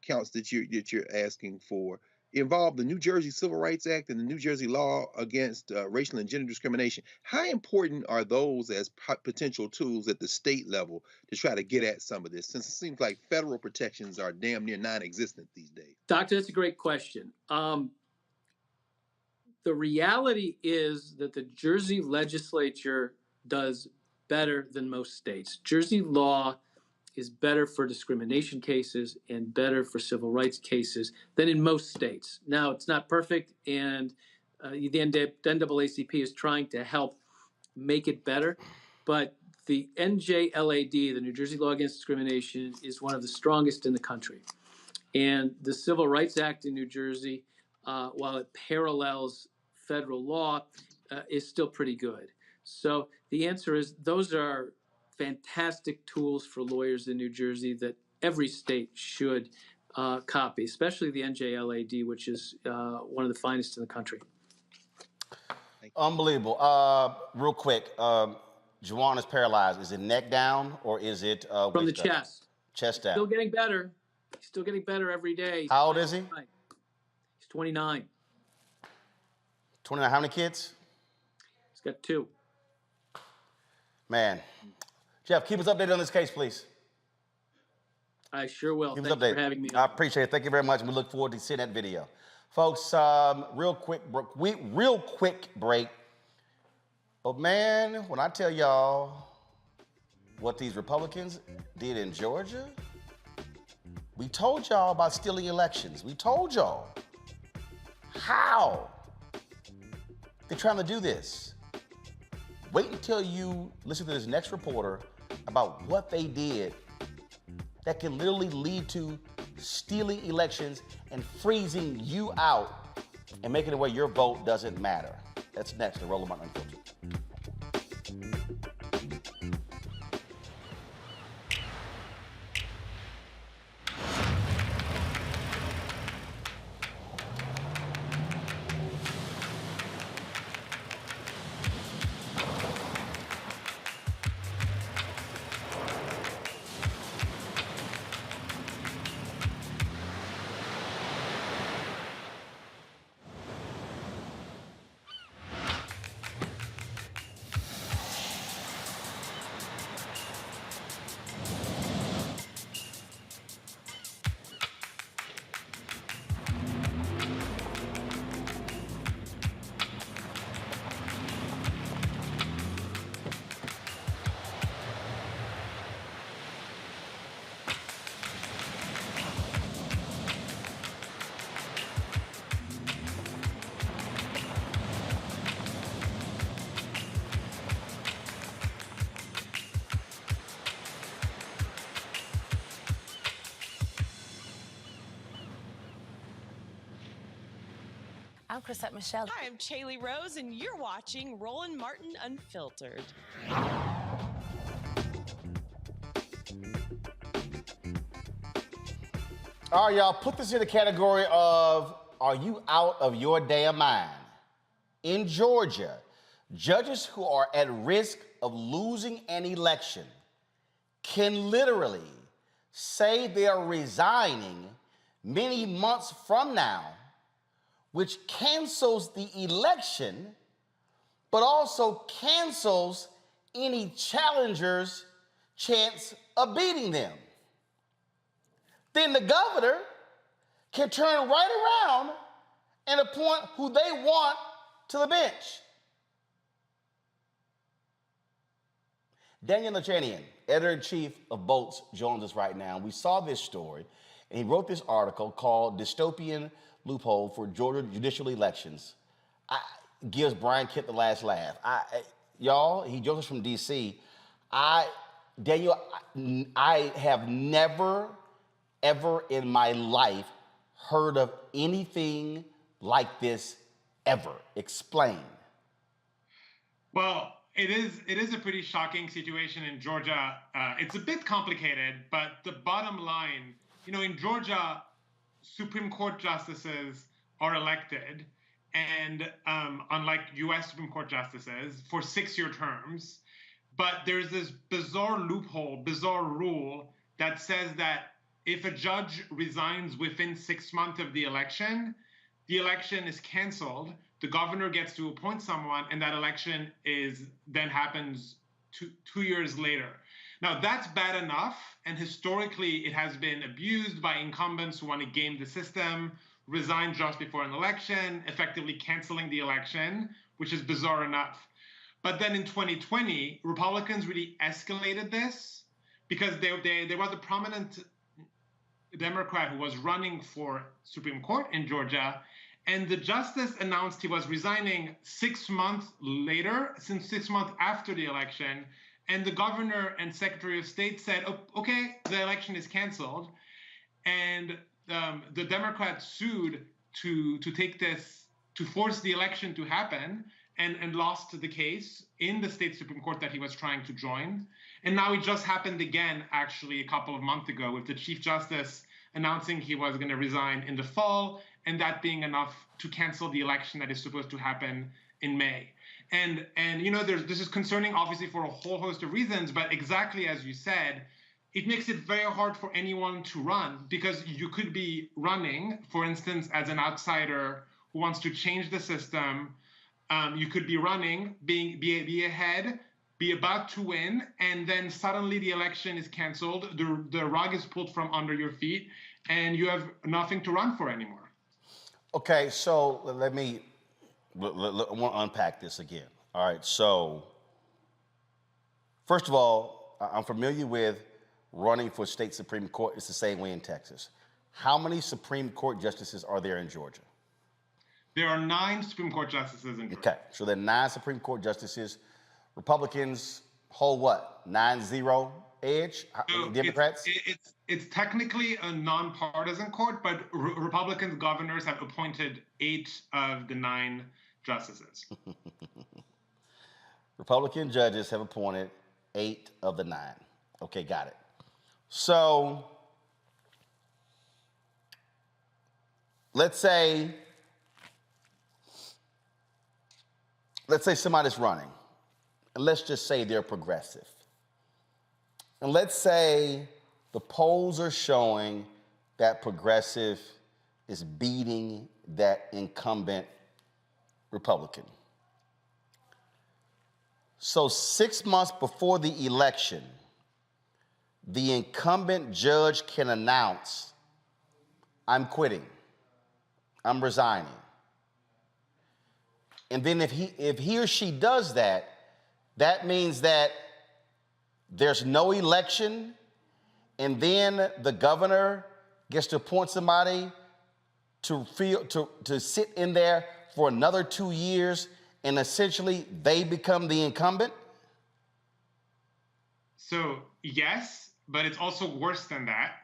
counts that you're asking for involve the New Jersey Civil Rights Act and the New Jersey law against racial and gender discrimination. How important are those as potential tools at the state level to try to get at some of this, since it seems like federal protections are damn near non-existent these days? Doctor, that's a great question. The reality is that the Jersey legislature does better than most states. Jersey law is better for discrimination cases and better for civil rights cases than in most states. Now, it's not perfect, and the NAACP is trying to help make it better, but the NJLAD, the New Jersey Law Against Discrimination, is one of the strongest in the country. And the Civil Rights Act in New Jersey, while it parallels federal law, is still pretty good. So the answer is those are fantastic tools for lawyers in New Jersey that every state should copy, especially the NJLAD, which is one of the finest in the country. Unbelievable. Real quick, Jajuan is paralyzed. Is it neck down or is it from the chest? Chest down. Still getting better. He's still getting better every day. How old is he? He's 29. 29. How many kids? He's got 2. Man. Jeff, keep us updated on this case, please. I sure will. Keep us Thanks updated. for having me on. I appreciate it. Thank you very much. We look forward to seeing that video. Folks, real quick break. But man, when I tell y'all what these Republicans did in Georgia, we told y'all about stealing elections. We told y'all how they're trying to do this. Wait until you listen to this next reporter about what they did that can literally lead to stealing elections and freezing you out and making it where your vote doesn't matter. That's next to Roland Martin Unfiltered. I'm Chrisette Michelle. Hi, I'm Chaley Rose, and you're watching Roland Martin Unfiltered. All right, y'all, put this in the category of, are you out of your damn mind? In Georgia, judges who are at risk of losing an election can literally say they are resigning many months from now, which cancels the election, but also cancels any challenger's chance of beating them. Then the governor can turn right around and appoint who they want to the bench. Daniel Nachanian, editor-in-chief of Bolts, joins us right now. We saw this story, and he wrote this article called Dystopian Loophole for Georgia Judicial Elections. Gives Brian Kemp the last laugh. Y'all, he joins us from D.C. Daniel, I have never, ever in my life heard of anything like this ever. Explain. Well, it is a pretty shocking situation in Georgia. It's a bit complicated, but the bottom line, in Georgia, Supreme Court justices are elected, and unlike U.S. Supreme Court justices, for 6-year terms. But there's this bizarre loophole, bizarre rule that says that if a judge resigns within 6 months of the election is canceled. The governor gets to appoint someone, and that election then happens two years later. Now, that's bad enough, and historically it has been abused by incumbents who want to game the system, resign just before an election, effectively canceling the election, which is bizarre enough. But then in 2020, Republicans really escalated this because there was a prominent Democrat who was running for Supreme Court in Georgia, and the justice announced he was resigning 6 months later, since 6 months after the election, and the governor and secretary of state said, okay, the election is canceled, and the Democrats sued to take this, to force the election to happen, and lost the case in the state Supreme Court that he was trying to join. And now it just happened again, actually, a couple of months ago, with the Chief Justice announcing he was going to resign in the fall, and that being enough to cancel the election that is supposed to happen in May. And this is concerning, obviously, for a whole host of reasons, but exactly as you said, it makes it very hard for anyone to run, because you could be running, for instance, as an outsider who wants to change the system. You could be running, be ahead, be about to win, and then suddenly the election is canceled, the rug is pulled from under your feet, and you have nothing to run for anymore. Okay, so I want to unpack this again. All right, so first of all, I'm familiar with running for state Supreme Court. It's the same way in Texas. How many Supreme Court justices are there in Georgia? There are 9 Supreme Court justices in Georgia. Okay, so there are 9 Supreme Court justices. Republicans hold what, 9-0 edge? So Democrats? It's technically a nonpartisan court, but Republican governors have appointed 8 of the 9 justices. Republican judges have appointed 8 of the 9. Okay, got it. So let's say somebody's running, and let's just say they're progressive. And let's say the polls are showing that progressive is beating that incumbent Republican. So 6 months before the election, the incumbent judge can announce, I'm quitting, I'm resigning. And then if he or she does that, that means that there's no election, and then the governor gets to appoint somebody to sit in there for another 2 years, and essentially they become the incumbent? So yes, but it's also worse than that.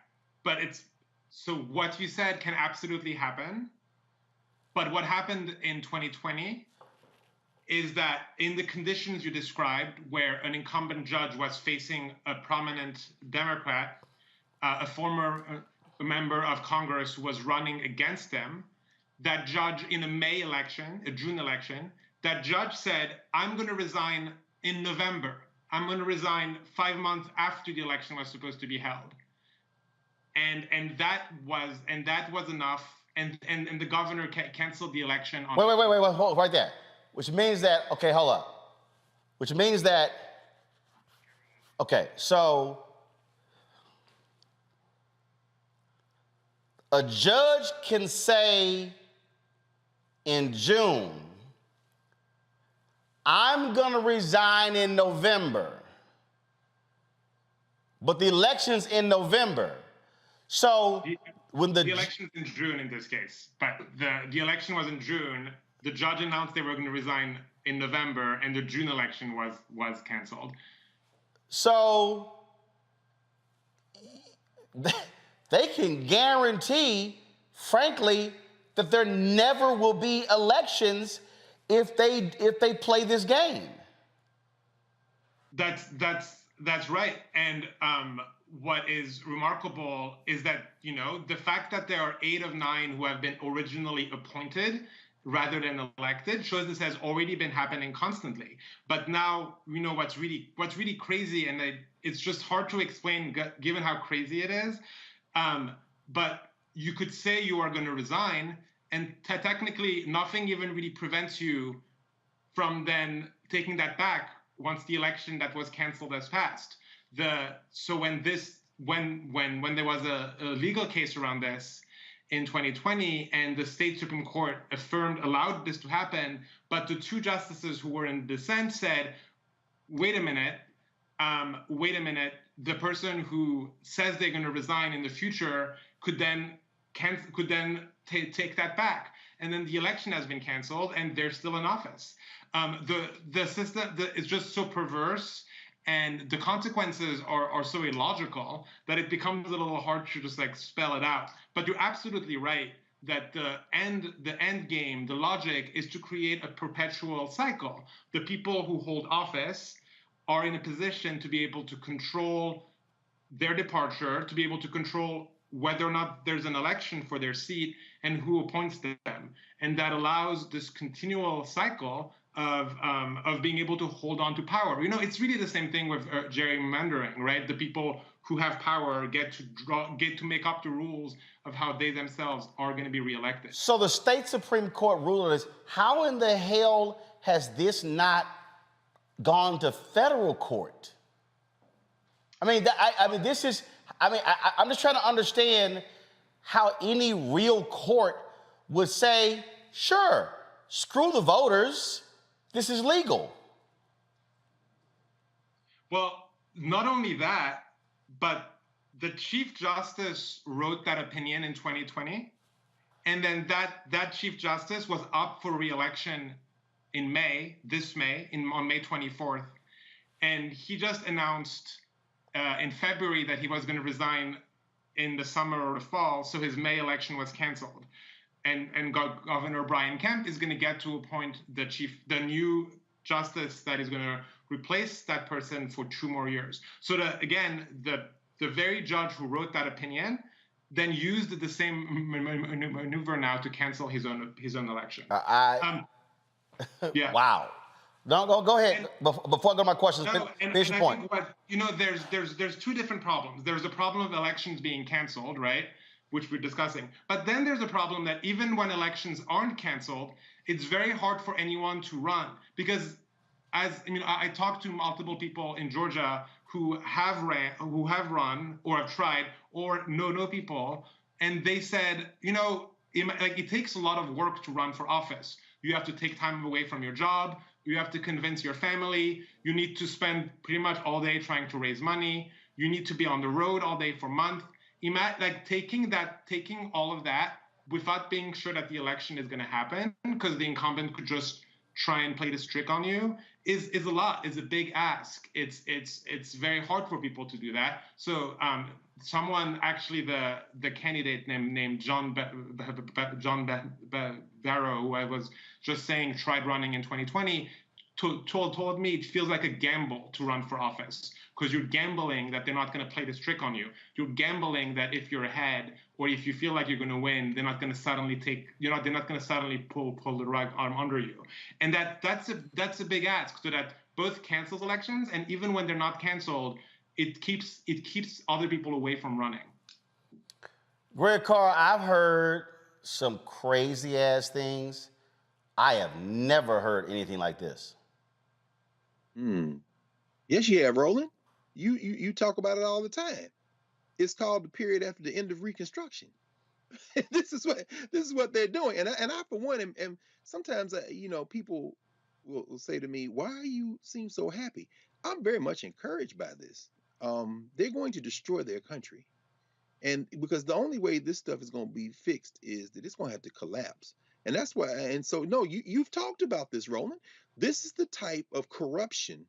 So what you said can absolutely happen. But what happened in 2020 is that in the conditions you described, where an incumbent judge was facing a prominent Democrat, a former member of Congress who was running against them, that judge in a May election, a June election, that judge said, I'm going to resign in November. I'm going to resign 5 months after the election was supposed to be held. And that was enough. And the governor canceled the election on. Wait, hold right there. Which means that, okay, hold up. Which means that, okay, so a judge can say in June, I'm going to resign in November, but the election's in November. So when the election's in June in this case, but the election was in June. The judge announced they were going to resign in November, and the June election was canceled. So they can guarantee, frankly, that there never will be elections if they play this game. That's right. And what is remarkable is that, you know, the fact that there are 8 of 9 who have been originally appointed rather than elected shows this has already been happening constantly. But now we know what's really crazy, and it's just hard to explain given how crazy it is. But you could say you are going to resign, and technically nothing even really prevents you from then taking that back once the election that was canceled has passed. So when there was a legal case around this in 2020, and the state Supreme Court allowed this to happen, but the 2 justices who were in dissent said, wait a minute, the person who says they're going to resign in the future could then take that back. And then the election has been canceled and they're still in office. The system is just so perverse, and the consequences are so illogical that it becomes a little hard to just like spell it out. But you're absolutely right that the end game, the logic is to create a perpetual cycle. The people who hold office are in a position to be able to control their departure, to be able to control whether or not there's an election for their seat and who appoints them. And that allows this continual cycle of being able to hold on to power. You know, it's really the same thing with gerrymandering, right? The people who have power get to make up the rules of how they themselves are going to be reelected. So the state Supreme Court ruled on this. How in the hell has this not gone to federal court? I mean, I'm just trying to understand how any real court would say, sure, screw the voters, this is legal. Well, not only that, but the Chief Justice wrote that opinion in 2020, and then that Chief Justice was up for re-election in May, on May 24th, and he just announced in February that he was going to resign in the summer or the fall, so his May election was canceled. And Governor Brian Kemp is going to get to appoint the new justice that is going to replace that person for 2 more years. So the very judge who wrote that opinion then used the same maneuver now to cancel his own election. Yeah. Wow. No, go ahead. Before I go to my questions, finish your point. There's 2 different problems. There's the problem of elections being canceled, right, which we're discussing. But then there's a problem that even when elections aren't canceled, it's very hard for anyone to run, because I talked to multiple people in Georgia who have run or have tried, or know people, and they said, it takes a lot of work to run for office. You have to take time away from your job. You have to convince your family. You need to spend pretty much all day trying to raise money. You need to be on the road all day for months. Taking all of that without being sure that the election is going to happen, because the incumbent could just try and play this trick on you is a lot, is a big ask. It's very hard for people to do that. So someone, actually the candidate named John Barrow, who I was just saying tried running in 2020, told me it feels like a gamble to run for office, because you're gambling that they're not going to play this trick on you. You're gambling that if you're ahead, or if you feel like you're going to win, they're not going to suddenly pull the rug under you. And that's a big ask, so that both cancels elections, and even when they're not canceled, it keeps other people away from running. Greg Carr, I've heard some crazy ass things. I have never heard anything like this. Yes, you have, Roland. You talk about it all the time. It's called the period after the end of Reconstruction. This is what they're doing, and I for one am sometimes people will say to me, "Why you seem so happy?" I'm very much encouraged by this. They're going to destroy their country, and because the only way this stuff is going to be fixed is that it's going to have to collapse, and that's why. And so, no, you've talked about this, Roland. This is the type of corruption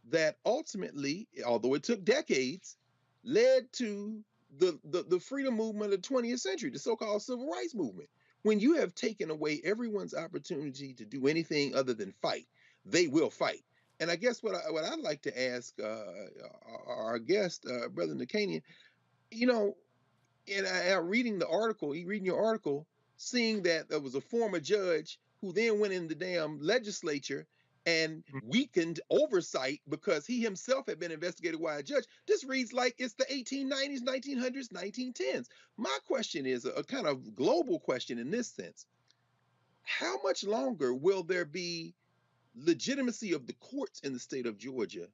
that ultimately, although it took decades, led to the freedom movement of the 20th century, the so-called civil rights movement. When you have taken away everyone's opportunity to do anything other than fight, they will fight. And I guess what I'd like to ask our guest, Brother Nakanian, reading your article, seeing that there was a former judge who then went in the damn legislature and weakened oversight because he himself had been investigated by a judge. This reads like it's the 1890s, 1900s, 1910s. My question is a kind of global question in this sense. How much longer will there be legitimacy of the courts in the state of Georgia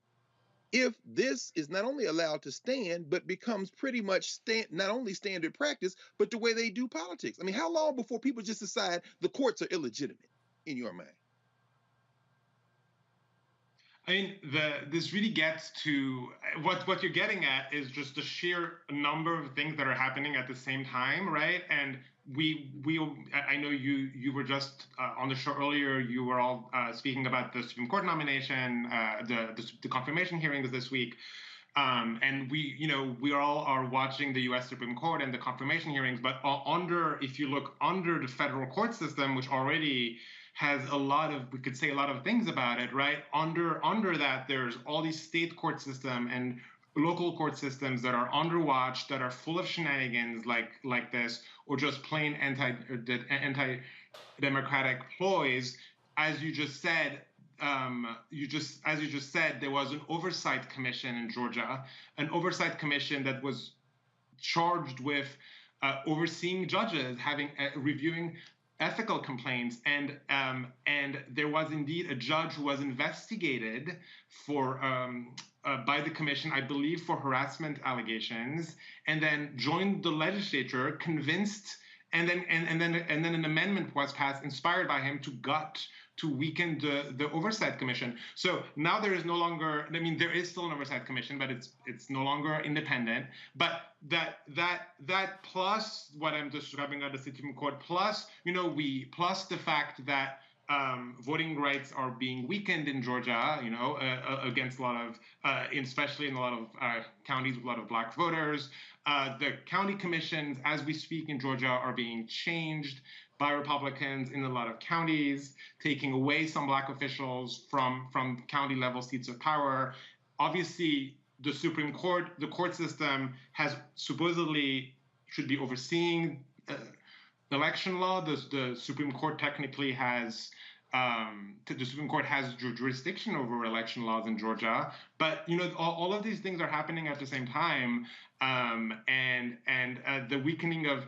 if this is not only allowed to stand, but becomes pretty much not only standard practice, but the way they do politics? I mean, how long before people just decide the courts are illegitimate in your mind? I mean, this really gets to what you're getting at is just the sheer number of things that are happening at the same time, right? And I know you were just on the show earlier. You were all speaking about the Supreme Court nomination, the confirmation hearings this week, and we all are watching the U.S. Supreme Court and the confirmation hearings. But if you look under the federal court system, which already has we could say a lot of things about it, right? Under that, there's all these state court system and local court systems that are underwatched, that are full of shenanigans like this, or just plain anti-democratic ploys. As you just said, there was an oversight commission in Georgia, an oversight commission that was charged with overseeing judges, reviewing ethical complaints, and there was indeed a judge who was investigated by the commission, I believe, for harassment allegations, and then joined the legislature, convinced, and then an amendment was passed, inspired by him, to weaken the oversight commission. So now there is no longer, I mean, there is still an oversight commission, but it's no longer independent. But that plus what I'm describing at the Supreme Court, plus the fact that voting rights are being weakened in Georgia, against a lot of, especially in a lot of counties with a lot of black voters. The county commissions, as we speak in Georgia, are being changed by Republicans in a lot of counties, taking away some black officials from county level seats of power. Obviously, the Supreme Court, the court system, has supposedly should be overseeing election law. The Supreme Court technically has jurisdiction over election laws in Georgia. But all of these things are happening at the same time, and the weakening of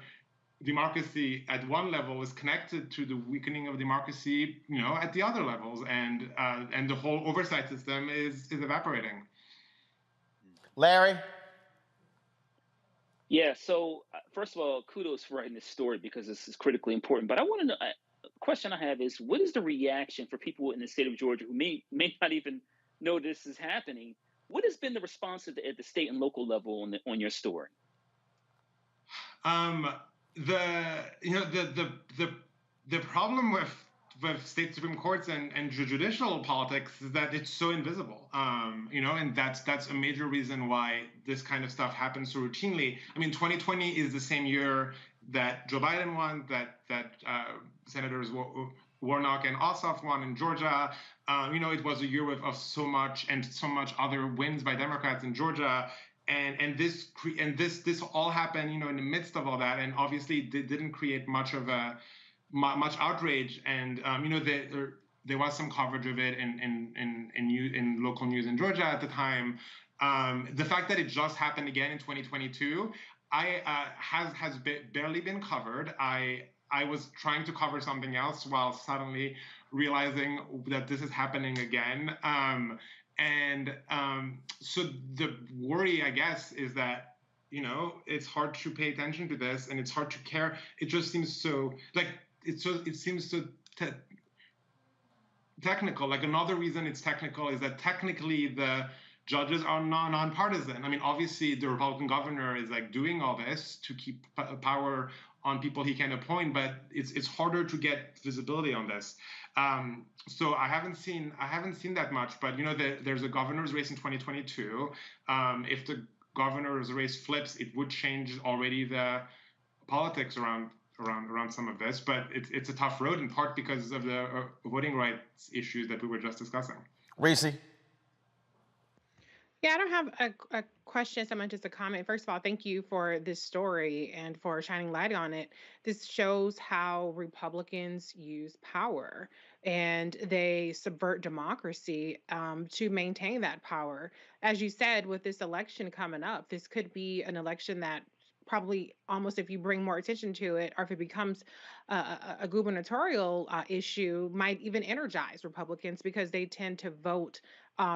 democracy at one level is connected to the weakening of democracy, at the other levels, and the whole oversight system is evaporating. Larry? Yeah, so first of all, kudos for writing this story, because this is critically important. But I want to know, the question I have is, what is the reaction for people in the state of Georgia who may not even know this is happening? What has been the response at the state and local level on your story? The problem with with state Supreme Courts and judicial politics is that it's so invisible, and that's a major reason why this kind of stuff happens so routinely. I mean, 2020 is the same year that Joe Biden won, that Senators Warnock and Ossoff won in Georgia. It was a year of so much other wins by Democrats in Georgia. And this all happened, in the midst of all that, and obviously it didn't create much outrage. And there was some coverage of it in local news in Georgia at the time. The fact that it just happened again in 2022, has barely been covered. I was trying to cover something else while suddenly realizing that this is happening again. So the worry, I guess, is that, it's hard to pay attention to this and it's hard to care. It just seems so, it seems so technical. Like, another reason it's technical is that technically the judges are nonpartisan. I mean, obviously the Republican governor is doing all this to keep power on people he can appoint, but it's harder to get visibility on this. So I haven't seen that much, but there's a governor's race in 2022. If the governor's race flips, it would change already the politics around some of this, but it's a tough road, in part because of the voting rights issues that we were just discussing. Reese. Yeah, I don't have a question so much as a comment. First of all, thank you for this story and for shining light on it. This shows how Republicans use power and they subvert democracy to maintain that power. As you said, with this election coming up, this could be an election that probably, almost, if you bring more attention to it, or if it becomes a gubernatorial issue, might even energize Republicans, because they tend to vote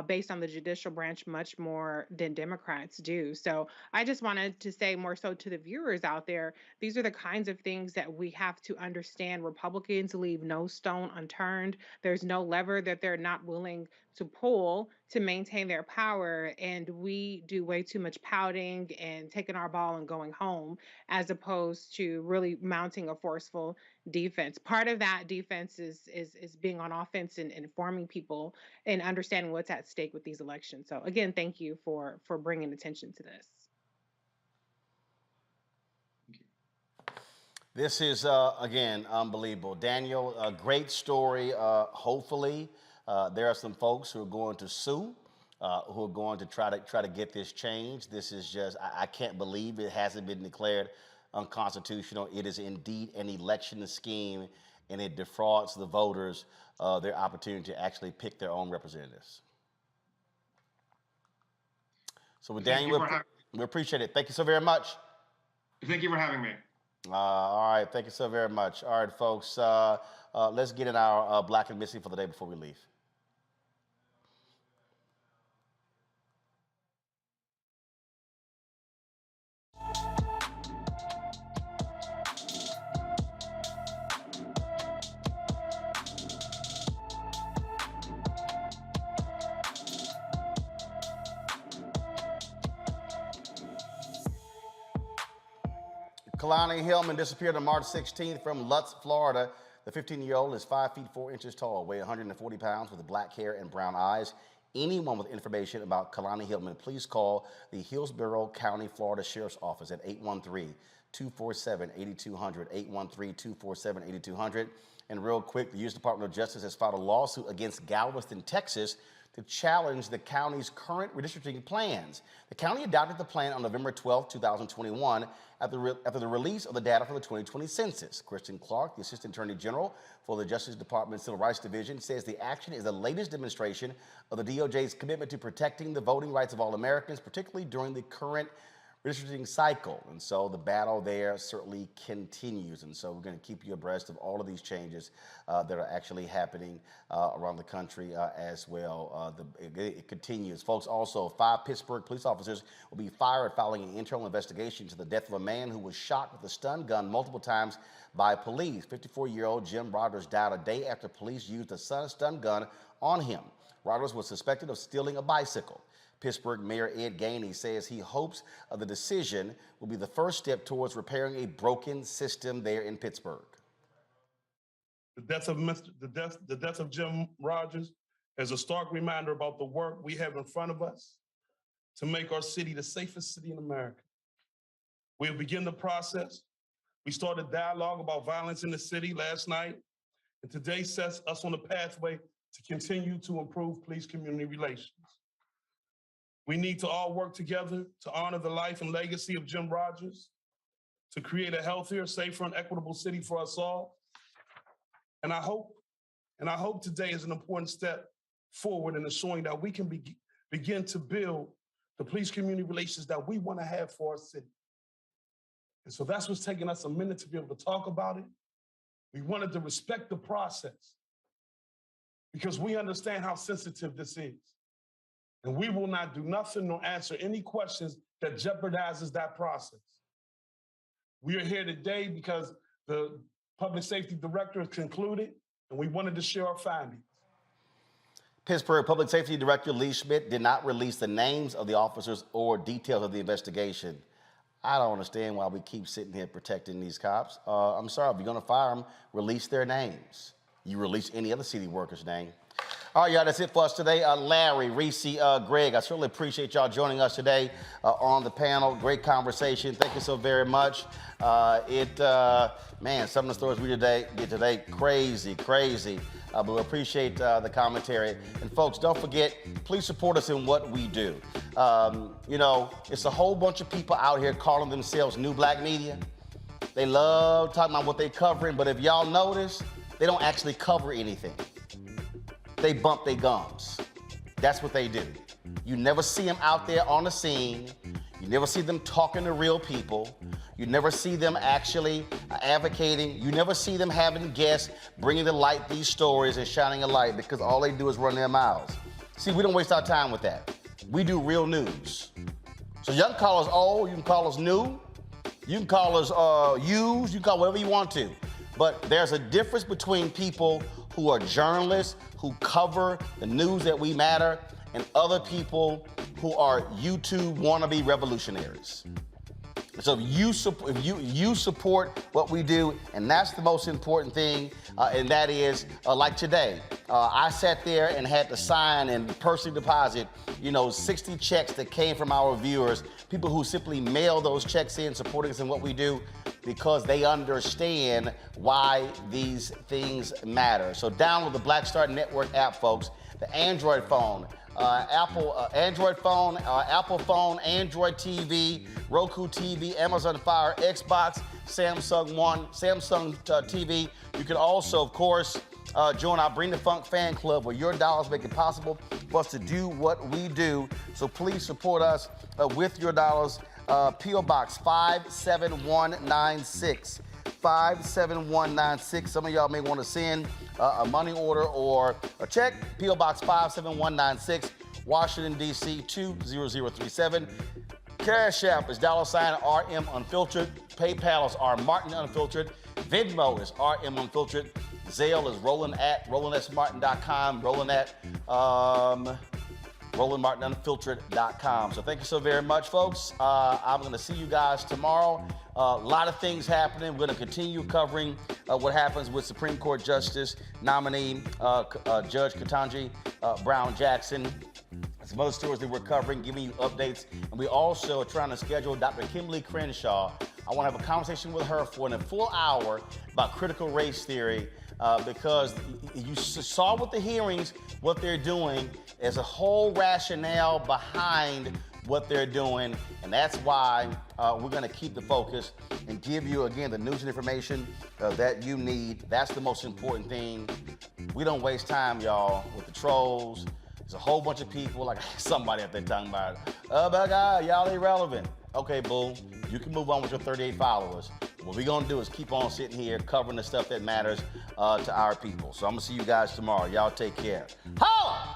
based on the judicial branch much more than Democrats do. So I just wanted to say, more so to the viewers out there, these are the kinds of things that we have to understand. Republicans leave no stone unturned. There's no lever that they're not willing to pull to maintain their power. And we do way too much pouting and taking our ball and going home, as opposed to really mounting a forceful defense. Part of that defense is being on offense and informing people and understanding what's at stake with these elections. So again, thank you for bringing attention to this. This is, again, unbelievable. Daniel, a great story. Hopefully, there are some folks who are going to sue, who are going to try to get this changed. This is just, I can't believe it hasn't been declared unconstitutional. It is indeed an election scheme, and it defrauds the voters their opportunity to actually pick their own representatives. So with Daniel, we appreciate it. Thank you so very much. Thank you for having me. All right, thank you so very much. All right, folks, let's get in our Black and Missing for the day before we leave. Kalani Hillman disappeared on March 16th from Lutz, Florida. The 15-year-old is 5 feet 4 inches tall, weighs 140 pounds, with black hair and brown eyes. Anyone with information about Kalani Hillman, please call the Hillsborough County, Florida Sheriff's Office at 813-247-8200, 813-247-8200. And real quick, the U.S. Department of Justice has filed a lawsuit against Galveston, Texas, to challenge the county's current redistricting plans. The county adopted the plan on November 12, 2021, after the release of the data for the 2020 census. Kristen Clark, the Assistant Attorney General for the Justice Department Civil Rights Division, says the action is the latest demonstration of the DOJ's commitment to protecting the voting rights of all Americans, particularly during the current redistricting cycle. And so the battle there certainly continues. And so we're going to keep you abreast of all of these changes that are actually happening around the country as well. It continues. Folks, also 5 Pittsburgh police officers will be fired following an internal investigation into the death of a man who was shot with a stun gun multiple times by police. 54-year-old Jim Rogers died a day after police used a stun gun on him. Rogers was suspected of stealing a bicycle. Pittsburgh Mayor Ed Gainey says he hopes the decision will be the first step towards repairing a broken system there in Pittsburgh. The death of Jim Rogers is a stark reminder about the work we have in front of us to make our city the safest city in America. We'll begin the process. We started dialogue about violence in the city last night, and today sets us on a pathway to continue to improve police-community relations. We need to all work together to honor the life and legacy of Jim Rogers, to create a healthier, safer, and equitable city for us all. And I hope today is an important step forward in showing that we can begin to build the police-community relations that we want to have for our city. And so that's what's taking us a minute to be able to talk about it. We wanted to respect the process because we understand how sensitive this is. And we will not do nothing nor answer any questions that jeopardizes that process. We are here today because the public safety director has concluded, and we wanted to share our findings. Pittsburgh Public Safety Director Lee Schmidt did not release the names of the officers or details of the investigation. I don't understand why we keep sitting here protecting these cops. I'm sorry, if you're going to fire them, release their names. You release any other city worker's name. All right, y'all, that's it for us today. Larry, Reese, Greg, I certainly appreciate y'all joining us today on the panel. Great conversation. Thank you so very much. Man, some of the stories we did today, crazy. But we appreciate the commentary. And folks, don't forget, please support us in what we do. You know, it's a whole bunch of people out here calling themselves new black media. They love talking about what they're covering, but if y'all notice, they don't actually cover anything. They bump their gums. That's what they do. You never see them out there on the scene. You never see them talking to real people. You never see them actually advocating. You never see them having guests, bringing to light these stories and shining a light, because all they do is run their mouths. See, we don't waste our time with that. We do real news. So you can call us old, you can call us new, you can call us used, you can call whatever you want to. But there's a difference between people who are journalists, who cover the news that we matter, and other people who are YouTube wannabe revolutionaries. So if you support what we do, and that's the most important thing, and that is, like today, I sat there and had to sign and personally deposit, 60 checks that came from our viewers, people who simply mail those checks in, supporting us in what we do, because they understand why these things matter. So download the Black Star Network app, folks. The Android phone, Android phone, Apple phone, Android TV, Roku TV, Amazon Fire, Xbox, Samsung One, Samsung TV. You can also, of course, join our Bring the Funk fan club, where your dollars make it possible for us to do what we do. So please support us with your dollars. P.O. Box 57196. 57196. Some of y'all may want to send a money order or a check. P.O. Box 57196, Washington, D.C. 20037. Cash App is $RM Unfiltered. PayPal is R Martin Unfiltered. Venmo is RM Unfiltered. Zelle is rolling@rollingsmartin.com. RolandMartinUnfiltered.com. So thank you so very much, folks. I'm going to see you guys tomorrow. A lot of things happening. We're going to continue covering what happens with Supreme Court Justice nominee Judge Ketanji Brown Jackson. Some other stories that we're covering, giving you updates. And we also are trying to schedule Dr. Kimberly Crenshaw. I want to have a conversation with her for a full hour about critical race theory, because you saw with the hearings what they're doing. There's a whole rationale behind what they're doing, and that's why we're going to keep the focus and give you, again, the news and information that you need. That's the most important thing. We don't waste time, y'all, with the trolls. There's a whole bunch of people, like somebody up there talking about, oh my God, y'all irrelevant. Okay, boo, you can move on with your 38 followers. What we're going to do is keep on sitting here covering the stuff that matters to our people. So I'm going to see you guys tomorrow. Y'all take care. Holla!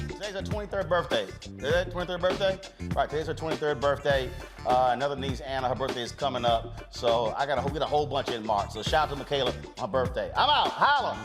Today's her 23rd birthday. Is that 23rd birthday? Right, today's her 23rd birthday. Another niece, Anna, her birthday is coming up. So I got to get a whole bunch in March. So shout out to Michaela on her birthday. I'm out. Holla!